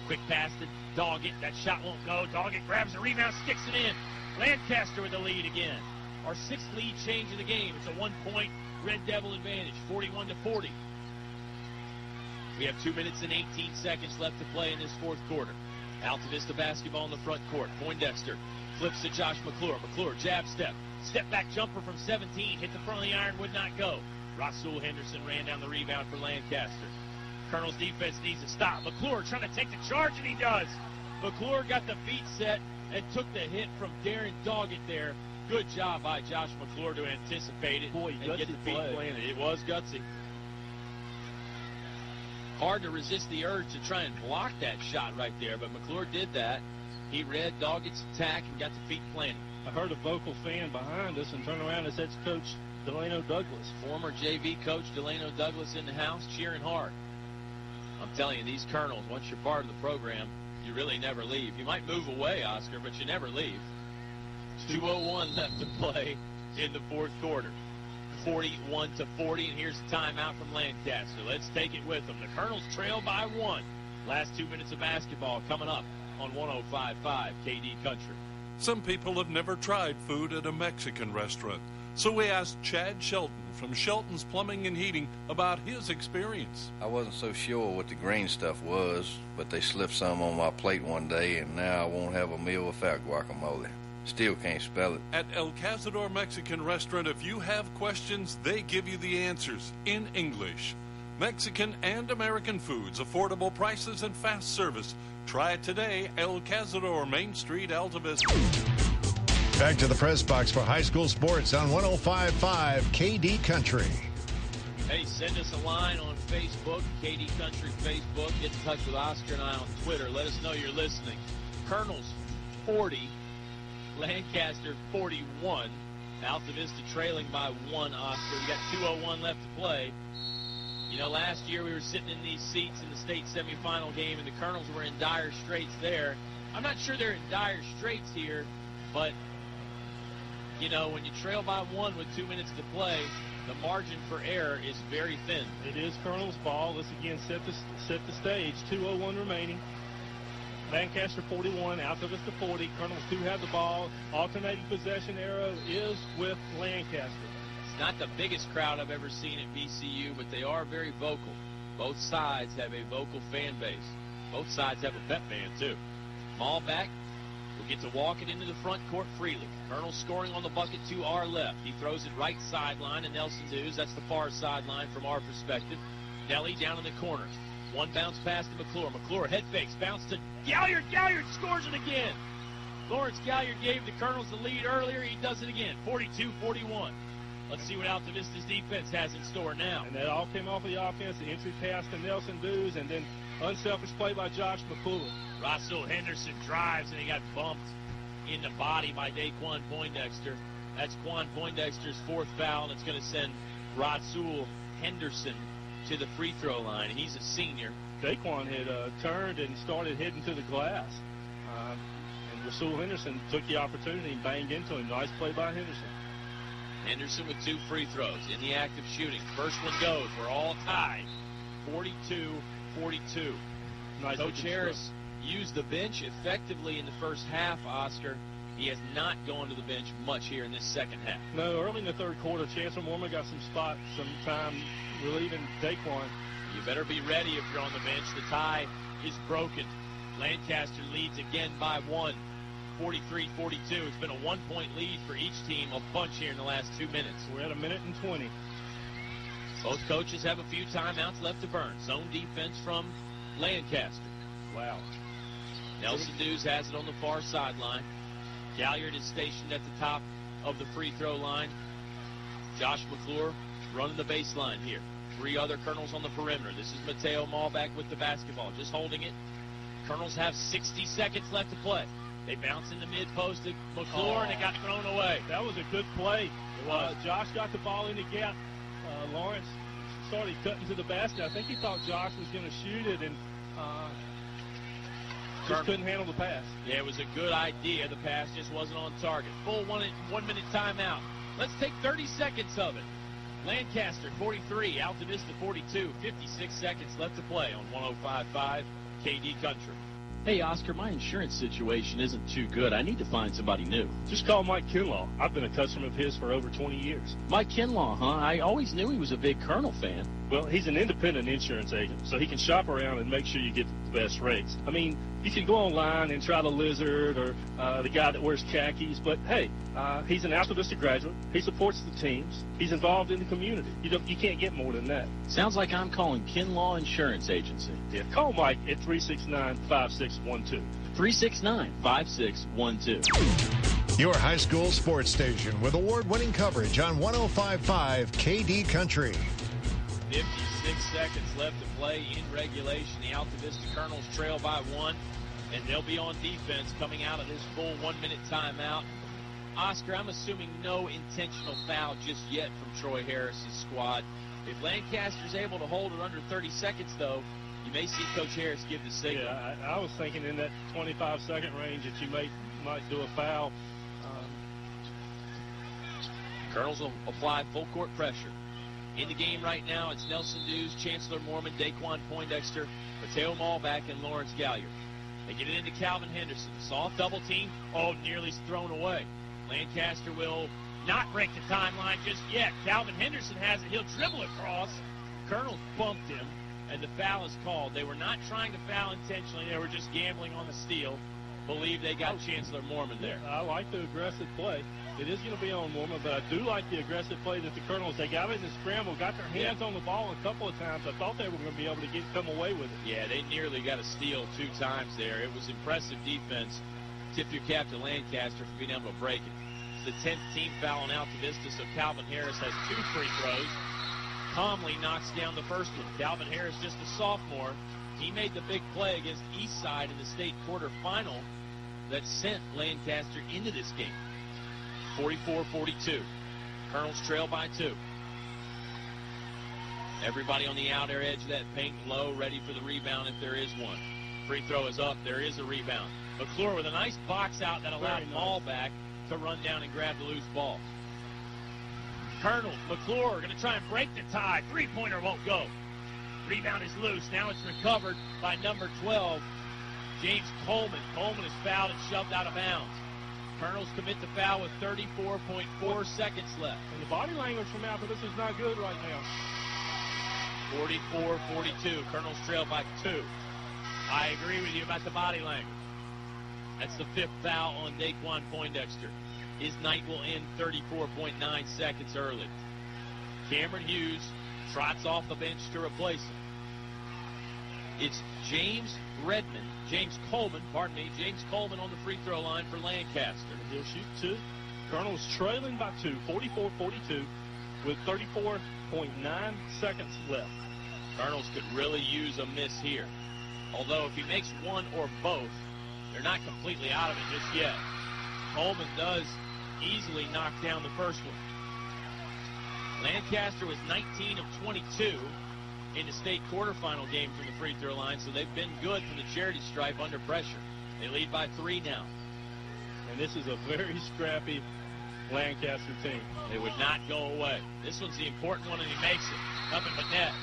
Quick pass to Doggett. That shot won't go. Doggett grabs the rebound, sticks it in. Lancaster with the lead again. Our 6th lead change of the game. It's a 1-point Red Devil advantage, 41-40. We have 2 minutes and 18 seconds left to play in this fourth quarter. Altavista basketball in the front court. Poindexter flips to Josh McClure. McClure jab step. Step back jumper from 17. Hit the front of the iron, would not go. Rasul Henderson ran down the rebound for Lancaster. Colonel's defense needs to stop. McClure trying to take the charge, and he does. McClure got the feet set and took the hit from Darren Doggett there. Good job by Josh McClure to anticipate it and get the feet planted. It was gutsy. Hard to resist the urge to try and block that shot right there, but McClure did that. He read Doggett's attack and got the feet planted. I heard a vocal fan behind us and turned around and said, Coach Delano Douglas. Former JV coach Delano Douglas in the house, cheering hard. I'm telling you, these Colonels, once you're part of the program, you really never leave. You might move away, Oscar, but you never leave. 2:01 left to play in the fourth quarter. 41-40, and here's the timeout from Lancaster. Let's take it with them. The Colonels trail by 1. Last 2 minutes of basketball coming up on 105.5 KD Country. Some people have never tried food at a Mexican restaurant, so we asked Chad Shelton from Shelton's Plumbing and Heating about his experience. I wasn't so sure what the green stuff was, but they slipped some on my plate one day, and now I won't have a meal without guacamole. Still can't spell it. At El Cazador Mexican Restaurant, if you have questions, they give you the answers in English. Mexican and American foods, affordable prices, and fast service. Try it today, El Cazador, Main Street, Altavista. Back to the press box for high school sports on 105.5 KD Country. Hey, send us a line on Facebook, KD Country Facebook. Get in touch with Oscar and I on Twitter. Let us know you're listening. Colonels 40, Lancaster 41. Altavista trailing by 1, Oscar. We got 2:01 left to play. You know, last year we were sitting in these seats in the state semifinal game, and the Colonels were in dire straits there. I'm not sure they're in dire straits here, but, you know, when you trail by 1 with 2 minutes to play, the margin for error is very thin. It is Colonel's ball. Let's again set the stage. 2:01 remaining. Lancaster 41, Altavista 40. Colonels do have the ball. Alternating possession arrow is with Lancaster. It's not the biggest crowd I've ever seen at VCU, but they are very vocal. Both sides have a vocal fan base. Both sides have a pep band, too. Ball back. Will get to walk it into the front court freely. Colonel scoring on the bucket to our left. He throws it right sideline to Nelson Dews. That's the far sideline from our perspective. Nelly down in the corner. One bounce pass to McClure. McClure head fakes. Bounce to Galliard. Galliard scores it again. Lawrence Galliard gave the Colonels the lead earlier. He does it again. 42-41. Let's see what Altavista's defense has in store now. And that all came off of the offense. The entry pass to Nelson Dews, and then unselfish play by Josh McClure. Rasul Henderson drives, and he got bumped in the body by Daquan Poindexter. That's Quan Poindexter's 4th foul, and it's going to send Rasul Henderson to the free throw line. He's a senior. Daquan had turned and started heading to the glass. And Rasul Henderson took the opportunity and banged into him. Nice play by Henderson. Henderson with 2 free throws in the act of shooting. First one goes. We're all tied. 42-42. Nice. Coach Harris used the bench effectively in the first half, Oscar. He has not gone to the bench much here in this second half. No, early in the third quarter, Chancellor Mormon got some time relieving Daquan. You better be ready if you're on the bench. The tie is broken. Lancaster leads again by 1. 43-42. It's been a 1-point lead for each team, a bunch here in the last 2 minutes. We're at 1:20. Both coaches have a few timeouts left to burn. Zone defense from Lancaster. Wow. Nelson Dews has it on the far sideline. Galliard is stationed at the top of the free throw line. Josh McClure running the baseline here. 3 other Colonels on the perimeter. This is Mateo Malback with the basketball, just holding it. Colonels have 60 seconds left to play. They bounce in the mid-post to McClure, and it got thrown away. That was a good play. Josh got the ball in the gap. Lawrence started cutting to the basket. I think he thought Josh was going to shoot it, and just couldn't handle the pass. Yeah, it was a good idea. The pass just wasn't on target. Full 1 minute timeout. Let's take 30 seconds of it. Lancaster 43, Altavista 42. 56 seconds left to play on 105.5 KD Country. Hey, Oscar, my insurance situation isn't too good. I need to find somebody new. Just call Mike Kinlaw. I've been a customer of his for over 20 years. Mike Kinlaw, huh? I always knew he was a big Colonel fan. Well, he's an independent insurance agent, so he can shop around and make sure you get the best rates. I mean, you can go online and try the Lizard or the guy that wears khakis, but hey, he's an Altavista graduate. He supports the teams. He's involved in the community. You can't get more than that. Sounds like I'm calling Kinlaw Insurance Agency. Yeah, call Mike at 369-5612. 369-5612. Your high school sports station with award-winning coverage on 105.5 KD Country. 56 seconds left to play in regulation. The Altavista Colonels trail by 1, and they'll be on defense coming out of this full 1 minute timeout. Oscar, I'm assuming no intentional foul just yet from Troy Harris's squad. If Lancaster's able to hold it under 30 seconds, though, you may see Coach Harris give the signal. Yeah, I was thinking in that 25-second range that you might do a foul. Colonels will apply full court pressure. In the game right now, it's Nelson Dews, Chancellor Mormon, Daquan Poindexter, Mateo Malback, and Lawrence Galliard. They get it into Calvin Henderson. Soft double team. Oh, nearly thrown away. Lancaster will not break the timeline just yet. Calvin Henderson has it. He'll dribble across. Colonels bumped him, and the foul is called. They were not trying to foul intentionally. They were just gambling on the steal. Believe they got Chancellor Mormon there. I like the aggressive play. It is going to be on Mormon, but I do like the aggressive play that the Colonels, they got in the scramble, got their hands on the ball a couple of times. I thought they were going to be able to come away with it. Yeah, they nearly got a steal 2 times there. It was impressive defense. Tip your cap to Lancaster for being able to break it. It's the 10th team foul on Altavista, so Calvin Harris has 2 free throws. Calmly knocks down the first one. Calvin Harris, just a sophomore. He made the big play against Eastside in the state quarterfinal that sent Lancaster into this game. 44-42. Colonels trail by 2. Everybody on the outer edge of that paint, low, ready for the rebound if there is one. Free throw is up. There is a rebound. McClure with a nice box out that allowed Malback to run down and grab the loose ball. Colonels, McClure going to try and break the tie. Three-pointer won't go. Rebound is loose. Now it's recovered by number 12, James Coleman. Coleman is fouled and shoved out of bounds. Colonels commit the foul with 34.4 seconds left. And the body language from Altavista is not good right now. 44-42. Colonels trail by 2. I agree with you about the body language. That's the 5th foul on Daquan Poindexter. His night will end 34.9 seconds early. Cameron Hughes trots off the bench to replace him. It's James Coleman on the free throw line for Lancaster. He'll shoot 2. Colonels trailing by 2, 44-42, with 34.9 seconds left. Colonels could really use a miss here. Although if he makes one or both, they're not completely out of it just yet. Coleman does easily knock down the first one. Lancaster was 19 of 22 in the state quarterfinal game from the free throw line, so they've been good from the charity stripe under pressure. They lead by 3 now. And this is a very scrappy Lancaster team. They would not go away. This one's the important one, and he makes it. Nothing but net.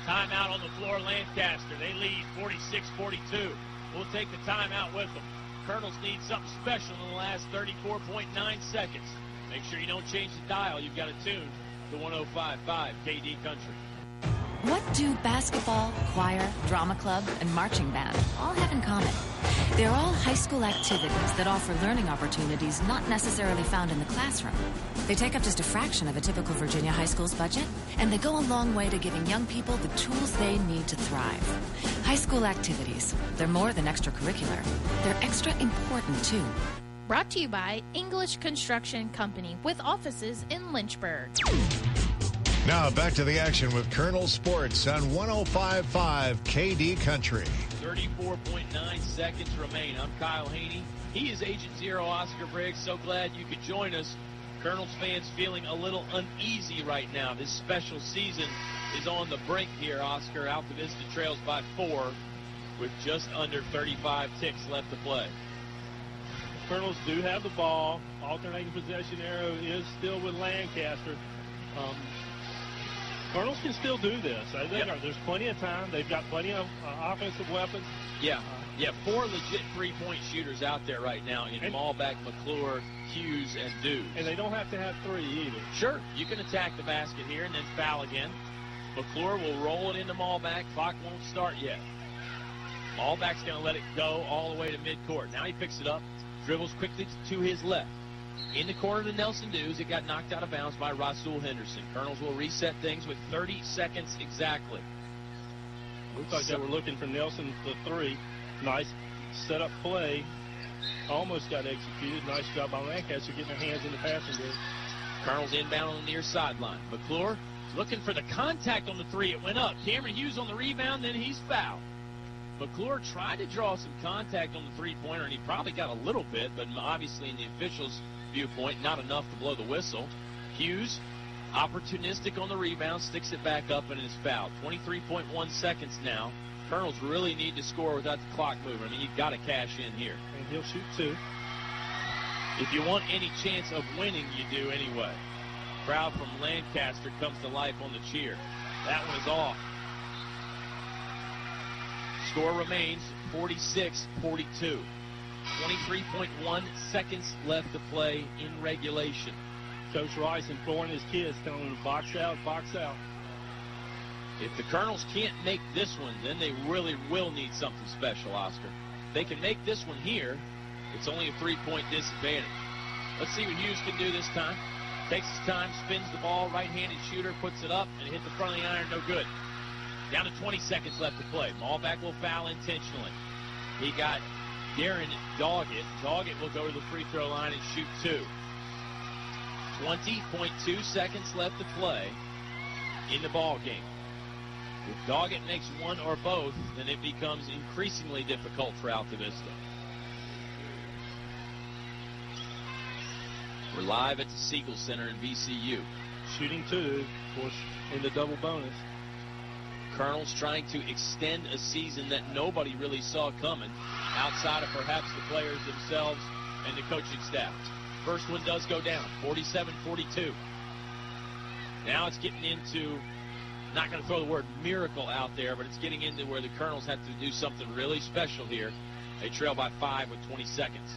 Timeout on the floor, Lancaster. They lead 46-42. We'll take the timeout with them. Colonels need something special in the last 34.9 seconds. Make sure you don't change the dial. You've got it tuned to 105.5 KD Country. What do basketball, choir, drama club, and marching band all have in common? They're all high school activities that offer learning opportunities not necessarily found in the classroom. They take up just a fraction of a typical Virginia high school's budget, and they go a long way to giving young people the tools they need to thrive. High school activities, they're more than extracurricular. They're extra important, too. Brought to you by English Construction Company with offices in Lynchburg. Now back to the action with Colonel Sports on 105.5 KD Country. 34.9 seconds remain. I'm Kyle Hoehne. He is Agent Zero, Oscar Briggs. So glad you could join us. Colonels fans feeling a little uneasy right now. This special season is on the brink here, Oscar. Altavista trails by 4 with just under 35 ticks left to play. Colonels do have the ball. Alternating possession arrow is still with Lancaster. Colonels can still do this. I think there's plenty of time. They've got plenty of offensive weapons. Yeah, 4 legit three-point shooters out there right now in Malback, McClure, Hughes, and Dews. And they don't have to have 3 either. Sure, you can attack the basket here and then foul again. McClure will roll it into Malback. Clock won't start yet. Malback's going to let it go all the way to midcourt. Now he picks it up, dribbles quickly to his left. In the corner to Nelson Dews, it got knocked out of bounds by Rasul Henderson. Colonels will reset things with 30 seconds exactly. Looks like they were looking for Nelson for 3. Nice setup play. Almost got executed. Nice job by Lancaster getting their hands in the passing game. Colonels inbound on the near sideline. McClure looking for the contact on the 3. It went up. Cameron Hughes on the rebound, then he's fouled. McClure tried to draw some contact on the three-pointer, and he probably got a little bit, but obviously in the officials' viewpoint, not enough to blow the whistle. Hughes, opportunistic on the rebound, sticks it back up and is fouled. 23.1 seconds now. Colonels really need to score without the clock moving. I mean, you've got to cash in here. And he'll shoot 2. If you want any chance of winning, you do anyway. Crowd from Lancaster comes to life on the cheer. That one is off. Score remains 46-42. 23.1 seconds left to play in regulation. Coach Rice imploring his kids, telling them to box out, box out. If the Colonels can't make this one, then they really will need something special, Oscar. If they can make this one here, it's only a 3-point disadvantage. Let's see what Hughes can do this time. Takes his time, spins the ball, right-handed shooter, puts it up, and hit the front of the iron, no good. Down to 20 seconds left to play. Malback will foul intentionally. He got Darren Doggett. Doggett will go to the free throw line and shoot 2. 20.2 seconds left to play in the ball game. If Doggett makes one or both, then it becomes increasingly difficult for Altavista. We're live at the Siegel Center in VCU. Shooting 2, of course, in the double bonus. Colonels trying to extend a season that nobody really saw coming, outside of perhaps the players themselves and the coaching staff. First one does go down, 47-42. Now it's getting into, not going to throw the word miracle out there, but it's getting into where the Colonels have to do something really special here. They trail by 5 with 20 seconds.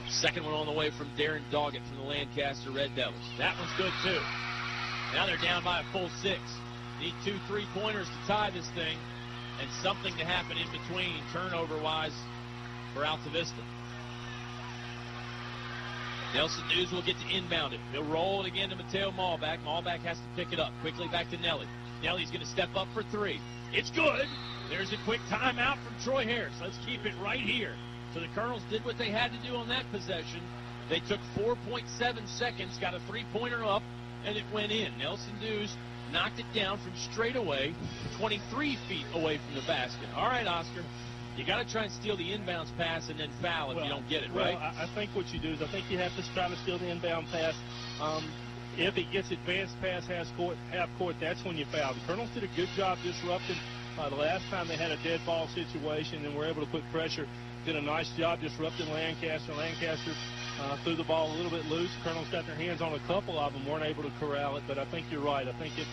Second one on the way from Darren Doggett from the Lancaster Red Devils. That one's good, too. Now they're down by a full 6. Need 2 3-pointers to tie this thing, and something to happen in between, turnover-wise, for Altavista. Nelson News will get to inbound it. He'll roll it again to Mateo Malback. Malback has to pick it up. Quickly back to Nelly. Nelly's going to step up for 3. It's good. There's a quick timeout from Troy Harris. Let's keep it right here. So the Colonels did what they had to do on that possession. They took 4.7 seconds, got a 3-pointer up, and it went in. Nelson Dews knocked it down from straight away, 23 feet away from the basket. All right, Oscar, you got to try and steal the inbounds pass and then foul if you don't get it, right? Well, I think what you do is I think you have to try to steal the inbound pass. If it gets advanced past half court, that's when you foul. The Colonels did a good job disrupting. The last time they had a dead ball situation and were able to put pressure, did a nice job disrupting Lancaster. Lancaster threw the ball a little bit loose. The Colonels got their hands on a couple of them, weren't able to corral it. But I think you're right. I think if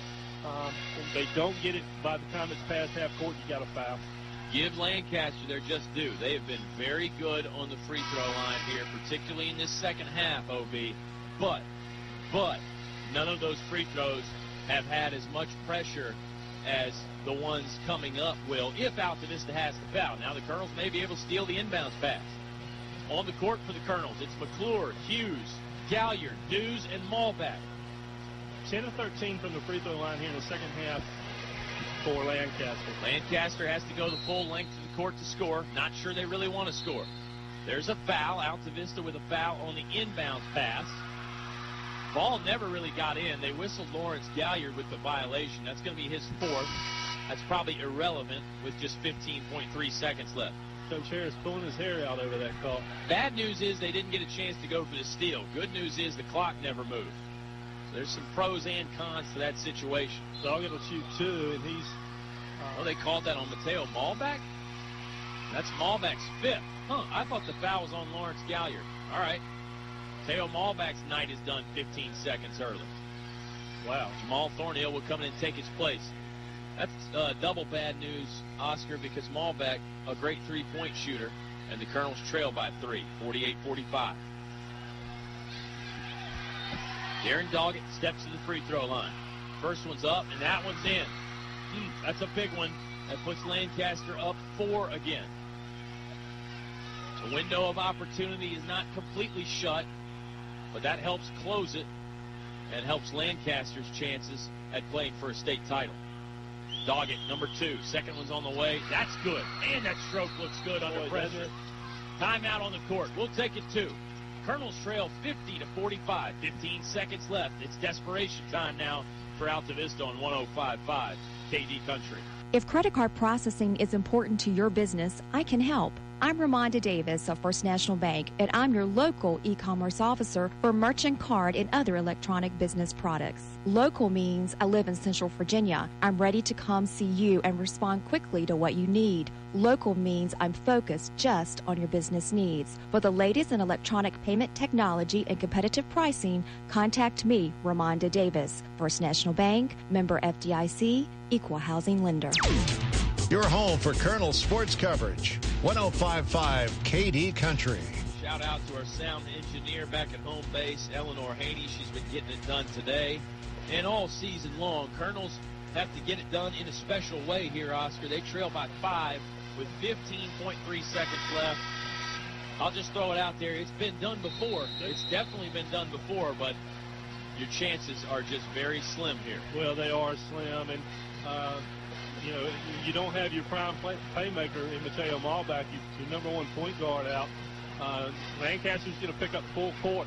they don't get it by the time it's past half court, you got to foul. Give Lancaster their just due. They have been very good on the free throw line here, particularly in this second half, OB. But none of those free throws have had as much pressure as the ones coming up will, if Altavista has the foul. Now the Colonels may be able to steal the inbounds pass. On the court for the Colonels, it's McClure, Hughes, Galliard, Dews, and Malback. 10 of 13 from the free throw line here in the second half for Lancaster. Lancaster has to go the full length of the court to score. Not sure they really want to score. There's a foul. Altavista with a foul on the inbounds pass. Ball never really got in. They whistled Lawrence Galliard with the violation. That's going to be his 4th. That's probably irrelevant with just 15.3 seconds left. Coach Harris pulling his hair out over that call. Bad news is they didn't get a chance to go for the steal. Good news is the clock never moved. So there's some pros and cons to that situation. Doggett will shoot 2, and he's... Oh, they called that on Mateo Malback? That's Malback's 5th. Huh, I thought the foul was on Lawrence Galliard. All right. Mateo Malback's night is done 15 seconds early. Wow. Jamal Thornhill will come in and take his place. That's double bad news, Oscar, because Malback, a great three-point shooter, and the Colonels trail by 3, 48-45. Darren Doggett steps to the free throw line. First one's up, and that one's in. That's a big one. That puts Lancaster up 4 again. The window of opportunity is not completely shut, but that helps close it and helps Lancaster's chances at playing for a state title. Doggett, number 2. Second one's on the way. That's good. And that stroke looks good under pressure. Timeout on the court. We'll take it 2. Colonels trail 50-45. 15 seconds left. It's desperation time now for Altavista on 105.5 KD Country. If credit card processing is important to your business, I can help. I'm Ramonda Davis of First National Bank, and I'm your local e-commerce officer for merchant card and other electronic business products. Local means I live in Central Virginia. I'm ready to come see you and respond quickly to what you need. Local means I'm focused just on your business needs. For the latest in electronic payment technology and competitive pricing, contact me, Ramonda Davis. First National Bank, member FDIC, equal housing lender. Your home for Colonel sports coverage. 105.5 KD Country. Shout out to our sound engineer back at home base, Eleanor Hoehne. She's been getting it done today. And all season long, Colonels have to get it done in a special way here, Oscar. They trail by 5 with 15.3 seconds left. I'll just throw it out there. It's been done before. It's definitely been done before, but your chances are just very slim here. Well, they are slim, and you don't have your prime playmaker in Mateo Malback, your number one point guard out. Lancaster's going to pick up full court.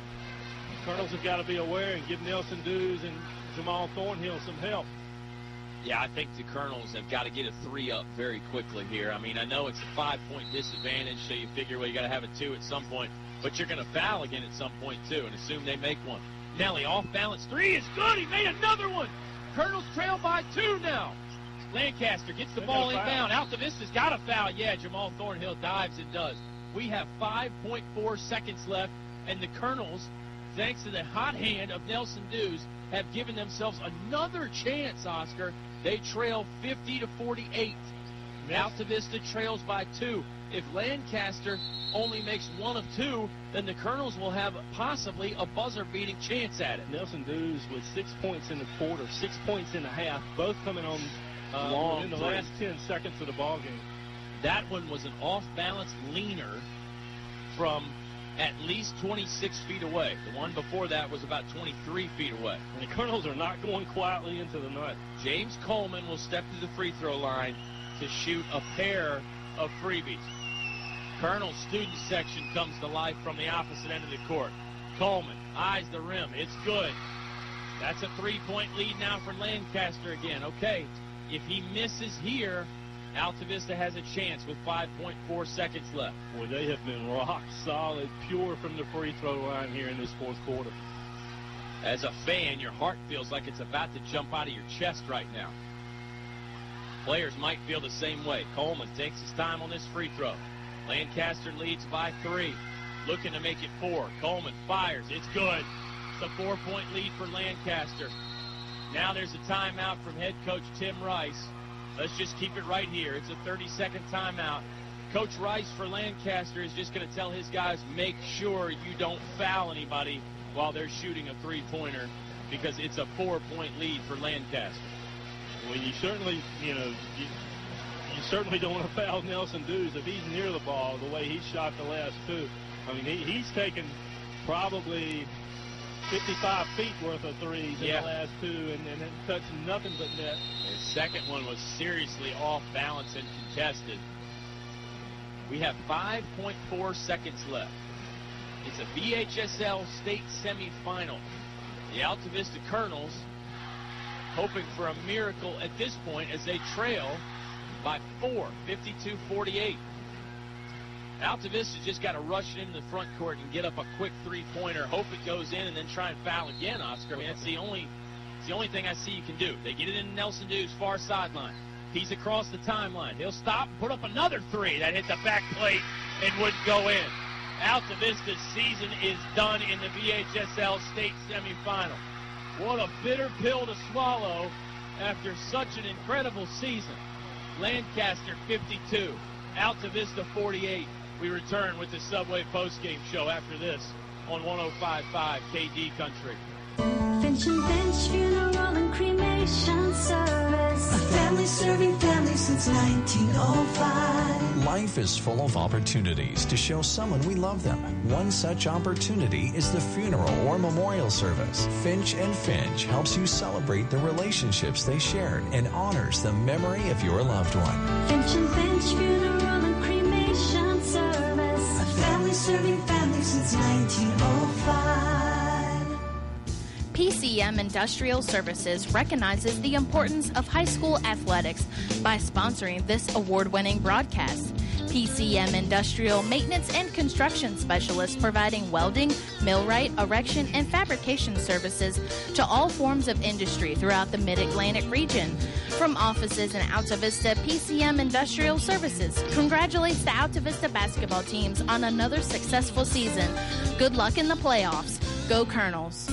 Colonels have got to be aware and give Nelson Dews and Jamal Thornhill some help. Yeah, I think the Colonels have got to get a 3 up very quickly here. I mean, I know it's a 5-point disadvantage, so you figure, well, you got to have a 2 at some point, but you're going to foul again at some point, too, and assume they make one. Nelly, off-balance 3 is good. He made another one. Colonels trail by 2 now. Lancaster gets the ball inbound. Altavista's got a foul. Yeah, Jamal Thornhill dives and does. We have 5.4 seconds left, and the Colonels, thanks to the hot hand of Nelson Dews, have given themselves another chance, Oscar. They trail 50-48. Altavista trails by 2. If Lancaster only makes 1 of 2, then the Colonels will have possibly a buzzer-beating chance at it. Nelson Dews with 6 points in the quarter, 6 points in the half, both coming on long in the last 10 seconds of the ball game. That one was an off-balance leaner from at least 26 feet away. The one before that was about 23 feet away. And the Colonels are not going quietly into the night. James Coleman will step to the free throw line to shoot a pair of freebies. Colonel student section comes to life from the opposite end of the court. Coleman eyes the rim. It's good. That's a 3-point lead now for Lancaster again. Okay, if he misses here, Altavista has a chance with 5.4 seconds left. Boy, they have been rock solid, pure from the free throw line here in this fourth quarter. As a fan, your heart feels like it's about to jump out of your chest right now. Players might feel the same way. Coleman takes his time on this free throw. Lancaster leads by 3, looking to make it 4. Coleman fires. It's good. It's a 4-point lead for Lancaster. Now there's a timeout from head coach Tim Rice. Let's just keep it right here. It's a 30-second timeout. Coach Rice for Lancaster is just going to tell his guys, make sure you don't foul anybody while they're shooting a 3-pointer, because it's a 4-point lead for Lancaster. Well, you certainly, you certainly don't want to foul Nelson Dews if he's near the ball the way he shot the last 2. I mean, he's taken probably 55 feet worth of threes in the last 2 and touched nothing but net. His second one was seriously off balance and contested. We have 5.4 seconds left. It's a VHSL state semifinal. The Altavista Colonels hoping for a miracle at this point as they trail by 4, 52-48. Altavista just got to rush it into the front court and get up a quick 3-pointer, hope it goes in, and then try and foul again, Oscar. I mean, that's the only thing I see you can do. They get it in Nelson Dews' far sideline. He's across the timeline. He'll stop and put up another 3 that hit the back plate and wouldn't go in. Altavista's season is done in the VHSL state semifinal. What a bitter pill to swallow after such an incredible season. Lancaster 52, Altavista 48. We return with the Subway postgame show after this on 105.5 KD Country. Finch and Finch Funeral and Cremation Service. A family serving families since 1905. Life is full of opportunities to show someone we love them. One such opportunity is the funeral or memorial service. Finch and Finch helps you celebrate the relationships they shared and honors the memory of your loved one. Finch and Finch Funeral and Cremation Service. A family serving families since 1905. PCM Industrial Services recognizes the importance of high school athletics by sponsoring this award-winning broadcast. PCM Industrial Maintenance and Construction Specialist providing welding, millwright, erection, and fabrication services to all forms of industry throughout the Mid-Atlantic region. From offices in Altavista, PCM Industrial Services congratulates the Altavista basketball teams on another successful season. Good luck in the playoffs. Go Colonels.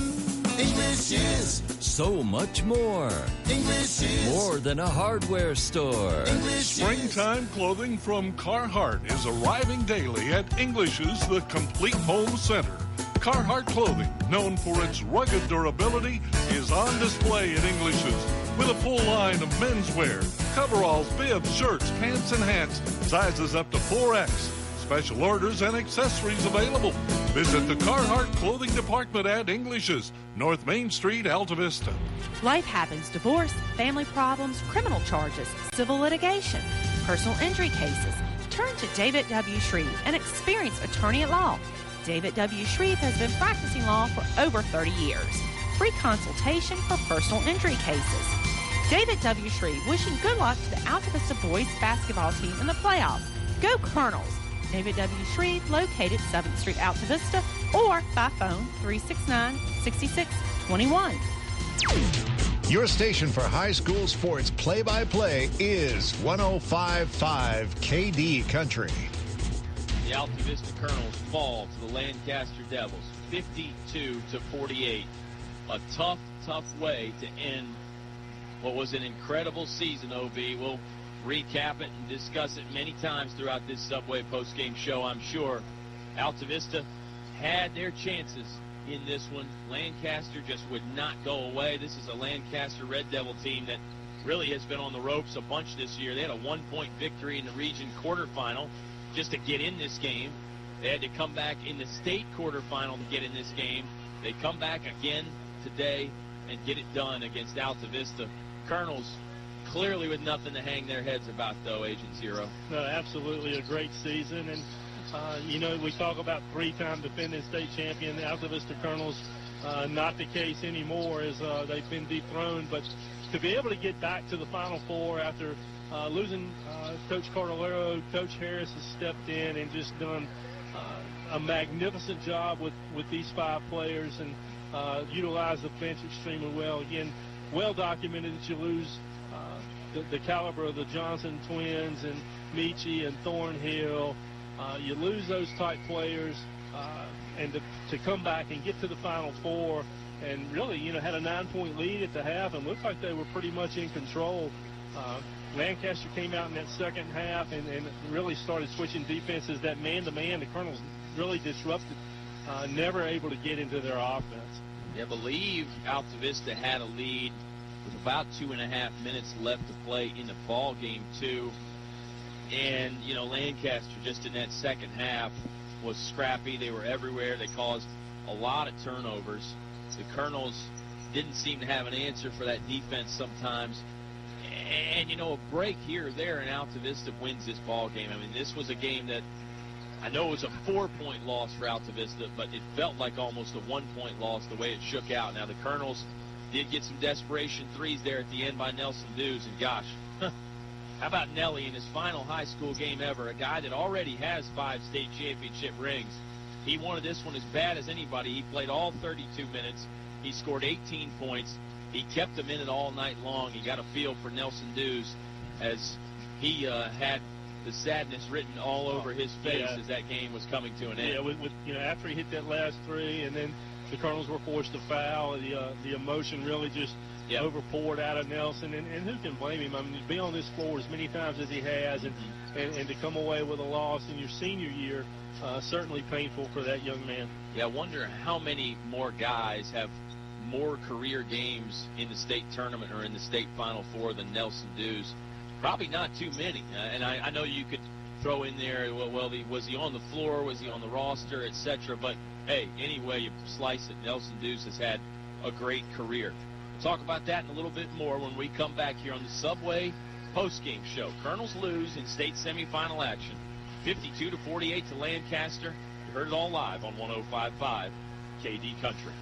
English is so much more. English is more than a hardware store. Springtime clothing from Carhartt is arriving daily at English's The Complete Home Center. Carhartt clothing, known for its rugged durability, is on display at English's with a full line of menswear, coveralls, bibs, shirts, pants, and hats, sizes up to 4X. Special orders and accessories available. Visit the Carhartt Clothing Department at English's, North Main Street, Altavista. Life happens: divorce, family problems, criminal charges, civil litigation, personal injury cases. Turn to David W. Shreve, an experienced attorney at law. David W. Shreve has been practicing law for over 30 years. Free consultation for personal injury cases. David W. Shreve wishing good luck to the Altavista boys basketball team in the playoffs. Go Colonels! David W. Shreve, located 7th Street, Altavista, or by phone 369-6621. Your station for high school sports play-by-play is 105.5 KD Country. The Altavista Colonels fall to the Lancaster Devils, 52-48. A tough, tough way to end what was an incredible season, OB. We'll recap it and discuss it many times throughout this Subway postgame show, I'm sure. Altavista had their chances in this one. Lancaster just would not go away. This is a Lancaster Red Devil team that really has been on the ropes a bunch this year. They had a 1-point victory in the region quarterfinal just to get in this game. They had to come back in the state quarterfinal to get in this game. They come back again today and get it done against Altavista. Colonels clearly with nothing to hang their heads about, though, Agent Zero. No, absolutely a great season. And, we talk about three-time defending state champion, the Altavista Colonels. Not the case anymore as they've been dethroned. But to be able to get back to the Final Four after losing Coach Cardellaro, Coach Harris has stepped in and just done a magnificent job with these 5 players and utilized the bench extremely well. Again, well documented that you lose the caliber of the Johnson twins and Michi and Thornhill. You lose those type players, and to come back and get to the Final Four and really, had a 9-point lead at the half and looked like they were pretty much in control. Lancaster came out in that second half and really started switching defenses. That man-to-man, the Colonels really disrupted, never able to get into their offense. I believe Altavista had a lead with about 2.5 minutes left to play in the ball game, too. And, Lancaster just in that second half was scrappy. They were everywhere. They caused a lot of turnovers. The Colonels didn't seem to have an answer for that defense sometimes. And, a break here or there, and Altavista wins this ball game. I mean, this was a game that I know it was a 4-point loss for Altavista, but it felt like almost a 1-point loss the way it shook out. Now, the Colonels did get some desperation threes there at the end by Nelson Dews, and gosh, how about Nelly in his final high school game ever, a guy that already has 5 state championship rings. He wanted this one as bad as anybody. He played all 32 minutes. He scored 18 points. He kept them in it all night long. He got a feel for Nelson Dews as he had the sadness written all over his face as that game was coming to an end. Yeah, after he hit that last three, and then the Colonels were forced to foul, the emotion really just overpoured out of Nelson, and who can blame him? I mean, to be on this floor as many times as he has, and to come away with a loss in your senior year, certainly painful for that young man. Yeah, I wonder how many more guys have more career games in the state tournament or in the state Final Four than Nelson Dews. Probably not too many. And I know you could throw in there, was he on the floor, was he on the roster, etc. But, hey, any way you slice it, Nelson Dews has had a great career. We'll talk about that and a little bit more when we come back here on the Subway postgame show. Colonels lose in state semifinal action, 52-48 to Lancaster. You heard it all live on 105.5 KD Country.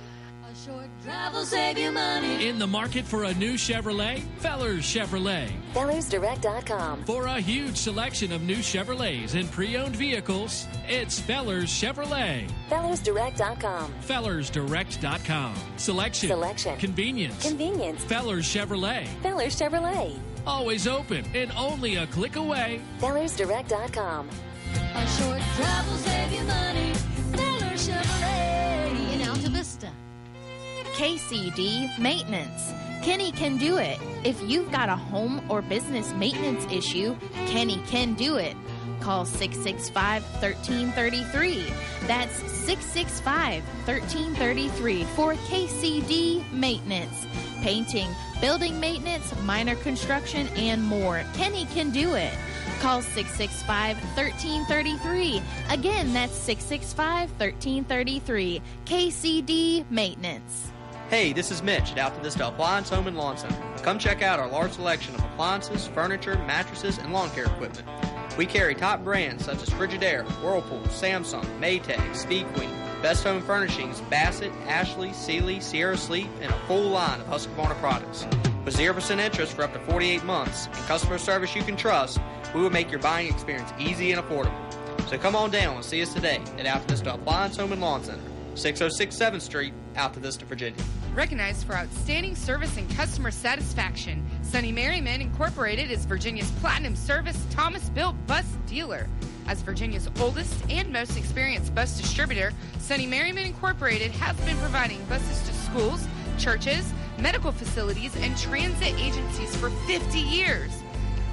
Short drive will save you money. In the market for a new Chevrolet? Fellers Chevrolet. FellersDirect.com. For a huge selection of new Chevrolets and pre-owned vehicles, it's Fellers Chevrolet. FellersDirect.com. FellersDirect.com. Selection. Convenience. Fellers Chevrolet. Fellers Chevrolet. Always open and only a click away. FellersDirect.com. A short drive will save you money. Fellers Chevrolet in Altavista. KCD Maintenance. Kenny can do it. If you've got a home or business maintenance issue, Kenny can do it. Call 665-1333. That's 665-1333 for KCD Maintenance. Painting, building maintenance, minor construction, and more. Kenny can do it. Call 665-1333. Again, that's 665-1333. KCD Maintenance. Hey, this is Mitch at Altavista Appliance Home and Lawn Center. Come check out our large selection of appliances, furniture, mattresses, and lawn care equipment. We carry top brands such as Frigidaire, Whirlpool, Samsung, Maytag, Speed Queen, Best Home Furnishings, Bassett, Ashley, Sealy, Sierra Sleep, and a full line of Husqvarna products. With 0% interest for up to 48 months and customer service you can trust, we will make your buying experience easy and affordable. So come on down and see us today at Altavista Appliance Home and Lawn Center, 606 7th Street, Altavista, Virginia. Recognized for outstanding service and customer satisfaction, Sonny Merriman Incorporated is Virginia's platinum service Thomas Built bus dealer. As Virginia's oldest and most experienced bus distributor, Sonny Merriman Incorporated has been providing buses to schools, churches, medical facilities, and transit agencies for 50 years.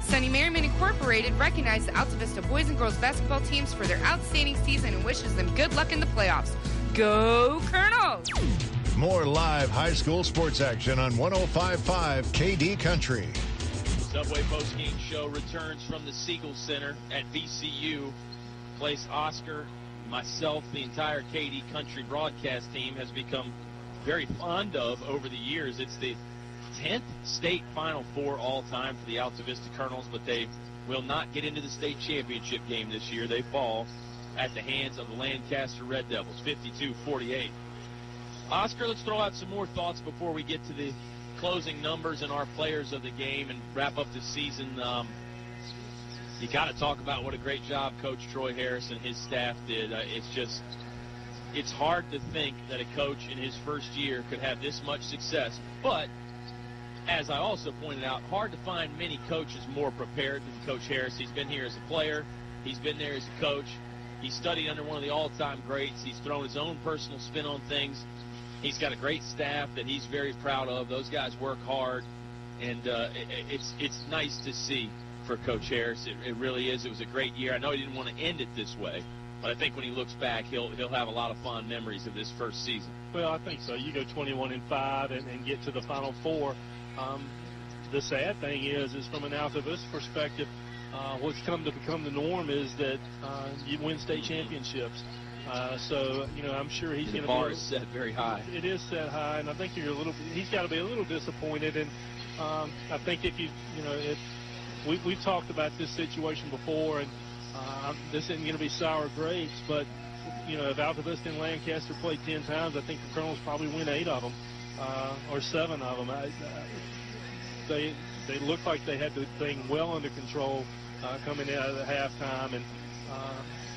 Sonny Merriman Incorporated recognized the Altavista boys and girls basketball teams for their outstanding season and wishes them good luck in the playoffs. Go Colonels! More live high school sports action on 105.5 KD Country. Subway postgame show returns from the Siegel Center at VCU. Place Oscar, myself, the entire KD Country broadcast team has become very fond of over the years. It's the 10th state Final Four all time for the Altavista Colonels, but they will not get into the state championship game this year. They fall at the hands of the Lancaster Red Devils, 52-48. Oscar, let's throw out some more thoughts before we get to the closing numbers and our players of the game and wrap up the season. You got to talk about what a great job Coach Troy Harris and his staff did. It's hard to think that a coach in his first year could have this much success. But, as I also pointed out, hard to find many coaches more prepared than Coach Harris. He's been here as a player. He's been there as a coach. He studied under one of the all-time greats. He's thrown his own personal spin on things. He's got a great staff that he's very proud of. Those guys work hard, and it's nice to see for Coach Harris. It really is. It was a great year. I know he didn't want to end it this way, but I think when he looks back, he'll have a lot of fond memories of this first season. Well, I think so. You go 21-5 and get to the Final Four. The sad thing is from an Altavista perspective, what's come to become the norm is that you win state championships. So, I'm sure he's going to be... The bar is set very high. It is set high, and I think he's got to be a little disappointed. And I think if we've talked about this situation before, and this isn't going to be sour grapes, but, if Altavista and Lancaster play 10 times, I think the Colonels probably win 8 of them, or 7 of them. They looked like they had the thing well under control coming out of the halftime, and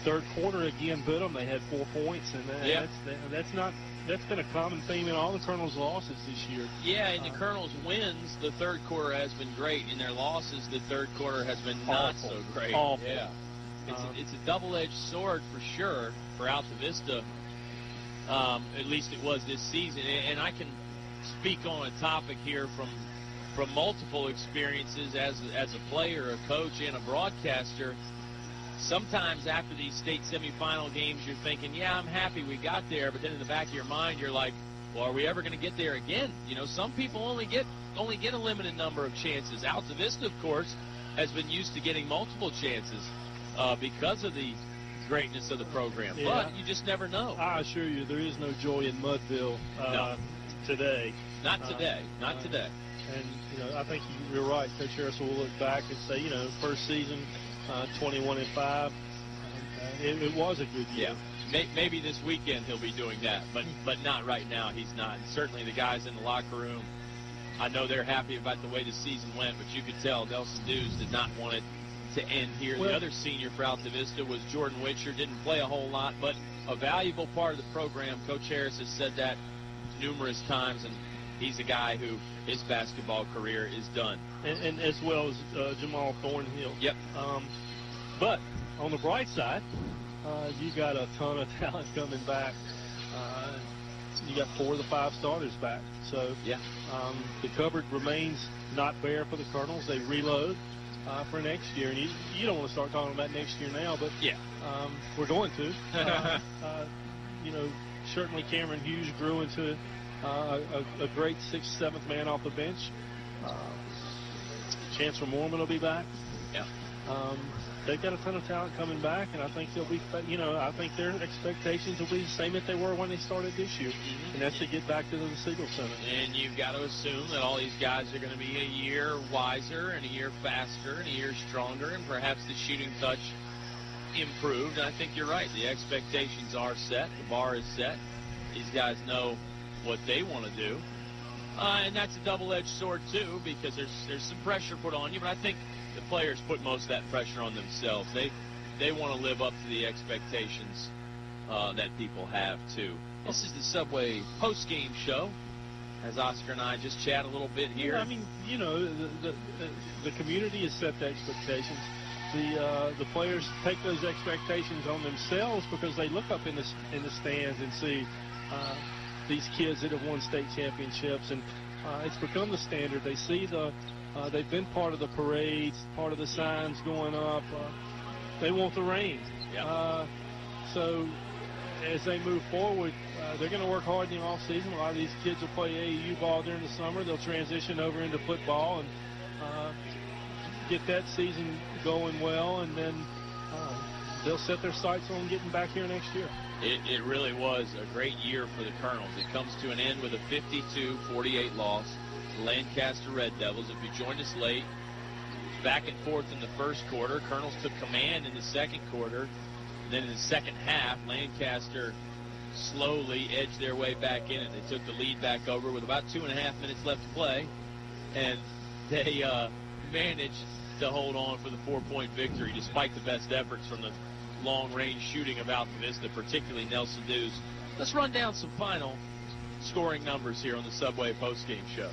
third quarter again put them. They had 4 points, and that's been a common theme in all the Colonels' losses this year. Yeah, in the Colonels' wins, the third quarter has been great. In their losses, the third quarter has been not so great. Awful. Yeah, it's a double-edged sword for sure for Altavista. At least it was this season, and I can speak on a topic here from multiple experiences as a player, a coach, and a broadcaster. Sometimes after these state semifinal games, you're thinking, yeah, I'm happy we got there, but then in the back of your mind, you're like, well, are we ever going to get there again? Some people only get a limited number of chances. Altavista, of course, has been used to getting multiple chances because of the greatness of the program. Yeah. But you just never know. I assure you, there is no joy in Mudville today. Not today. Not today. And, I think you're right. Coach Harris will look back and say, first season, 21-5. It was a good year. Yeah. maybe this weekend he'll be doing that, but not right now. He's not. And certainly the guys in the locker room, I know they're happy about the way the season went, but you could tell Nelson Dews did not want it to end here. The other senior for Altavista was Jordan Witcher. Didn't play a whole lot, but a valuable part of the program. Coach Harris has said that numerous times, and he's a guy who his basketball career is done. And as well as Jamal Thornhill. Yep. But on the bright side, you got a ton of talent coming back. You got 4 of the 5 starters back. So yeah, the cupboard remains not bare for the Colonels. They reload for next year. And you don't want to start talking about next year now, but yeah, we're going to. Certainly Cameron Hughes grew into a great 6th, 7th man off the bench. Chancellor Mormon will be back. Yeah. They've got a ton of talent coming back, and I think they'll be, I think their expectations will be the same that they were when they started this year, and that's to get back to the Siegel Center. And you've got to assume that all these guys are going to be a year wiser and a year faster and a year stronger, and perhaps the shooting touch improved. And I think you're right. The expectations are set. The bar is set. These guys know what they want to do. And that's a double-edged sword, too, because there's some pressure put on you, but I think the players put most of that pressure on themselves. They want to live up to the expectations that people have, too. This is the Subway post-game show, as Oscar and I just chat a little bit here. Yeah, I mean, the community has set the expectations. The players take those expectations on themselves because they look up in the stands and see these kids that have won state championships, and it's become the standard. They see they've been part of the parades, part of the signs going up. They want the rain. Yep. So as they move forward, they're going to work hard in the off season. A lot of these kids will play AAU ball during the summer. They'll transition over into football and get that season going well, and then they'll set their sights on getting back here next year. It really was a great year for the Colonels. It comes to an end with a 52-48 loss. The Lancaster Red Devils. If you joined us late, back and forth in the first quarter. Colonels took command in the second quarter. Then in the second half, Lancaster slowly edged their way back in it. They took the lead back over with about 2.5 minutes left to play, and they managed to hold on for the 4-point victory despite the best efforts from the long-range shooting of Altavista, particularly Nelson Dews. Let's run down some final scoring numbers here on the Subway postgame show.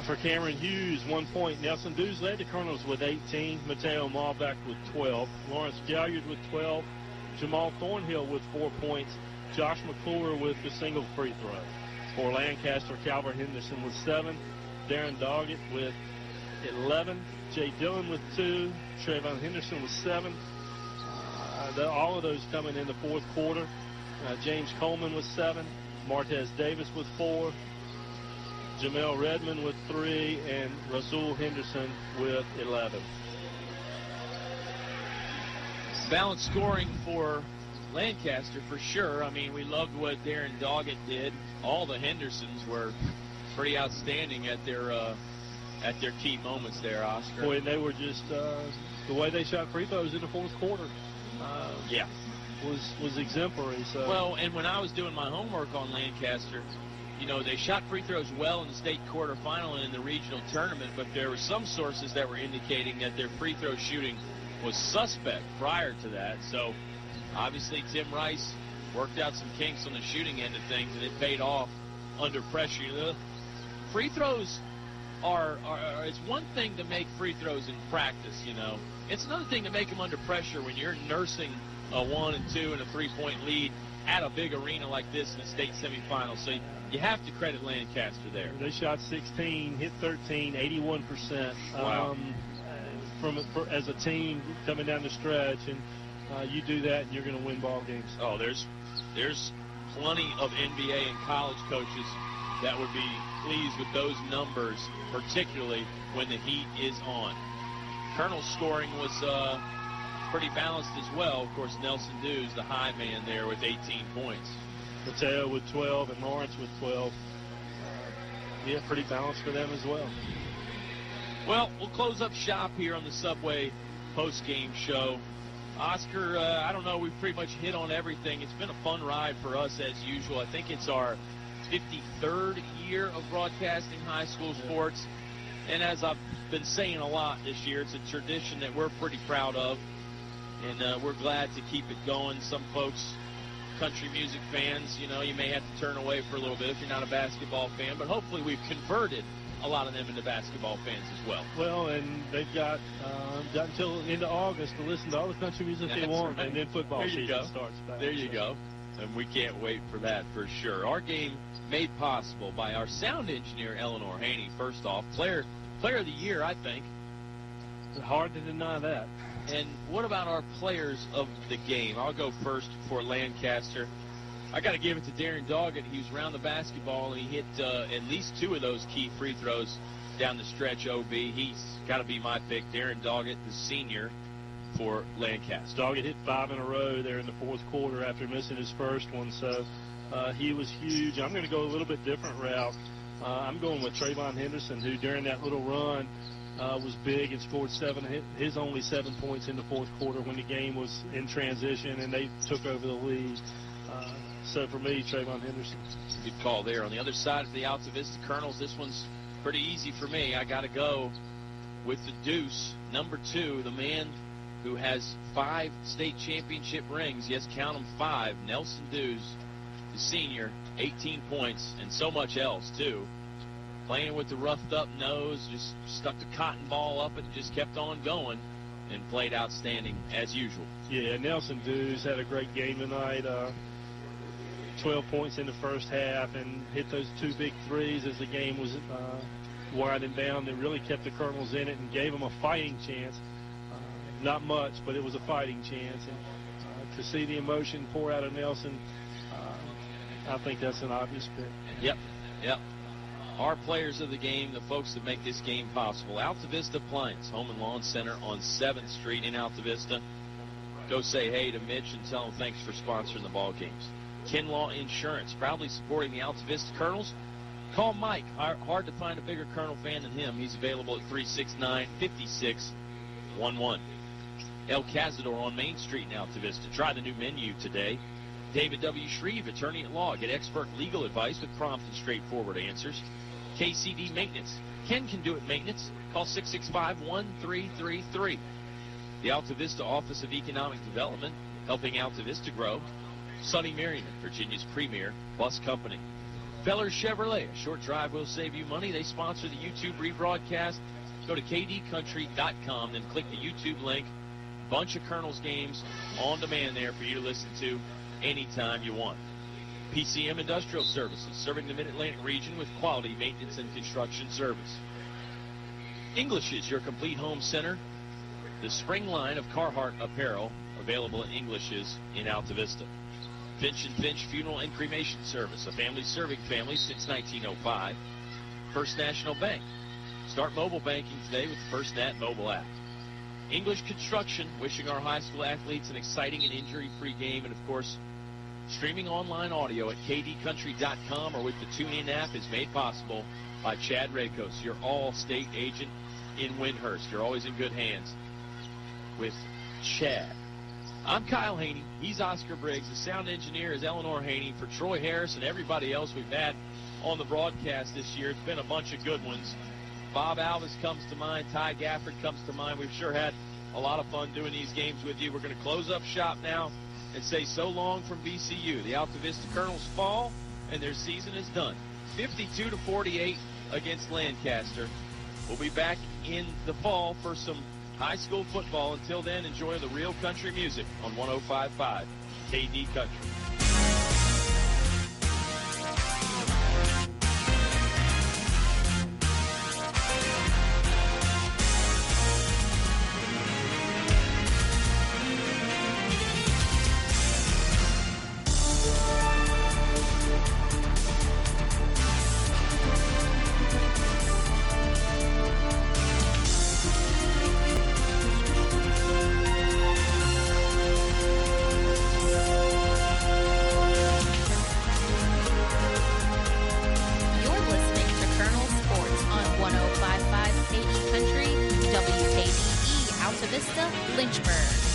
For Cameron Hughes, 1 point. Nelson Dews led the Colonels with 18. Mateo Malbeck with 12. Lawrence Galliard with 12. Jamal Thornhill with 4 points. Josh McClure with the single free throw. For Lancaster, Calvert Henderson with 7. Darren Doggett with 11. Jay Dillon with 2. Trayvon Henderson with 7. All of those coming in the fourth quarter. James Coleman with 7. Martez Davis with 4. Jamel Redmond with 3, and Rasul Henderson with 11. Balanced scoring for Lancaster for sure. I mean, we loved what Darren Doggett did. All the Hendersons were pretty outstanding at their key moments there, Oscar. Boy, and they were just the way they shot free throws in the fourth quarter. Was exemplary. So. Well, and when I was doing my homework on Lancaster, they shot free throws well in the state quarterfinal and in the regional tournament, but there were some sources that were indicating that their free throw shooting was suspect prior to that. So, obviously, Tim Rice worked out some kinks on the shooting end of things, and it paid off under pressure. The free throws it's one thing to make free throws in practice, It's another thing to make them under pressure when you're nursing a 1 and 2 and a 3-point lead at a big arena like this in a state semifinal. So you have to credit Lancaster there. They shot 16, hit 13, 81%. Wow. As a team coming down the stretch, and you do that, and you're going to win ball games. Oh, there's plenty of NBA and college coaches that would be pleased with those numbers, particularly when the heat is on. Colonel's scoring was pretty balanced as well. Of course, Nelson Dews, the high man there, with 18 points. Mateo with 12 and Lawrence with 12. Pretty balanced for them as well. Well, we'll close up shop here on the Subway post-game show. Oscar, I don't know. We've pretty much hit on everything. It's been a fun ride for us as usual. I think it's our 53rd year of broadcasting high school sports. And as I've been saying a lot this year, it's a tradition that we're pretty proud of. And we're glad to keep it going. Some folks, country music fans, you know, you may have to turn away for a little bit if you're not a basketball fan. But hopefully we've converted a lot of them into basketball fans as well. Well, and they've got until into August to listen to all the country music they want, and then football season starts back. There you go. And we can't wait for that for sure. Our game made possible by our sound engineer, Eleanor Hoehne. First off, player of the year, I think. It's hard to deny that. And what about our players of the game? I'll go first for Lancaster. I got to give it to Darren Doggett. He was around the basketball, and he hit at least 2 of those key free throws down the stretch, OB. He's got to be my pick. Darren Doggett, the senior for Lancaster. Doggett hit 5 in a row there in the fourth quarter after missing his first one, so he was huge. I'm going to go a little bit different route. I'm going with Trayvon Henderson, who during that little run was big and scored his only 7 points in the fourth quarter when the game was in transition and they took over the lead. So for me, Trayvon Henderson. Good call there. On the other side of the Altavista Colonels, this one's pretty easy for me. I got to go with the Deuce, number 2, the man who has 5 state championship rings. Yes, count them, 5. Nelson Deuce, the senior, 18 points, and so much else, too. Playing with the roughed-up nose, just stuck the cotton ball up and just kept on going and played outstanding as usual. Yeah, Nelson Deuce had a great game tonight. 12 points in the first half and hit those 2 big threes as the game was winding down. That really kept the Colonels in it and gave them a fighting chance. Not much, but it was a fighting chance. And to see the emotion pour out of Nelson, I think that's an obvious pick. Yep. Our players of the game, the folks that make this game possible. Altavista Appliance, Home and Lawn Center on 7th Street in Altavista. Go say hey to Mitch and tell him thanks for sponsoring the ball games. Kinlaw Insurance, proudly supporting the Altavista Colonels. Call Mike. Hard to find a bigger Colonel fan than him. He's available at 369-5611. El Cazador on Main Street in Altavista. Try the new menu today. David W. Shreve, attorney at law. Get expert legal advice with prompt and straightforward answers. KCD Maintenance. Ken can do it maintenance. Call 665-1333. The Altavista Office of Economic Development, helping Altavista grow. Sonny Merriman, Virginia's premier bus company. Fellers Chevrolet, a short drive will save you money. They sponsor the YouTube rebroadcast. Go to kdcountry.com, then click the YouTube link. Bunch of Colonels games on demand there for you to listen to anytime you want. PCM Industrial Services, serving the Mid-Atlantic region with quality maintenance and construction service. English's, your complete home center. The spring line of Carhartt apparel, available at English's in Altavista. Finch & Finch Funeral and Cremation Service, a family serving families since 1905. First National Bank. Start mobile banking today with the First Nat mobile app. English Construction, wishing our high school athletes an exciting and injury-free game. And, of course, streaming online audio at kdcountry.com or with the TuneIn app is made possible by Chad Rakos, your all-state agent in Windhurst. You're always in good hands with Chad. I'm Kyle Hoehne. He's Oscar Briggs. The sound engineer is Eleanor Hoehne. For Troy Harris and everybody else we've had on the broadcast this year, it's been a bunch of good ones. Bob Alvis comes to mind. Ty Gafford comes to mind. We've sure had a lot of fun doing these games with you. We're going to close up shop now and say so long from VCU. The Altavista Colonels fall, and their season is done. 52-48 against Lancaster. We'll be back in the fall for some high school football. Until then, enjoy the real country music on 105.5 KD Country. Lynchburg.